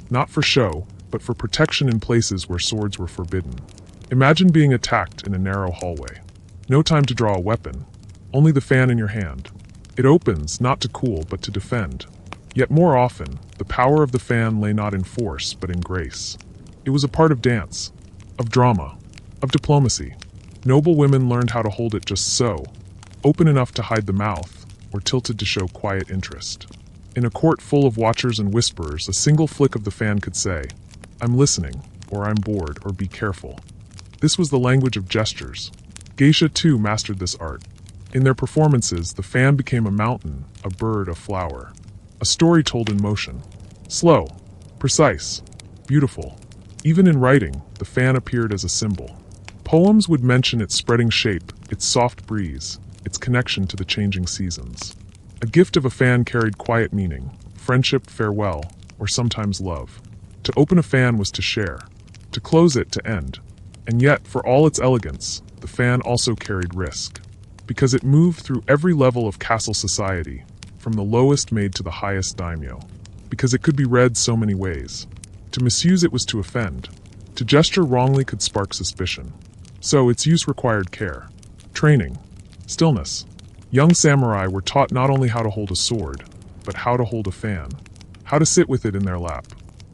not for show, but for protection in places where swords were forbidden. Imagine being attacked in a narrow hallway. No time to draw a weapon, only the fan in your hand. It opens, not to cool, but to defend. Yet more often, the power of the fan lay not in force, but in grace. It was a part of dance, of drama, of diplomacy. Noble women learned how to hold it just so, open enough to hide the mouth, or tilted to show quiet interest. In a court full of watchers and whisperers, a single flick of the fan could say, "I'm listening," or "I'm bored," or "Be careful." This was the language of gestures. Geisha too mastered this art. In their performances, the fan became a mountain, a bird, a flower. A story told in motion. Slow, precise, beautiful. Even in writing, the fan appeared as a symbol. Poems would mention its spreading shape, its soft breeze, its connection to the changing seasons. A gift of a fan carried quiet meaning, friendship, farewell, or sometimes love. To open a fan was to share, to close it to end. And yet, for all its elegance, the fan also carried risk. Because it moved through every level of castle society, from the lowest maid to the highest daimyo. Because it could be read so many ways. To misuse it was to offend. To gesture wrongly could spark suspicion. So its use required care, training, stillness. Young samurai were taught not only how to hold a sword, but how to hold a fan. how to sit with it in their lap,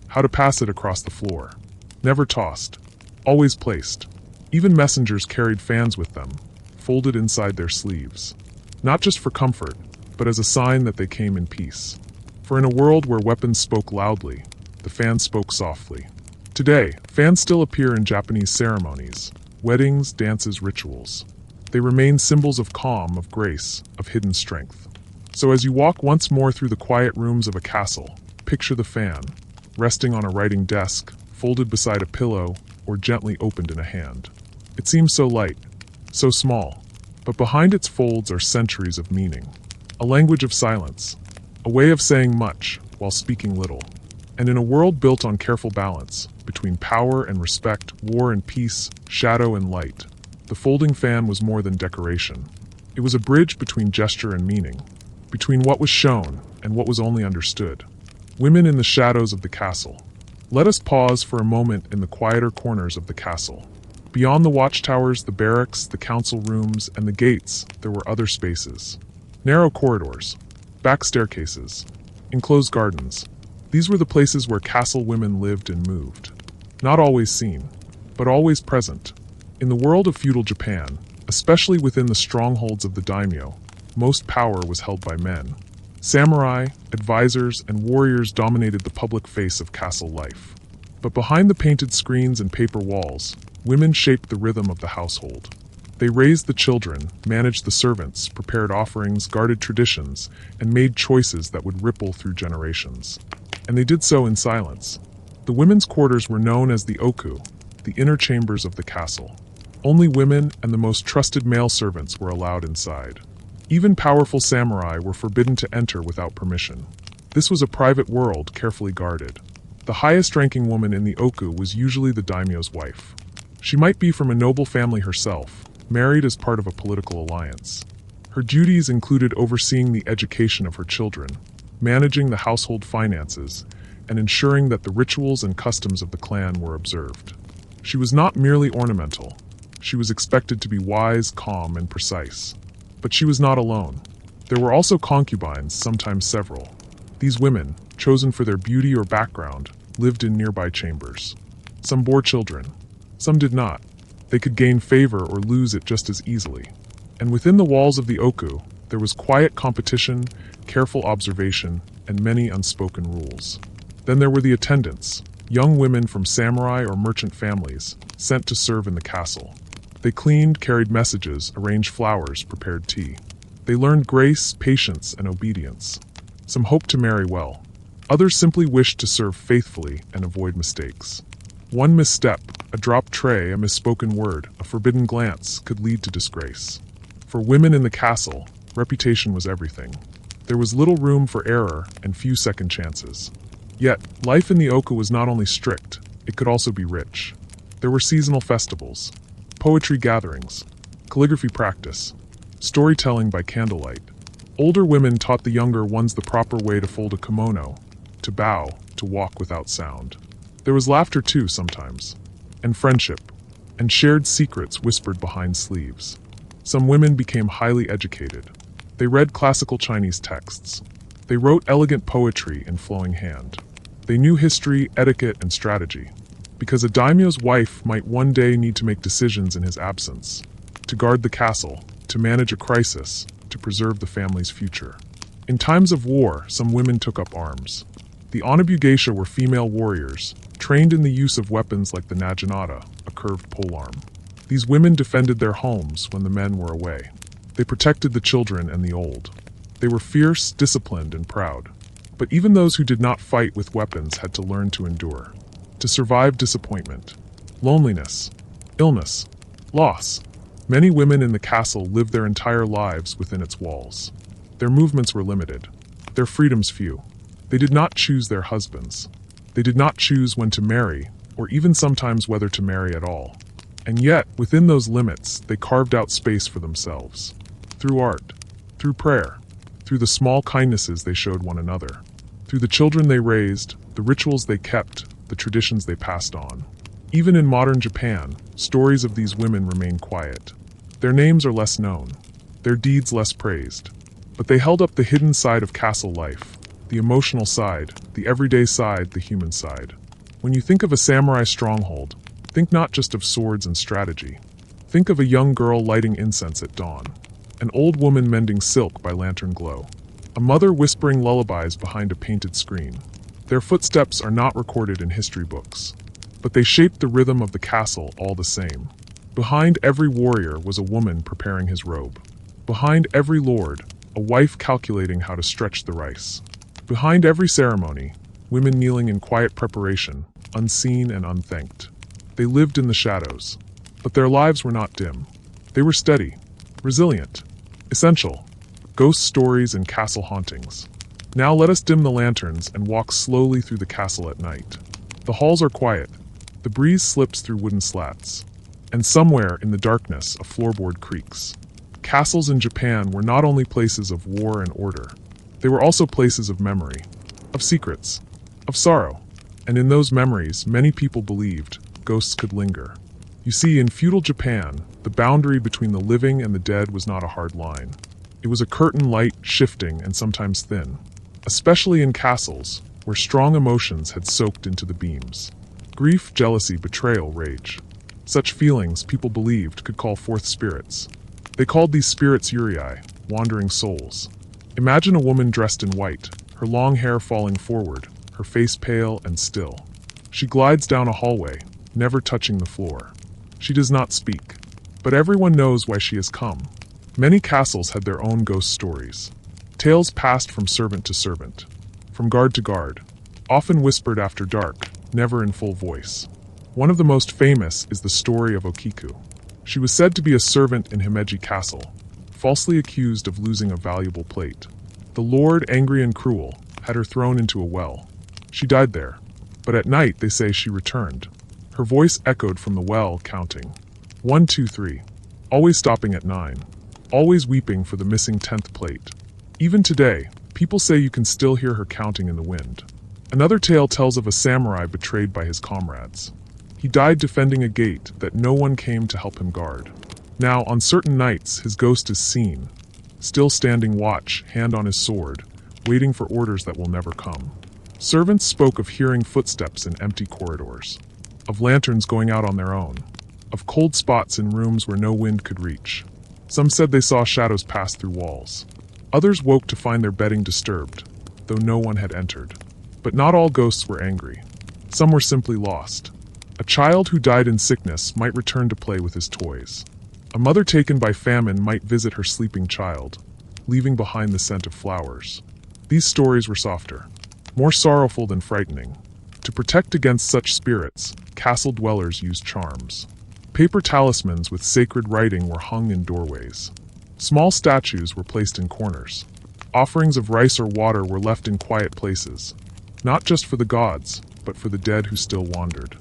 how to pass it across the floor. Never tossed, always placed. Even messengers carried fans with them, folded inside their sleeves. Not just for comfort, but as a sign that they came in peace. For in a world where weapons spoke loudly, the fans spoke softly. Today, fans still appear in Japanese ceremonies, weddings, dances, rituals. They remain symbols of calm, of grace, of hidden strength. So as you walk once more through the quiet rooms of a castle, picture the fan, resting on a writing desk, folded beside a pillow, or gently opened in a hand. It seems so light, so small, but behind its folds are centuries of meaning. A language of silence, a way of saying much while speaking little. And in a world built on careful balance, between power and respect, war and peace, shadow and light, the folding fan was more than decoration. It was a bridge between gesture and meaning, between what was shown and what was only understood. Women in the shadows of the castle. Let us pause for a moment in the quieter corners of the castle. Beyond the watchtowers, the barracks, the council rooms, and the gates, there were other spaces. Narrow corridors, back staircases, enclosed gardens. These were the places where castle women lived and moved. Not always seen, but always present. In the world of feudal Japan, especially within the strongholds of the daimyo, most power was held by men. Samurai, advisors, and warriors dominated the public face of castle life. But behind the painted screens and paper walls, women shaped the rhythm of the household. They raised the children, managed the servants, prepared offerings, guarded traditions, and made choices that would ripple through generations. And they did so in silence. The women's quarters were known as the oku, the inner chambers of the castle. Only women and the most trusted male servants were allowed inside. Even powerful samurai were forbidden to enter without permission. This was a private world carefully guarded. The highest-ranking woman in the oku was usually the daimyo's wife. She might be from a noble family herself, married as part of a political alliance. Her duties included overseeing the education of her children, managing the household finances, and ensuring that the rituals and customs of the clan were observed. She was not merely ornamental. She was expected to be wise, calm, and precise. But she was not alone. There were also concubines, sometimes several. These women, chosen for their beauty or background, lived in nearby chambers. Some bore children. Some did not. They could gain favor or lose it just as easily. And within the walls of the oku, there was quiet competition, careful observation, and many unspoken rules. Then there were the attendants, young women from samurai or merchant families, sent to serve in the castle. They cleaned, carried messages, arranged flowers, prepared tea. They learned grace, patience, and obedience. Some hoped to marry well. Others simply wished to serve faithfully and avoid mistakes. One misstep, a dropped tray, a misspoken word, a forbidden glance, could lead to disgrace. For women in the castle, reputation was everything. There was little room for error and few second chances. Yet, life in the oku was not only strict, it could also be rich. There were seasonal festivals, poetry gatherings, calligraphy practice, storytelling by candlelight. Older women taught the younger ones the proper way to fold a kimono, to bow, to walk without sound. There was laughter too sometimes, and friendship, and shared secrets whispered behind sleeves. Some women became highly educated. They read classical Chinese texts. They wrote elegant poetry in flowing hand. They knew history, etiquette, and strategy. Because a daimyo's wife might one day need to make decisions in his absence, to guard the castle, to manage a crisis, to preserve the family's future. In times of war, some women took up arms. The Onabu geisha were female warriors, trained in the use of weapons like the naginata, a curved polearm. These women defended their homes when the men were away. They protected the children and the old. They were fierce, disciplined, and proud. But even those who did not fight with weapons had to learn to endure, to survive disappointment, loneliness, illness, loss. Many women in the castle lived their entire lives within its walls. Their movements were limited, their freedoms few. They did not choose their husbands. They did not choose when to marry, or even sometimes whether to marry at all. And yet, within those limits, they carved out space for themselves. Through art, through prayer, through the small kindnesses they showed one another, through the children they raised, the rituals they kept, the traditions they passed on. Even in modern Japan, stories of these women remain quiet. Their names are less known, their deeds less praised. But they held up the hidden side of castle life, the emotional side, the everyday side, the human side. When you think of a samurai stronghold, think not just of swords and strategy. Think of a young girl lighting incense at dawn, an old woman mending silk by lantern glow, a mother whispering lullabies behind a painted screen. Their footsteps are not recorded in history books, but they shaped the rhythm of the castle all the same. Behind every warrior was a woman preparing his robe. Behind every lord, a wife calculating how to stretch the rice. Behind every ceremony, women kneeling in quiet preparation, unseen and unthanked. They lived in the shadows, but their lives were not dim. They were steady, resilient, essential. Ghost stories and castle hauntings. Now let us dim the lanterns and walk slowly through the castle at night. The halls are quiet. The breeze slips through wooden slats. And somewhere in the darkness, a floorboard creaks. Castles in Japan were not only places of war and order. They were also places of memory, of secrets, of sorrow. And in those memories, many people believed ghosts could linger. You see, in feudal Japan, the boundary between the living and the dead was not a hard line. It was a curtain, light, shifting, and sometimes thin. Especially in castles, where strong emotions had soaked into the beams. Grief, jealousy, betrayal, rage. Such feelings, people believed, could call forth spirits. They called these spirits Yurei, wandering souls. Imagine a woman dressed in white, her long hair falling forward, her face pale and still. She glides down a hallway, never touching the floor. She does not speak, but everyone knows why she has come. Many castles had their own ghost stories. Tales passed from servant to servant, from guard to guard, often whispered after dark, never in full voice. One of the most famous is the story of Okiku. She was said to be a servant in Himeji Castle, falsely accused of losing a valuable plate. The lord, angry and cruel, had her thrown into a well. She died there, but at night they say she returned. Her voice echoed from the well, counting 1, 2, 3, always stopping at 9, always weeping for the missing 10th plate. Even today, people say you can still hear her counting in the wind. Another tale tells of a samurai betrayed by his comrades. He died defending a gate that no one came to help him guard. Now, on certain nights, his ghost is seen, still standing watch, hand on his sword, waiting for orders that will never come. Servants spoke of hearing footsteps in empty corridors, of lanterns going out on their own, of cold spots in rooms where no wind could reach. Some said they saw shadows pass through walls. Others woke to find their bedding disturbed, though no one had entered. But not all ghosts were angry. Some were simply lost. A child who died in sickness might return to play with his toys. A mother taken by famine might visit her sleeping child, leaving behind the scent of flowers. These stories were softer, more sorrowful than frightening. To protect against such spirits, castle dwellers used charms. Paper talismans with sacred writing were hung in doorways. Small statues were placed in corners. Offerings of rice or water were left in quiet places, not just for the gods, but for the dead who still wandered.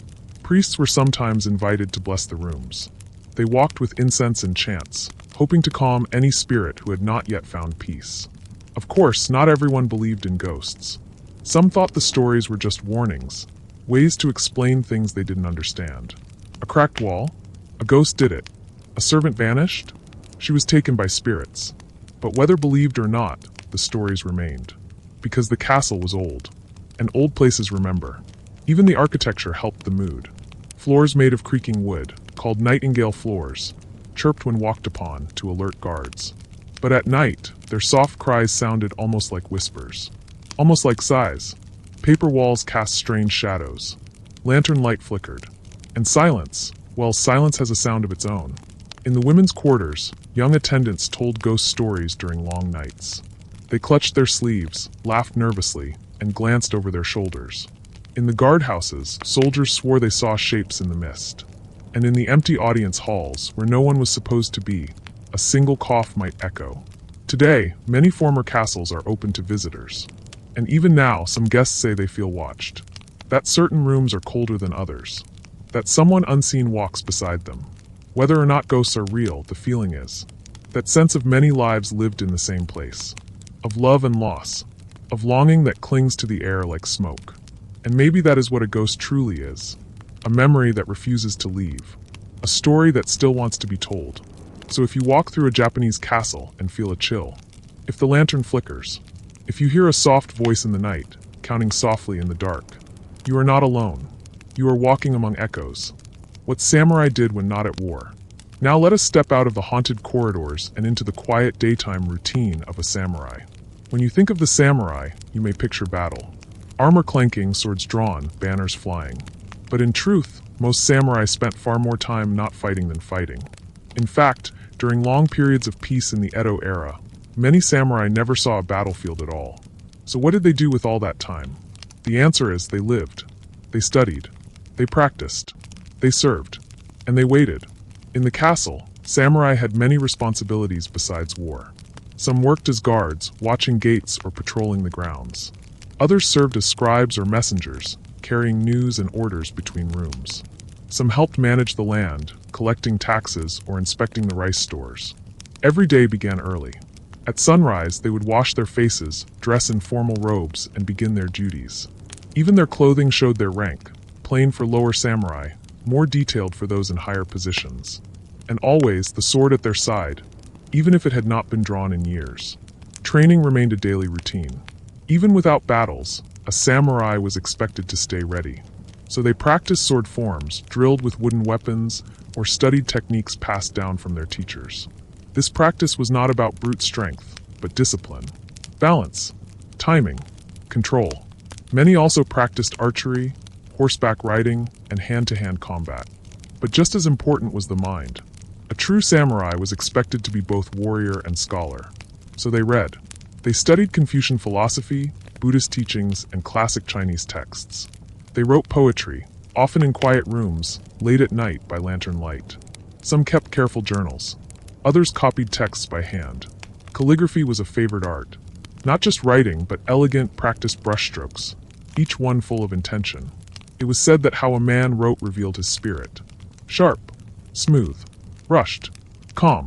Priests were sometimes invited to bless the rooms. They walked with incense and chants, hoping to calm any spirit who had not yet found peace. Of course, not everyone believed in ghosts. Some thought the stories were just warnings, ways to explain things they didn't understand. A cracked wall? A ghost did it. A servant vanished? She was taken by spirits. But whether believed or not, the stories remained. Because the castle was old. And old places remember. Even the architecture helped the mood. Floors made of creaking wood, called nightingale floors, chirped when walked upon to alert guards. But at night, their soft cries sounded almost like whispers. Almost like sighs. Paper walls cast strange shadows. Lantern light flickered. And silence, well, silence has a sound of its own. In the women's quarters, young attendants told ghost stories during long nights. They clutched their sleeves, laughed nervously, and glanced over their shoulders. In the guardhouses, soldiers swore they saw shapes in the mist. And in the empty audience halls, where no one was supposed to be, a single cough might echo. Today, many former castles are open to visitors. And even now, some guests say they feel watched. That certain rooms are colder than others. That someone unseen walks beside them. Whether or not ghosts are real, the feeling is. That sense of many lives lived in the same place. Of love and loss. Of longing that clings to the air like smoke. And maybe that is what a ghost truly is. A memory that refuses to leave. A story that still wants to be told. So if you walk through a Japanese castle and feel a chill, if the lantern flickers, If you hear a soft voice in the night, counting softly in the dark, you are not alone. You are walking among echoes. What samurai did when not at war. Now let us step out of the haunted corridors and into the quiet daytime routine of a samurai. When you think of the samurai, you may picture battle. Armor clanking, swords drawn, banners flying. But in truth, most samurai spent far more time not fighting than fighting. In fact, during long periods of peace in the Edo era, many samurai never saw a battlefield at all. So what did they do with all that time? The answer is they lived. They studied. They practiced. They served. And they waited. In the castle, samurai had many responsibilities besides war. Some worked as guards, watching gates or patrolling the grounds. Others served as scribes or messengers, carrying news and orders between rooms. Some helped manage the land, collecting taxes or inspecting the rice stores. Every day began early. At sunrise, they would wash their faces, dress in formal robes, and begin their duties. Even their clothing showed their rank, plain for lower samurai, more detailed for those in higher positions. And always the sword at their side, even if it had not been drawn in years. Training remained a daily routine. Even without battles, a samurai was expected to stay ready. So they practiced sword forms, drilled with wooden weapons, or studied techniques passed down from their teachers. This practice was not about brute strength, but discipline, balance, timing, control. Many also practiced archery, horseback riding, and hand-to-hand combat. But just as important was the mind. A true samurai was expected to be both warrior and scholar. So they read. They studied Confucian philosophy, Buddhist teachings, and classic Chinese texts. They wrote poetry, often in quiet rooms, late at night by lantern light. Some kept careful journals. Others copied texts by hand. Calligraphy was a favored art. Not just writing, but elegant, practiced brushstrokes, each one full of intention. It was said that how a man wrote revealed his spirit. Sharp, smooth, rushed, calm.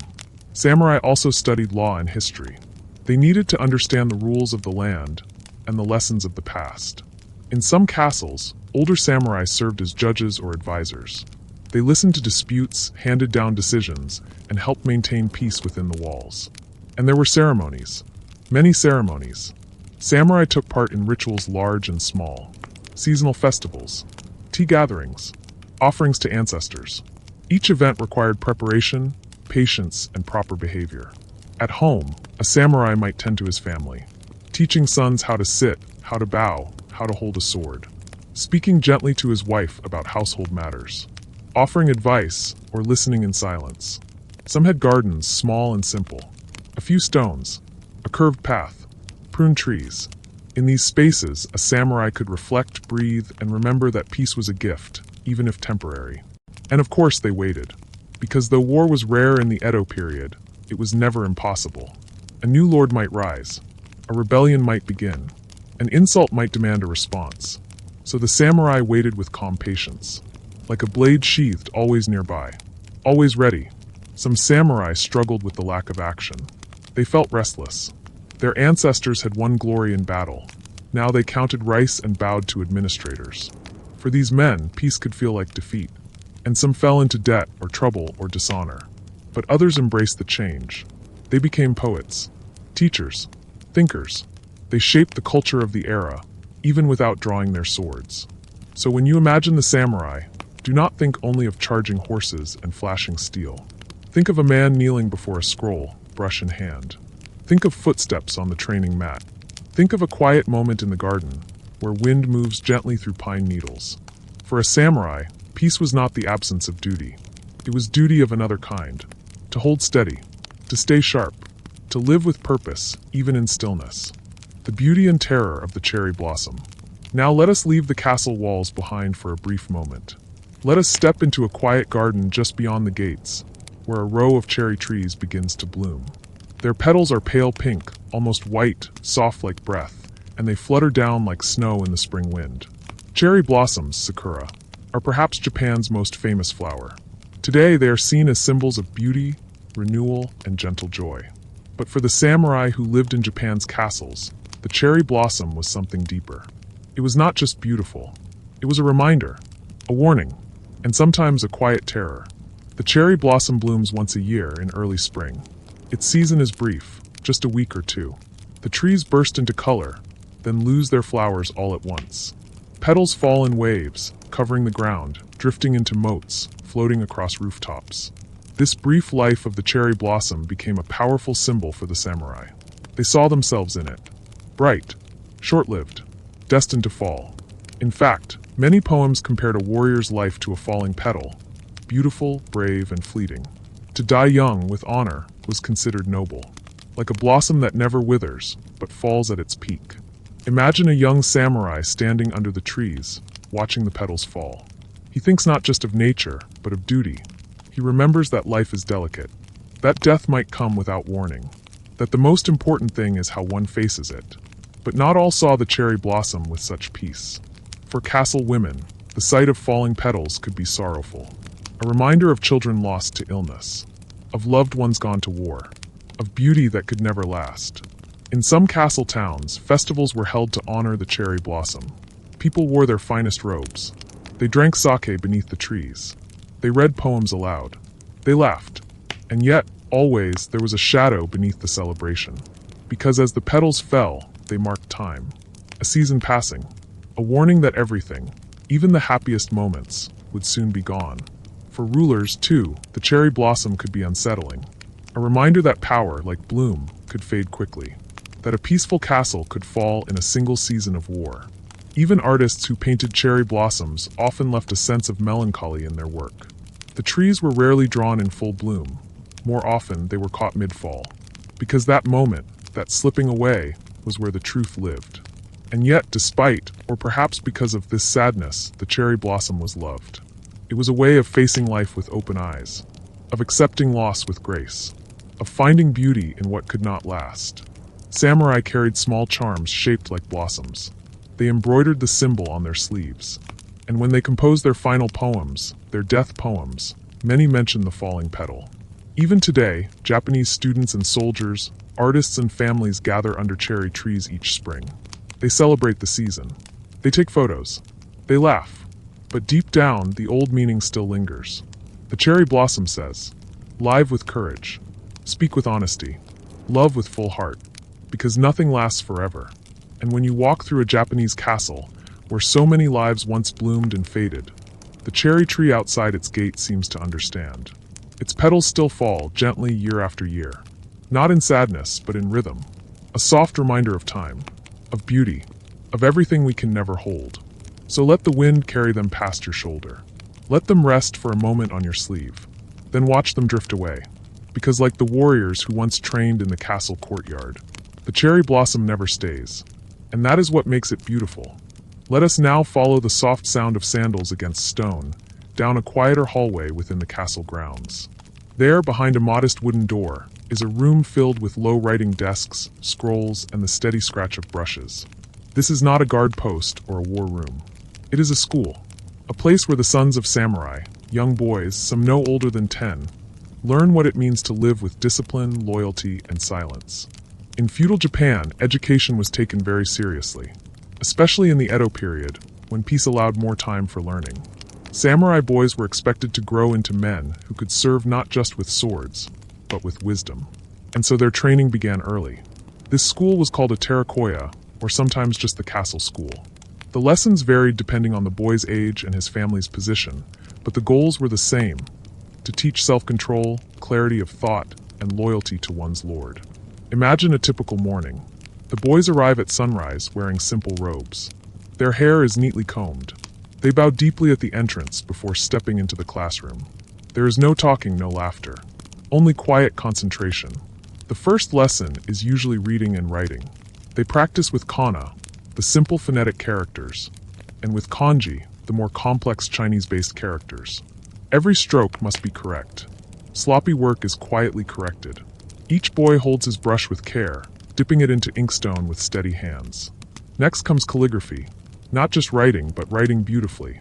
Samurai also studied law and history. They needed to understand the rules of the land and the lessons of the past. In some castles, older samurai served as judges or advisors. They listened to disputes, handed down decisions, and helped maintain peace within the walls. And there were ceremonies. Many ceremonies. Samurai took part in rituals large and small. Seasonal festivals, tea gatherings, offerings to ancestors. Each event required preparation, patience, and proper behavior. At home, a samurai might tend to his family, teaching sons how to sit, how to bow, how to hold a sword, speaking gently to his wife about household matters, offering advice or listening in silence. Some had gardens, small and simple, a few stones, a curved path, pruned trees. In these spaces, a samurai could reflect, breathe, and remember that peace was a gift, even if temporary. And of course they waited. Because though war was rare in the Edo period, it was never impossible. A new lord might rise. A rebellion might begin. An insult might demand a response. So the samurai waited with calm patience. Like a blade sheathed, always nearby. Always ready. Some samurai struggled with the lack of action. They felt restless. Their ancestors had won glory in battle. Now they counted rice and bowed to administrators. For these men, peace could feel like defeat. And some fell into debt or trouble or dishonor. But others embraced the change. They became poets, teachers, thinkers. They shaped the culture of the era, even without drawing their swords. So when you imagine the samurai, do not think only of charging horses and flashing steel. Think of a man kneeling before a scroll, brush in hand. Think of footsteps on the training mat. Think of a quiet moment in the garden, where wind moves gently through pine needles. For a samurai, peace was not the absence of duty. It was duty of another kind. To hold steady, to stay sharp, to live with purpose, even in stillness. The beauty and terror of the cherry blossom. Now let us leave the castle walls behind for a brief moment. Let us step into a quiet garden just beyond the gates, where a row of cherry trees begins to bloom. Their petals are pale pink, almost white, soft like breath, and they flutter down like snow in the spring wind. Cherry blossoms, sakura, are perhaps Japan's most famous flower. Today they are seen as symbols of beauty, renewal, and gentle joy. But for the samurai who lived in Japan's castles, the cherry blossom was something deeper. It was not just beautiful. It was a reminder, a warning, and sometimes a quiet terror. The cherry blossom blooms once a year in early spring. Its season is brief, just a week or two. The trees burst into color, then lose their flowers all at once. Petals fall in waves, covering the ground, drifting into moats, floating across rooftops. This brief life of the cherry blossom became a powerful symbol for the samurai. They saw themselves in it. Bright, short-lived, destined to fall. In fact, many poems compared a warrior's life to a falling petal, beautiful, brave, and fleeting. To die young with honor was considered noble, like a blossom that never withers, but falls at its peak. Imagine a young samurai standing under the trees, watching the petals fall. He thinks not just of nature, but of duty. He remembers that life is delicate, that death might come without warning, that the most important thing is how one faces it. But not all saw the cherry blossom with such peace. For castle women, the sight of falling petals could be sorrowful, a reminder of children lost to illness, of loved ones gone to war, of beauty that could never last. In some castle towns, festivals were held to honor the cherry blossom. People wore their finest robes. They drank sake beneath the trees. They read poems aloud. They laughed. And yet, always, there was a shadow beneath the celebration. Because as the petals fell, they marked time. A season passing. A warning that everything, even the happiest moments, would soon be gone. For rulers, too, the cherry blossom could be unsettling. A reminder that power, like bloom, could fade quickly. That a peaceful castle could fall in a single season of war. Even artists who painted cherry blossoms often left a sense of melancholy in their work. The trees were rarely drawn in full bloom. More often, they were caught mid-fall. Because that moment, that slipping away, was where the truth lived. And yet, despite, or perhaps because of this sadness, the cherry blossom was loved. It was a way of facing life with open eyes, of accepting loss with grace, of finding beauty in what could not last. Samurai carried small charms shaped like blossoms. They embroidered the symbol on their sleeves. And when they composed their final poems, their death poems, many mentioned the falling petal. Even today, Japanese students and soldiers, artists and families gather under cherry trees each spring. They celebrate the season. They take photos. They laugh. But deep down, the old meaning still lingers. The cherry blossom says, "Live with courage. Speak with honesty. Love with full heart. Because nothing lasts forever." And when you walk through a Japanese castle, where so many lives once bloomed and faded, the cherry tree outside its gate seems to understand. Its petals still fall gently year after year. Not in sadness, but in rhythm. A soft reminder of time, of beauty, of everything we can never hold. So let the wind carry them past your shoulder. Let them rest for a moment on your sleeve. Then watch them drift away. Because like the warriors who once trained in the castle courtyard, the cherry blossom never stays. And that is what makes it beautiful. Let us now follow the soft sound of sandals against stone, down a quieter hallway within the castle grounds. There, behind a modest wooden door, is a room filled with low writing desks, scrolls, and the steady scratch of brushes. This is not a guard post or a war room. It is a school, a place where the sons of samurai, young boys, some no older than 10, learn what it means to live with discipline, loyalty, and silence. In feudal Japan, education was taken very seriously, especially in the Edo period, when peace allowed more time for learning. Samurai boys were expected to grow into men who could serve not just with swords, but with wisdom. And so their training began early. This school was called a terakoya, or sometimes just the castle school. The lessons varied depending on the boy's age and his family's position, but the goals were the same: to teach self-control, clarity of thought, and loyalty to one's lord. Imagine a typical morning. The boys arrive at sunrise wearing simple robes. Their hair is neatly combed. They bow deeply at the entrance before stepping into the classroom. There is no talking, no laughter. Only quiet concentration. The first lesson is usually reading and writing. They practice with kana, the simple phonetic characters, and with kanji, the more complex Chinese-based characters. Every stroke must be correct. Sloppy work is quietly corrected. Each boy holds his brush with care, dipping it into inkstone with steady hands. Next comes calligraphy. Not just writing, but writing beautifully.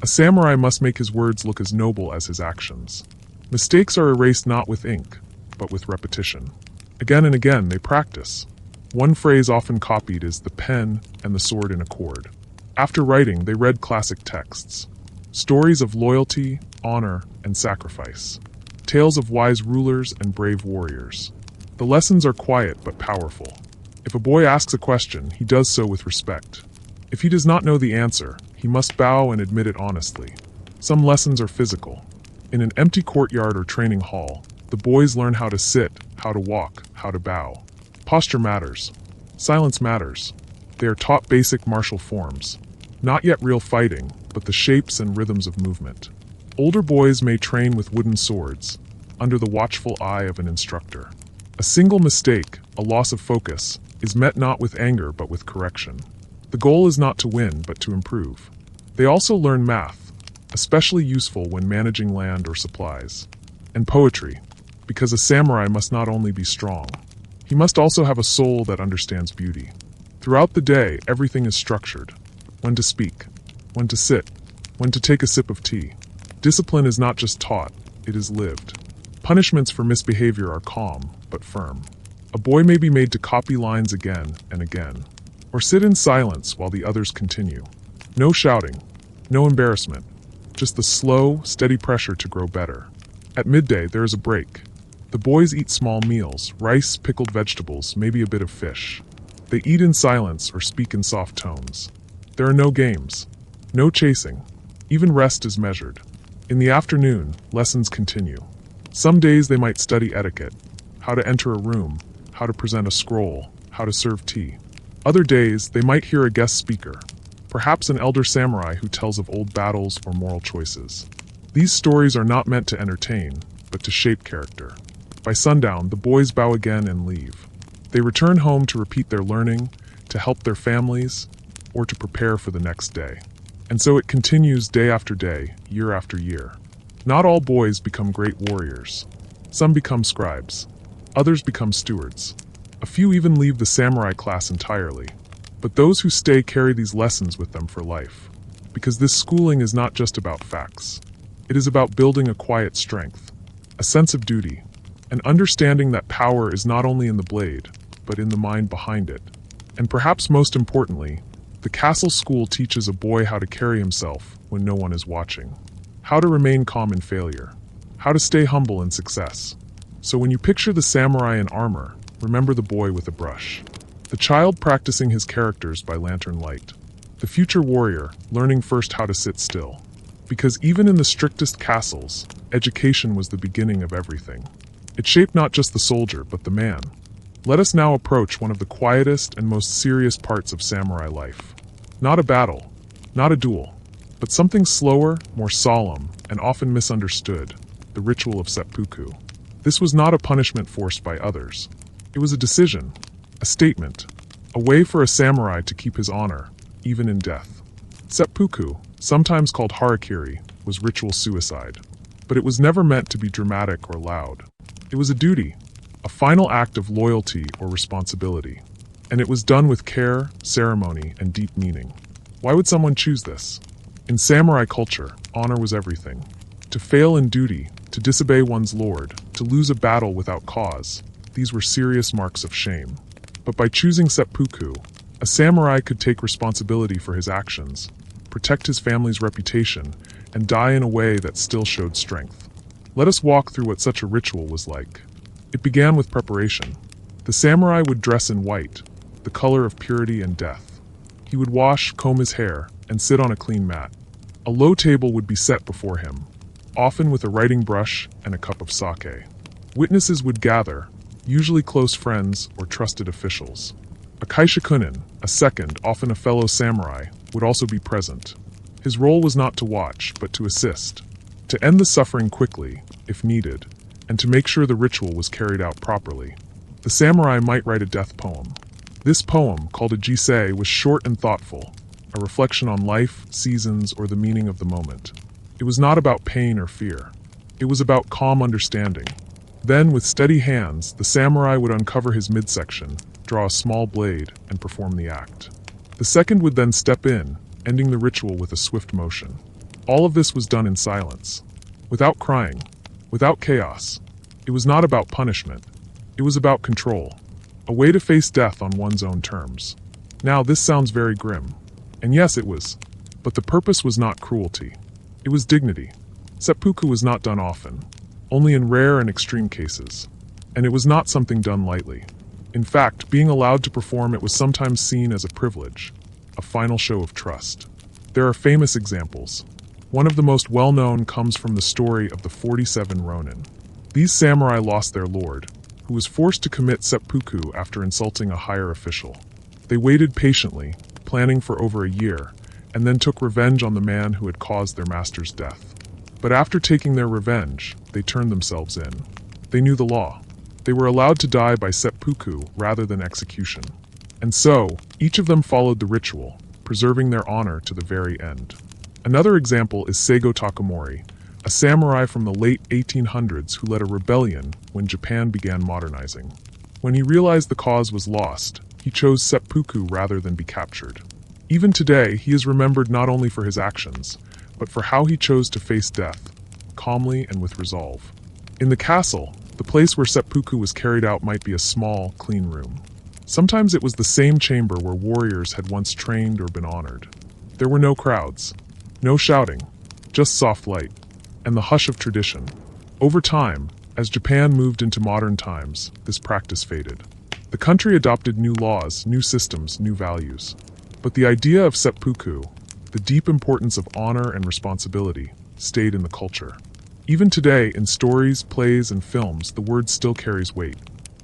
A samurai must make his words look as noble as his actions. Mistakes are erased not with ink, but with repetition. Again and again, they practice. One phrase often copied is "the pen and the sword in accord." After writing, they read classic texts. Stories of loyalty, honor, and sacrifice. Tales of wise rulers and brave warriors. The lessons are quiet but powerful. If a boy asks a question, he does so with respect. If he does not know the answer, he must bow and admit it honestly. Some lessons are physical. In an empty courtyard or training hall, the boys learn how to sit, how to walk, how to bow. Posture matters. Silence matters. They are taught basic martial forms. Not yet real fighting, but the shapes and rhythms of movement. Older boys may train with wooden swords, under the watchful eye of an instructor. A single mistake, a loss of focus, is met not with anger but with correction. The goal is not to win, but to improve. They also learn math, especially useful when managing land or supplies. And poetry, because a samurai must not only be strong, he must also have a soul that understands beauty. Throughout the day, everything is structured. When to speak, when to sit, when to take a sip of tea. Discipline is not just taught, it is lived. Punishments for misbehavior are calm, but firm. A boy may be made to copy lines again and again, or sit in silence while the others continue. No shouting, no embarrassment, just the slow, steady pressure to grow better. At midday, there is a break. The boys eat small meals, rice, pickled vegetables, maybe a bit of fish. They eat in silence or speak in soft tones. There are no games, no chasing. Even rest is measured. In the afternoon, lessons continue. Some days they might study etiquette, how to enter a room, how to present a scroll, how to serve tea. Other days, they might hear a guest speaker, perhaps an elder samurai who tells of old battles or moral choices. These stories are not meant to entertain, but to shape character. By sundown, the boys bow again and leave. They return home to repeat their learning, to help their families, or to prepare for the next day. And so it continues day after day, year after year. Not all boys become great warriors. Some become scribes. Others become stewards. A few even leave the samurai class entirely. But those who stay carry these lessons with them for life. Because this schooling is not just about facts. It is about building a quiet strength, a sense of duty, an understanding that power is not only in the blade, but in the mind behind it. And perhaps most importantly, the castle school teaches a boy how to carry himself when no one is watching, how to remain calm in failure, how to stay humble in success. So when you picture the samurai in armor, remember the boy with a brush, the child practicing his characters by lantern light, the future warrior learning first how to sit still. Because even in the strictest castles, education was the beginning of everything. It shaped not just the soldier, but the man. Let us now approach one of the quietest and most serious parts of samurai life. Not a battle, not a duel, but something slower, more solemn, and often misunderstood, the ritual of seppuku. This was not a punishment forced by others. It was a decision, a statement, a way for a samurai to keep his honor, even in death. Seppuku, sometimes called harakiri, was ritual suicide. But it was never meant to be dramatic or loud. It was a duty, a final act of loyalty or responsibility. And it was done with care, ceremony, and deep meaning. Why would someone choose this? In samurai culture, honor was everything. To fail in duty, to disobey one's lord, to lose a battle without cause, these were serious marks of shame. But by choosing seppuku, a samurai could take responsibility for his actions, protect his family's reputation, and die in a way that still showed strength. Let us walk through what such a ritual was like. It began with preparation. The samurai would dress in white, the color of purity and death. He would wash, comb his hair, and sit on a clean mat. A low table would be set before him, often with a writing brush and a cup of sake. Witnesses would gather, usually close friends or trusted officials. A kaishakunin, a second, often a fellow samurai, would also be present. His role was not to watch, but to assist, to end the suffering quickly, if needed, and to make sure the ritual was carried out properly. The samurai might write a death poem. This poem, called a jisei, was short and thoughtful, a reflection on life, seasons, or the meaning of the moment. It was not about pain or fear. It was about calm understanding. Then, with steady hands, the samurai would uncover his midsection, draw a small blade, and perform the act. The second would then step in, ending the ritual with a swift motion. All of this was done in silence, without crying, without chaos. It was not about punishment. It was about control, a way to face death on one's own terms. Now, this sounds very grim. And yes, it was. But the purpose was not cruelty. It was dignity. Seppuku was not done often, only in rare and extreme cases. And it was not something done lightly. In fact, being allowed to perform it was sometimes seen as a privilege, a final show of trust. There are famous examples. One of the most well-known comes from the story of the 47 Ronin. These samurai lost their lord, who was forced to commit seppuku after insulting a higher official. They waited patiently, planning for over a year, and then took revenge on the man who had caused their master's death. But after taking their revenge, they turned themselves in. They knew the law. They were allowed to die by seppuku rather than execution. And so, each of them followed the ritual, preserving their honor to the very end. Another example is Seigo Takamori, a samurai from the late 1800s who led a rebellion when Japan began modernizing. When he realized the cause was lost, he chose seppuku rather than be captured. Even today, he is remembered not only for his actions, but for how he chose to face death, calmly and with resolve. In the castle, the place where seppuku was carried out might be a small, clean room. Sometimes it was the same chamber where warriors had once trained or been honored. There were no crowds, no shouting, just soft light, and the hush of tradition. Over time, as Japan moved into modern times, this practice faded. The country adopted new laws, new systems, new values. But the idea of seppuku, the deep importance of honor and responsibility, stayed in the culture. Even today, in stories, plays, and films, the word still carries weight.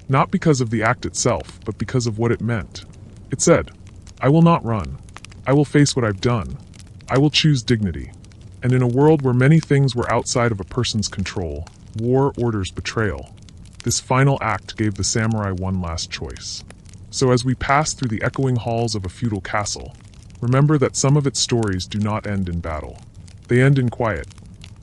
Not because of the act itself, but because of what it meant. It said, "I will not run. I will face what I've done. I will choose dignity." And in a world where many things were outside of a person's control, war, orders, betrayal, this final act gave the samurai one last choice. So as we pass through the echoing halls of a feudal castle, remember that some of its stories do not end in battle. They end in quiet,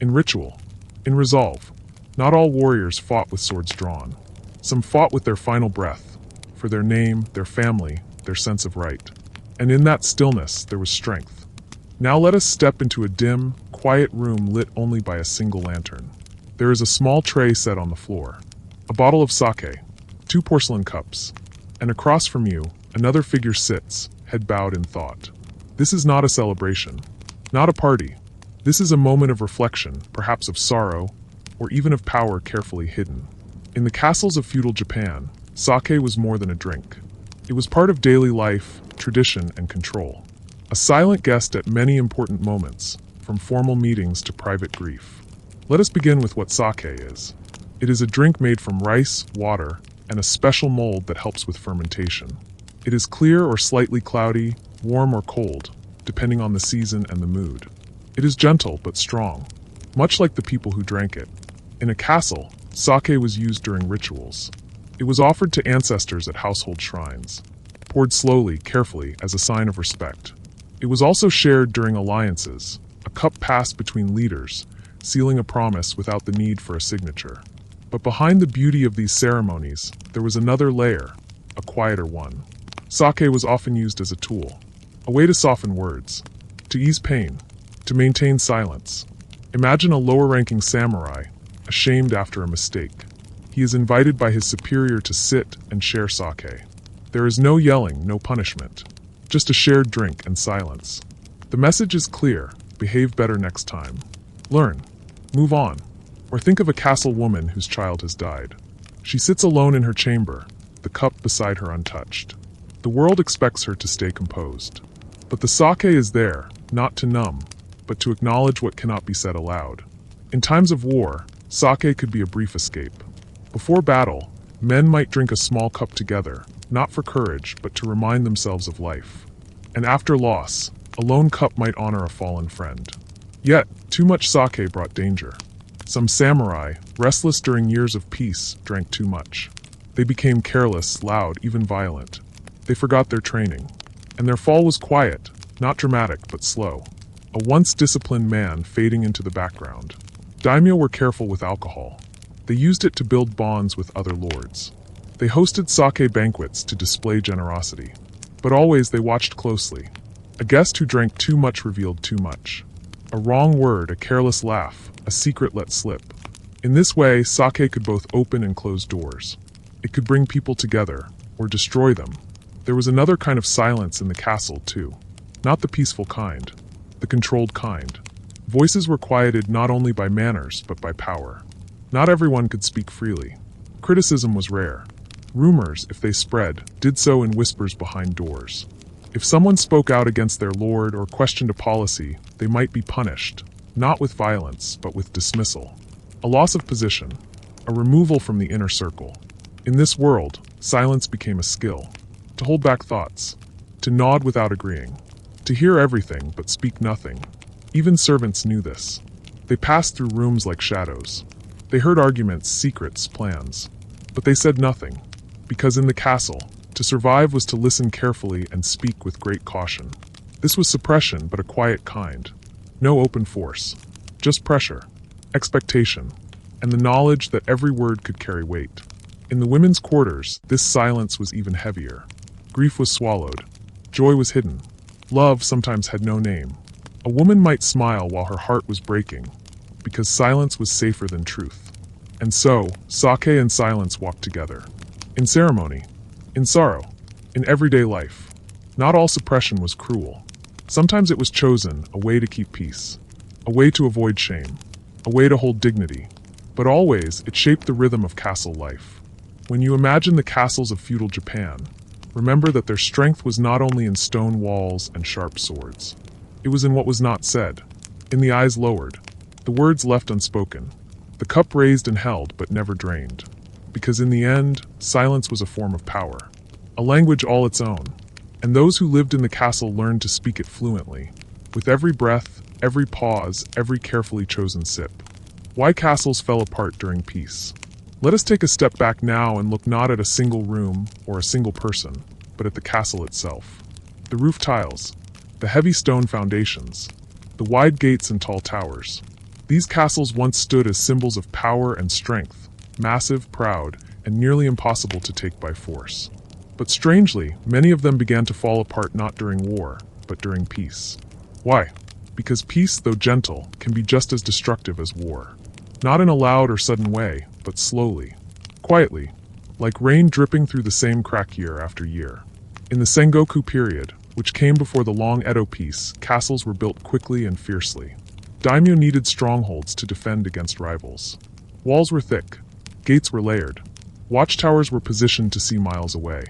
in ritual, in resolve. Not all warriors fought with swords drawn. Some fought with their final breath, for their name, their family, their sense of right. And in that stillness, there was strength. Now let us step into a dim, quiet room lit only by a single lantern. There is a small tray set on the floor, a bottle of sake, 2 porcelain cups, and across from you, another figure sits, head bowed in thought. This is not a celebration, not a party. This is a moment of reflection, perhaps of sorrow, or even of power carefully hidden. In the castles of feudal Japan, sake was more than a drink. It was part of daily life, tradition, and control. A silent guest at many important moments, from formal meetings to private grief. Let us begin with what sake is. It is a drink made from rice, water, and a special mold that helps with fermentation. It is clear or slightly cloudy, warm or cold, depending on the season and the mood. It is gentle but strong, much like the people who drank it. In a castle, sake was used during rituals. It was offered to ancestors at household shrines, poured slowly, carefully, as a sign of respect. It was also shared during alliances, a cup passed between leaders, sealing a promise without the need for a signature. But behind the beauty of these ceremonies, there was another layer, a quieter one. Sake was often used as a tool, a way to soften words, to ease pain, to maintain silence. Imagine a lower-ranking samurai, ashamed after a mistake. He is invited by his superior to sit and share sake. There is no yelling, no punishment, just a shared drink and silence. The message is clear: behave better next time. Learn, move on. Or think of a castle woman whose child has died. She sits alone in her chamber, the cup beside her untouched. The world expects her to stay composed. But the sake is there, not to numb, but to acknowledge what cannot be said aloud. In times of war, sake could be a brief escape. Before battle, men might drink a small cup together, not for courage, but to remind themselves of life. And after loss, a lone cup might honor a fallen friend. Yet, too much sake brought danger. Some samurai, restless during years of peace, drank too much. They became careless, loud, even violent. They forgot their training. And their fall was quiet, not dramatic, but slow. A once disciplined man fading into the background. Daimyo were careful with alcohol. They used it to build bonds with other lords. They hosted sake banquets to display generosity. But always they watched closely. A guest who drank too much revealed too much. A wrong word, a careless laugh, a secret let slip. In this way, sake could both open and close doors. It could bring people together, or destroy them. There was another kind of silence in the castle, too. Not the peaceful kind, the controlled kind. Voices were quieted not only by manners, but by power. Not everyone could speak freely. Criticism was rare. Rumors, if they spread, did so in whispers behind doors. If someone spoke out against their lord or questioned a policy, they might be punished, not with violence, but with dismissal. A loss of position, a removal from the inner circle. In this world, silence became a skill. To hold back thoughts, to nod without agreeing, to hear everything but speak nothing. Even servants knew this. They passed through rooms like shadows. They heard arguments, secrets, plans. But they said nothing, because in the castle, to survive was to listen carefully and speak with great caution. This was suppression, but a quiet kind. No open force. Just pressure, expectation, and the knowledge that every word could carry weight. In the women's quarters, this silence was even heavier. Grief was swallowed. Joy was hidden. Love sometimes had no name. A woman might smile while her heart was breaking, because silence was safer than truth. And so, sake and silence walked together. In ceremony, in sorrow, in everyday life. Not all suppression was cruel. Sometimes it was chosen, a way to keep peace, a way to avoid shame, a way to hold dignity. But always, it shaped the rhythm of castle life. When you imagine the castles of feudal Japan, remember that their strength was not only in stone walls and sharp swords. It was in what was not said, in the eyes lowered, the words left unspoken, the cup raised and held but never drained. Because in the end, silence was a form of power, a language all its own, and those who lived in the castle learned to speak it fluently, with every breath, every pause, every carefully chosen sip. Why castles fell apart during peace. Let us take a step back now and look not at a single room or a single person, but at the castle itself. The roof tiles, the heavy stone foundations, the wide gates and tall towers. These castles once stood as symbols of power and strength, massive, proud, and nearly impossible to take by force. But strangely, many of them began to fall apart not during war, but during peace. Why? Because peace, though gentle, can be just as destructive as war. Not in a loud or sudden way, but slowly, quietly, like rain dripping through the same crack year after year. In the Sengoku period, which came before the long Edo peace, castles were built quickly and fiercely. Daimyo needed strongholds to defend against rivals. Walls were thick, gates were layered, watchtowers were positioned to see miles away.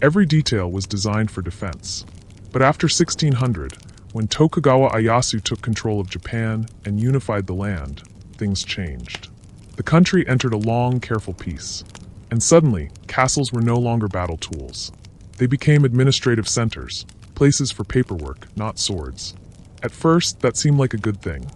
Every detail was designed for defense. But after 1600, when Tokugawa Ieyasu took control of Japan and unified the land, things changed. The country entered a long, careful peace. And suddenly, castles were no longer battle tools. They became administrative centers, places for paperwork, not swords. At first, that seemed like a good thing.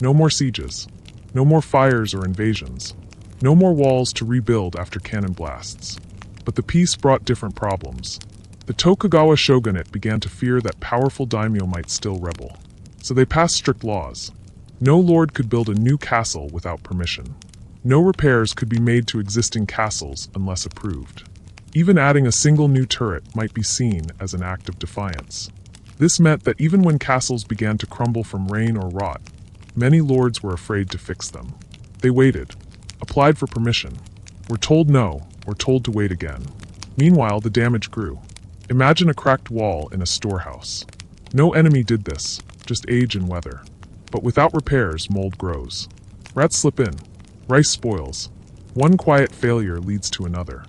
No more sieges. No more fires or invasions. No more walls to rebuild after cannon blasts. But the peace brought different problems. The Tokugawa shogunate began to fear that powerful daimyo might still rebel. So they passed strict laws. No lord could build a new castle without permission. No repairs could be made to existing castles unless approved. Even adding a single new turret might be seen as an act of defiance. This meant that even when castles began to crumble from rain or rot, many lords were afraid to fix them. They waited, applied for permission, were told no, or told to wait again. Meanwhile, the damage grew. Imagine a cracked wall in a storehouse. No enemy did this, just age and weather. But without repairs, mold grows. Rats slip in. Rice spoils. One quiet failure leads to another.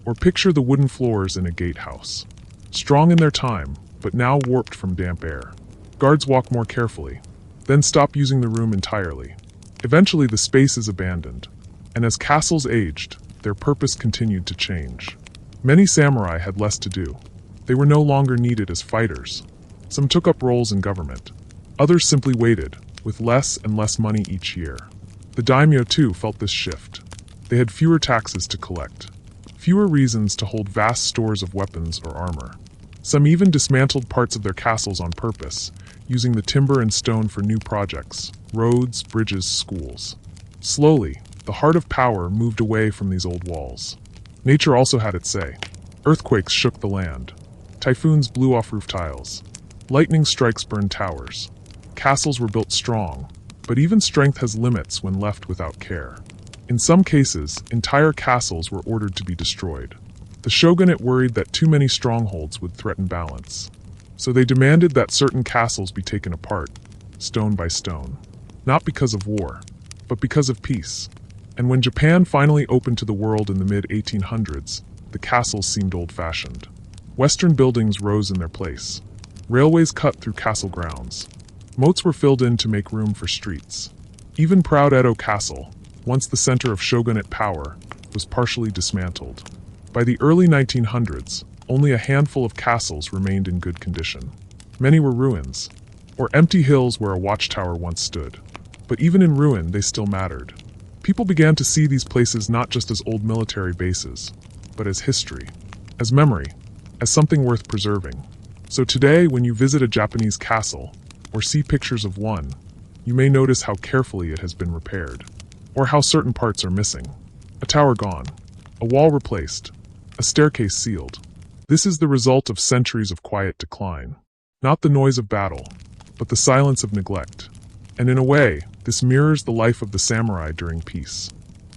Or picture the wooden floors in a gatehouse. Strong in their time, but now warped from damp air. Guards walk more carefully, then stop using the room entirely. Eventually the space is abandoned, and as castles aged, their purpose continued to change. Many samurai had less to do. They were no longer needed as fighters. Some took up roles in government. Others simply waited, with less and less money each year. The daimyo too felt this shift. They had fewer taxes to collect, fewer reasons to hold vast stores of weapons or armor. Some even dismantled parts of their castles on purpose, using the timber and stone for new projects, roads, bridges, schools. Slowly, the heart of power moved away from these old walls. Nature also had its say. Earthquakes shook the land. Typhoons blew off roof tiles. Lightning strikes burned towers. Castles were built strong, but even strength has limits when left without care. In some cases, entire castles were ordered to be destroyed. The shogunate worried that too many strongholds would threaten balance. So they demanded that certain castles be taken apart, stone by stone. Not because of war, but because of peace. And when Japan finally opened to the world in the mid-1800s, the castles seemed old-fashioned. Western buildings rose in their place. Railways cut through castle grounds. Moats were filled in to make room for streets. Even proud Edo Castle, once the center of shogunate power, was partially dismantled. By the early 1900s, only a handful of castles remained in good condition. Many were ruins, or empty hills where a watchtower once stood. But even in ruin, they still mattered. People began to see these places not just as old military bases, but as history, as memory, as something worth preserving. So today, when you visit a Japanese castle, or see pictures of one, you may notice how carefully it has been repaired, or how certain parts are missing. A tower gone, a wall replaced, a staircase sealed. This is the result of centuries of quiet decline. Not the noise of battle, but the silence of neglect. And in a way, this mirrors the life of the samurai during peace.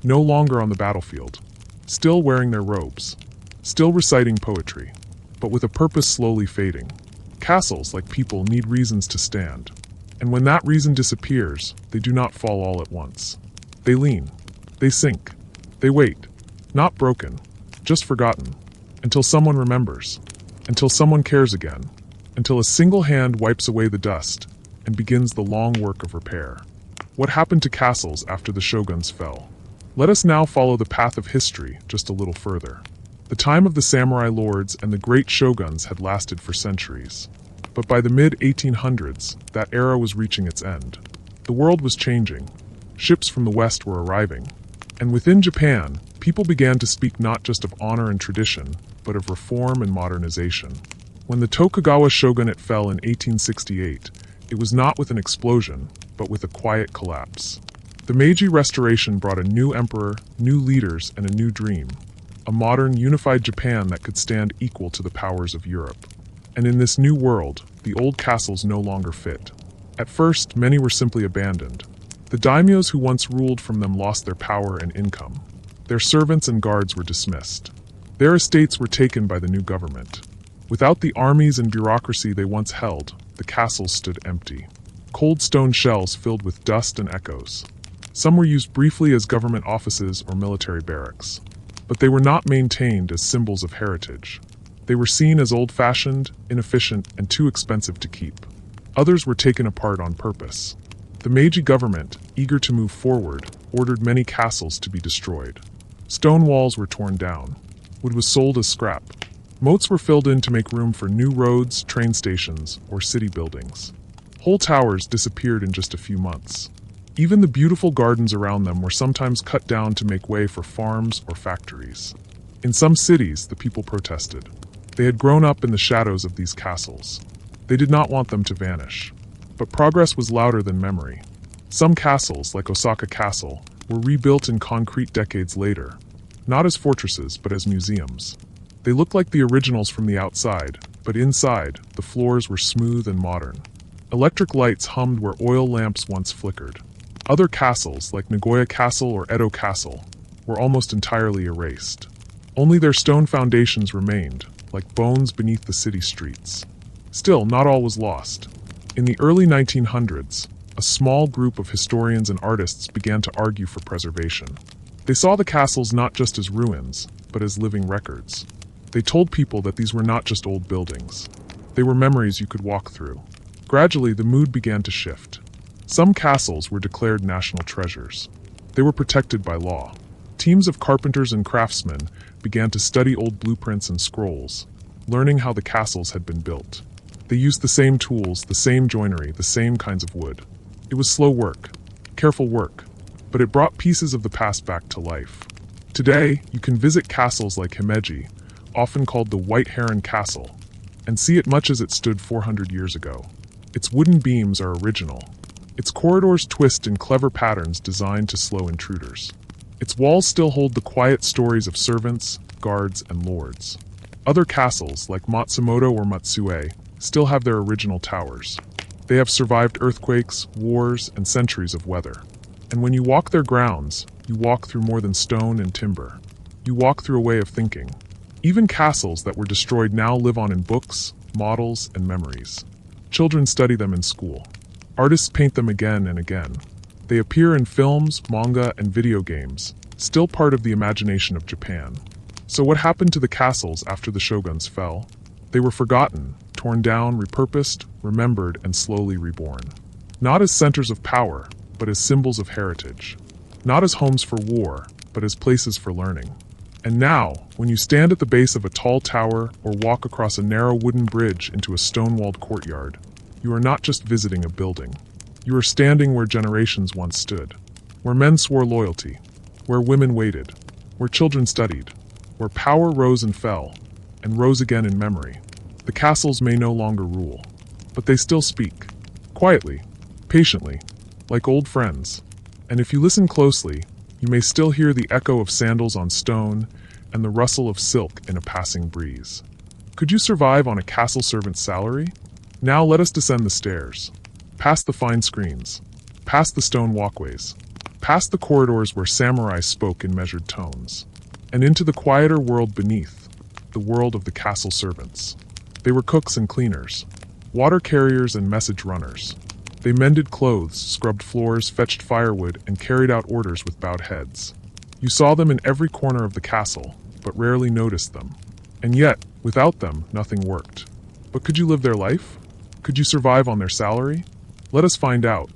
No longer on the battlefield, still wearing their robes, still reciting poetry, but with a purpose slowly fading. Castles, like people, need reasons to stand. And when that reason disappears, they do not fall all at once. They lean, they sink, they wait, not broken, just forgotten, until someone remembers, until someone cares again, until a single hand wipes away the dust and begins the long work of repair. What happened to castles after the shoguns fell? Let us now follow the path of history just a little further. The time of the samurai lords and the great shoguns had lasted for centuries. But by the mid-1800s, that era was reaching its end. The world was changing. Ships from the west were arriving. And within Japan, people began to speak not just of honor and tradition, but of reform and modernization. When the Tokugawa shogunate fell in 1868, it was not with an explosion, but with a quiet collapse. The Meiji Restoration brought a new emperor, new leaders, and a new dream. A modern, unified Japan that could stand equal to the powers of Europe. And in this new world, the old castles no longer fit. At first, many were simply abandoned. The daimyos who once ruled from them lost their power and income. Their servants and guards were dismissed. Their estates were taken by the new government. Without the armies and bureaucracy they once held, the castles stood empty. Cold stone shells filled with dust and echoes. Some were used briefly as government offices or military barracks. But they were not maintained as symbols of heritage. They were seen as old-fashioned, inefficient, and too expensive to keep. Others were taken apart on purpose. The Meiji government, eager to move forward, ordered many castles to be destroyed. Stone walls were torn down. Wood was sold as scrap. Moats were filled in to make room for new roads, train stations, or city buildings. Whole towers disappeared in just a few months. Even the beautiful gardens around them were sometimes cut down to make way for farms or factories. In some cities, the people protested. They had grown up in the shadows of these castles. They did not want them to vanish. But progress was louder than memory. Some castles, like Osaka Castle, were rebuilt in concrete decades later, not as fortresses but as museums. They looked like the originals from the outside, but inside, the floors were smooth and modern. Electric lights hummed where oil lamps once flickered. Other castles, like Nagoya Castle or Edo Castle, were almost entirely erased. Only their stone foundations remained, like bones beneath the city streets. Still, not all was lost. In the early 1900s, a small group of historians and artists began to argue for preservation. They saw the castles not just as ruins, but as living records. They told people that these were not just old buildings. They were memories you could walk through. Gradually, the mood began to shift. Some castles were declared national treasures. They were protected by law. Teams of carpenters and craftsmen began to study old blueprints and scrolls, learning how the castles had been built. They used the same tools, the same joinery, the same kinds of wood. It was slow work, careful work, but it brought pieces of the past back to life. Today, you can visit castles like Himeji, often called the White Heron Castle, and see it much as it stood 400 years ago. Its wooden beams are original. Its corridors twist in clever patterns designed to slow intruders. Its walls still hold the quiet stories of servants, guards, and lords. Other castles, like Matsumoto or Matsue, still have their original towers. They have survived earthquakes, wars, and centuries of weather. And when you walk their grounds, you walk through more than stone and timber. You walk through a way of thinking. Even castles that were destroyed now live on in books, models, and memories. Children study them in school. Artists paint them again and again. They appear in films, manga, and video games, still part of the imagination of Japan. So what happened to the castles after the shoguns fell? They were forgotten, torn down, repurposed, remembered, and slowly reborn. Not as centers of power, but as symbols of heritage. Not as homes for war, but as places for learning. And now, when you stand at the base of a tall tower or walk across a narrow wooden bridge into a stone-walled courtyard, you are not just visiting a building. You are standing where generations once stood. Where men swore loyalty. Where women waited. Where children studied. Where power rose and fell, and rose again in memory. The castles may no longer rule, but they still speak. Quietly, patiently, like old friends. And if you listen closely, you may still hear the echo of sandals on stone and the rustle of silk in a passing breeze. Could you survive on a castle servant's salary? Now let us descend the stairs. Past the fine screens. Past the stone walkways. Past the corridors where samurai spoke in measured tones. And into the quieter world beneath, the world of the castle servants. They were cooks and cleaners, water carriers and message runners. They mended clothes, scrubbed floors, fetched firewood, and carried out orders with bowed heads. You saw them in every corner of the castle, but rarely noticed them. And yet, without them, nothing worked. But could you live their life? Could you survive on their salary? Let us find out.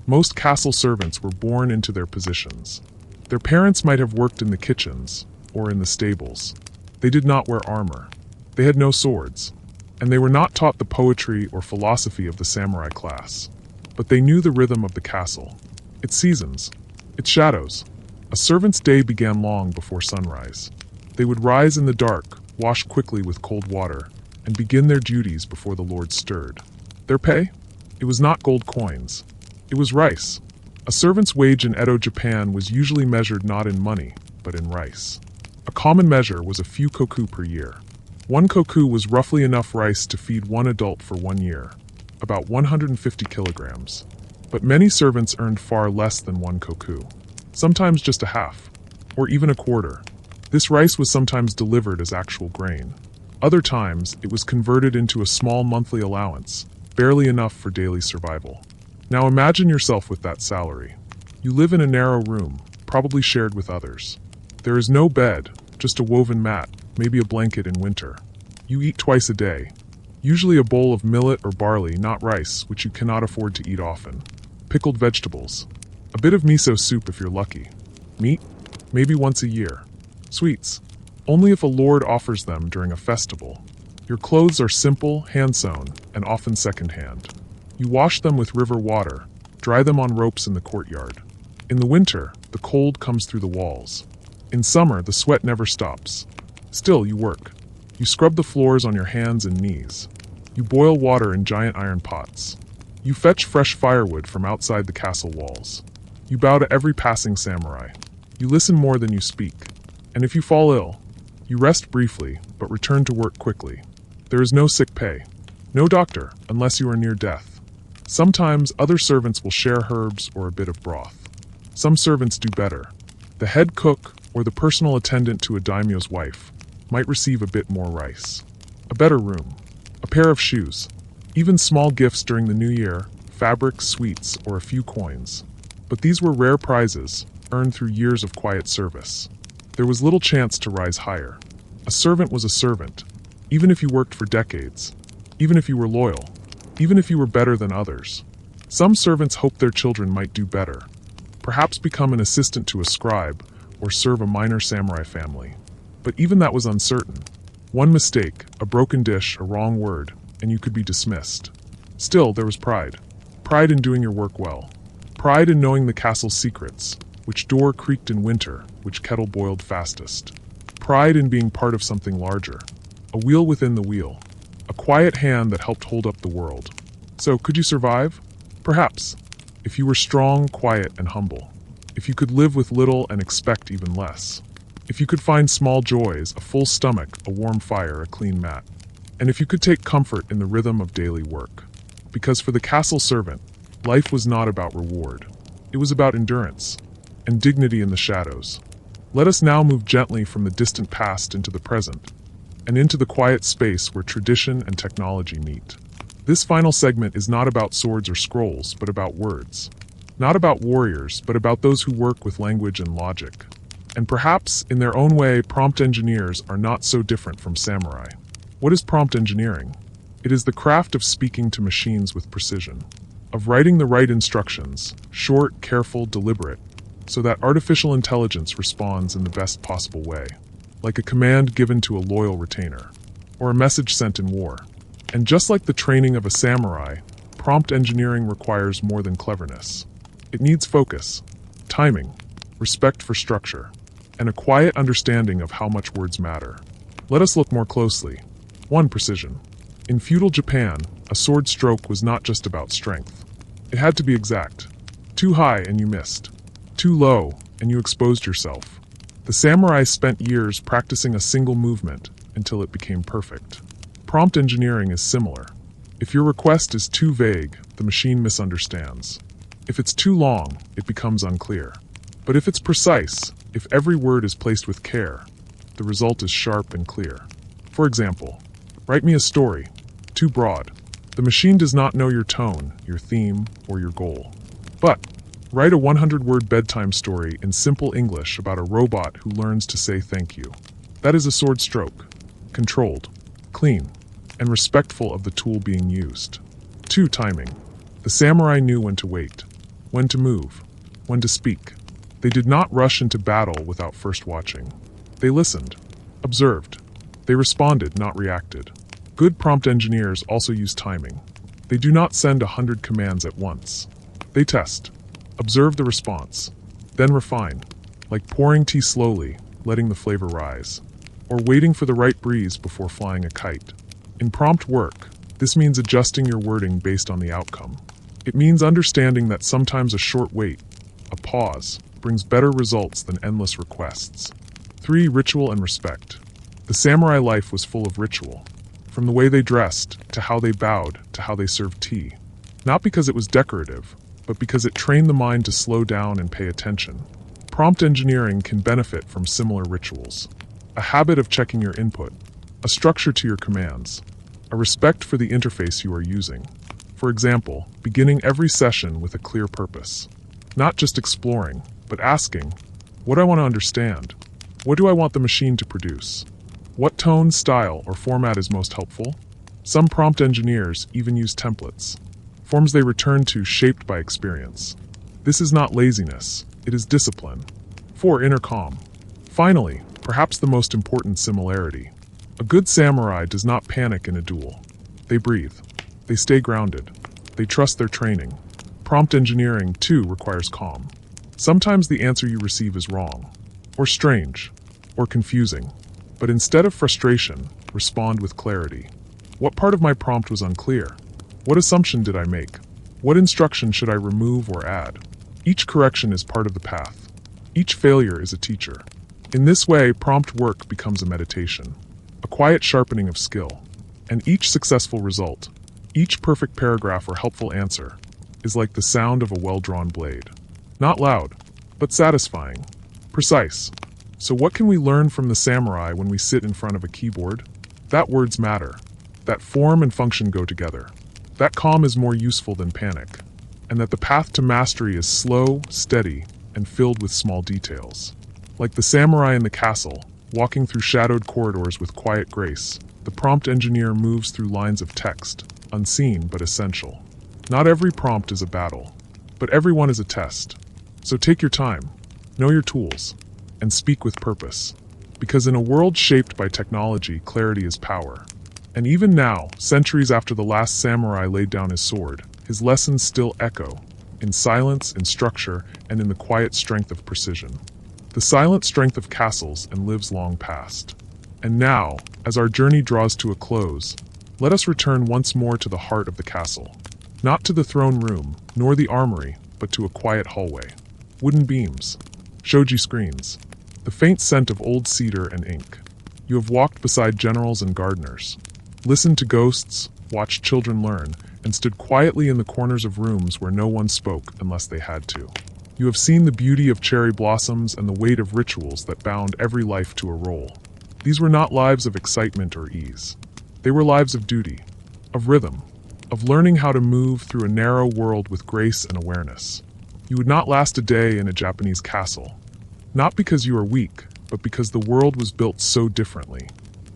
Most castle servants were born into their positions. Their parents might have worked in the kitchens, or in the stables. They did not wear armor. They had no swords. And they were not taught the poetry or philosophy of the samurai class. But they knew the rhythm of the castle, its seasons, its shadows. A servant's day began long before sunrise. They would rise in the dark, wash quickly with cold water, and begin their duties before the Lord stirred. Their pay? It was not gold coins. It was rice. A servant's wage in Edo, Japan was usually measured not in money, but in rice. A common measure was a few koku per year. One koku was roughly enough rice to feed one adult for 1 year, about 150 kilograms. But many servants earned far less than 1 koku, sometimes just a half, or even a quarter. This rice was sometimes delivered as actual grain. Other times, it was converted into a small monthly allowance, barely enough for daily survival. Now imagine yourself with that salary. You live in a narrow room, probably shared with others. There is no bed, just a woven mat, maybe a blanket in winter. You eat twice a day, usually a bowl of millet or barley, not rice, which you cannot afford to eat often. Pickled vegetables. A bit of miso soup if you're lucky. Meat? Maybe once a year. Sweets. Only if a lord offers them during a festival. Your clothes are simple, hand-sewn, and often second-hand. You wash them with river water, dry them on ropes in the courtyard. In the winter, the cold comes through the walls. In summer, the sweat never stops. Still, you work. You scrub the floors on your hands and knees. You boil water in giant iron pots. You fetch fresh firewood from outside the castle walls. You bow to every passing samurai. You listen more than you speak. And if you fall ill, you rest briefly, but return to work quickly. There is no sick pay. No doctor, unless you are near death. Sometimes other servants will share herbs or a bit of broth. Some servants do better. The head cook, or the personal attendant to a daimyo's wife, might receive a bit more rice. A better room. A pair of shoes. Even small gifts during the new year, fabric, sweets, or a few coins. But these were rare prizes, earned through years of quiet service. There was little chance to rise higher. A servant was a servant, even if you worked for decades, even if you were loyal, even if you were better than others. Some servants hoped their children might do better, perhaps become an assistant to a scribe, or serve a minor samurai family. But even that was uncertain. One mistake, a broken dish, a wrong word, and you could be dismissed. Still, there was pride. Pride in doing your work well. Pride in knowing the castle's secrets, which door creaked in winter, which kettle boiled fastest. Pride in being part of something larger. A wheel within the wheel. A quiet hand that helped hold up the world. So, could you survive? Perhaps. If you were strong, quiet, and humble. If you could live with little and expect even less. If you could find small joys, a full stomach, a warm fire, a clean mat. And if you could take comfort in the rhythm of daily work. Because for the castle servant, life was not about reward. It was about endurance and dignity in the shadows. Let us now move gently from the distant past into the present, and into the quiet space where tradition and technology meet. This final segment is not about swords or scrolls, but about words. Not about warriors, but about those who work with language and logic. And perhaps, in their own way, prompt engineers are not so different from samurai. What is prompt engineering? It is the craft of speaking to machines with precision, of writing the right instructions, short, careful, deliberate, so that artificial intelligence responds in the best possible way, like a command given to a loyal retainer, or a message sent in war. And just like the training of a samurai, prompt engineering requires more than cleverness. It needs focus, timing, respect for structure, and a quiet understanding of how much words matter. Let us look more closely. 1. Precision. In feudal Japan, a sword stroke was not just about strength. It had to be exact. Too high and you missed. Too low and you exposed yourself. The samurai spent years practicing a single movement until it became perfect. Prompt engineering is similar. If your request is too vague, the machine misunderstands. If it's too long, it becomes unclear. But if it's precise, if every word is placed with care, the result is sharp and clear. For example, write me a story. Too broad. The machine does not know your tone, your theme, or your goal. But write a 100-word bedtime story in simple English about a robot who learns to say thank you. That is a sword stroke. Controlled, clean, and respectful of the tool being used. 2. Timing. The samurai knew when to wait, when to move, when to speak. They did not rush into battle without first watching. They listened, observed. They responded, not reacted. Good prompt engineers also use timing. They do not send 100 commands at once. They test, observe the response, then refine, like pouring tea slowly, letting the flavor rise, or waiting for the right breeze before flying a kite. In prompt work, this means adjusting your wording based on the outcome. It means understanding that sometimes a short wait, a pause, brings better results than endless requests. 3. Ritual and respect. The samurai life was full of ritual, from the way they dressed, to how they bowed, to how they served tea. Not because it was decorative, but because it trained the mind to slow down and pay attention. Prompt engineering can benefit from similar rituals. A habit of checking your input, a structure to your commands, a respect for the interface you are using. For example, beginning every session with a clear purpose. Not just exploring, but asking, what do I want to understand? What do I want the machine to produce? What tone, style, or format is most helpful? Some prompt engineers even use templates, forms they return to shaped by experience. This is not laziness, it is discipline. 4. Inner calm. Finally, perhaps the most important similarity. A good samurai does not panic in a duel. They breathe. They stay grounded. They trust their training. Prompt engineering, too, requires calm. Sometimes the answer you receive is wrong, or strange, or confusing. But instead of frustration, respond with clarity. What part of my prompt was unclear? What assumption did I make? What instruction should I remove or add? Each correction is part of the path. Each failure is a teacher. In this way, prompt work becomes a meditation, a quiet sharpening of skill. And each successful result, each perfect paragraph or helpful answer, is like the sound of a well-drawn blade. Not loud, but satisfying, precise. So what can we learn from the samurai when we sit in front of a keyboard? That words matter, that form and function go together, that calm is more useful than panic, and that the path to mastery is slow, steady, and filled with small details. Like the samurai in the castle, walking through shadowed corridors with quiet grace, the prompt engineer moves through lines of text, unseen but essential. Not every prompt is a battle, but every one is a test. So take your time, know your tools, and speak with purpose. Because in a world shaped by technology, clarity is power. And even now, centuries after the last samurai laid down his sword, his lessons still echo, in silence, in structure, and in the quiet strength of precision. The silent strength of castles and lives long past. And now, as our journey draws to a close, let us return once more to the heart of the castle. Not to the throne room, nor the armory, but to a quiet hallway. Wooden beams, shoji screens, the faint scent of old cedar and ink. You have walked beside generals and gardeners, listened to ghosts, watched children learn, and stood quietly in the corners of rooms where no one spoke unless they had to. You have seen the beauty of cherry blossoms and the weight of rituals that bound every life to a role. These were not lives of excitement or ease. They were lives of duty, of rhythm, of learning how to move through a narrow world with grace and awareness. You would not last a day in a Japanese castle, Not because you are weak, but because the world was built so differently.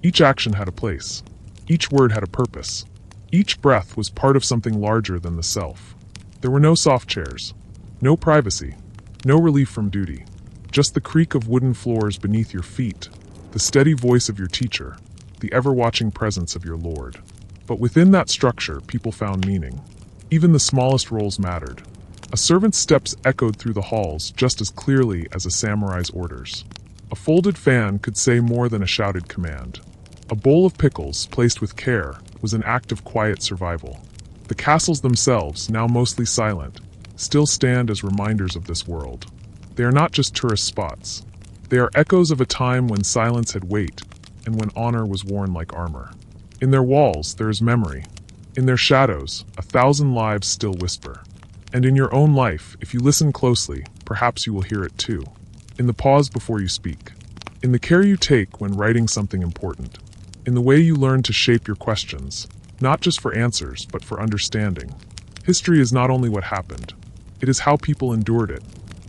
Each action had a place. Each word had a purpose. Each breath was part of something larger than the self. There were no soft chairs, no privacy, no relief from duty. Just the creak of wooden floors beneath your feet, the steady voice of your teacher, the ever-watching presence of your Lord. But within that structure, people found meaning. Even the smallest roles mattered. A servant's steps echoed through the halls just as clearly as a samurai's orders. A folded fan could say more than a shouted command. A bowl of pickles, placed with care, was an act of quiet survival. The castles themselves, now mostly silent, still stand as reminders of this world. They are not just tourist spots. They are echoes of a time when silence had weight, and when honor was worn like armor. In their walls, there is memory. In their shadows, 1,000 lives still whisper. And in your own life, if you listen closely, perhaps you will hear it too. In the pause before you speak. In the care you take when writing something important. In the way you learn to shape your questions, not just for answers, but for understanding. History is not only what happened, it is how people endured it,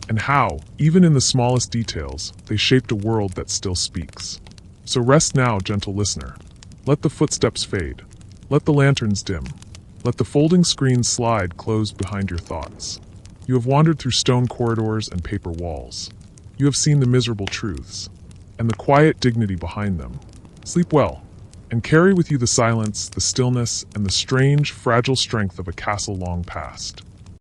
and how, even in the smallest details, they shaped a world that still speaks. So rest now, gentle listener. Let the footsteps fade. Let the lanterns dim. Let the folding screens slide closed behind your thoughts. You have wandered through stone corridors and paper walls. You have seen the miserable truths, and the quiet dignity behind them. Sleep well, and carry with you the silence, the stillness, and the strange, fragile strength of a castle long past.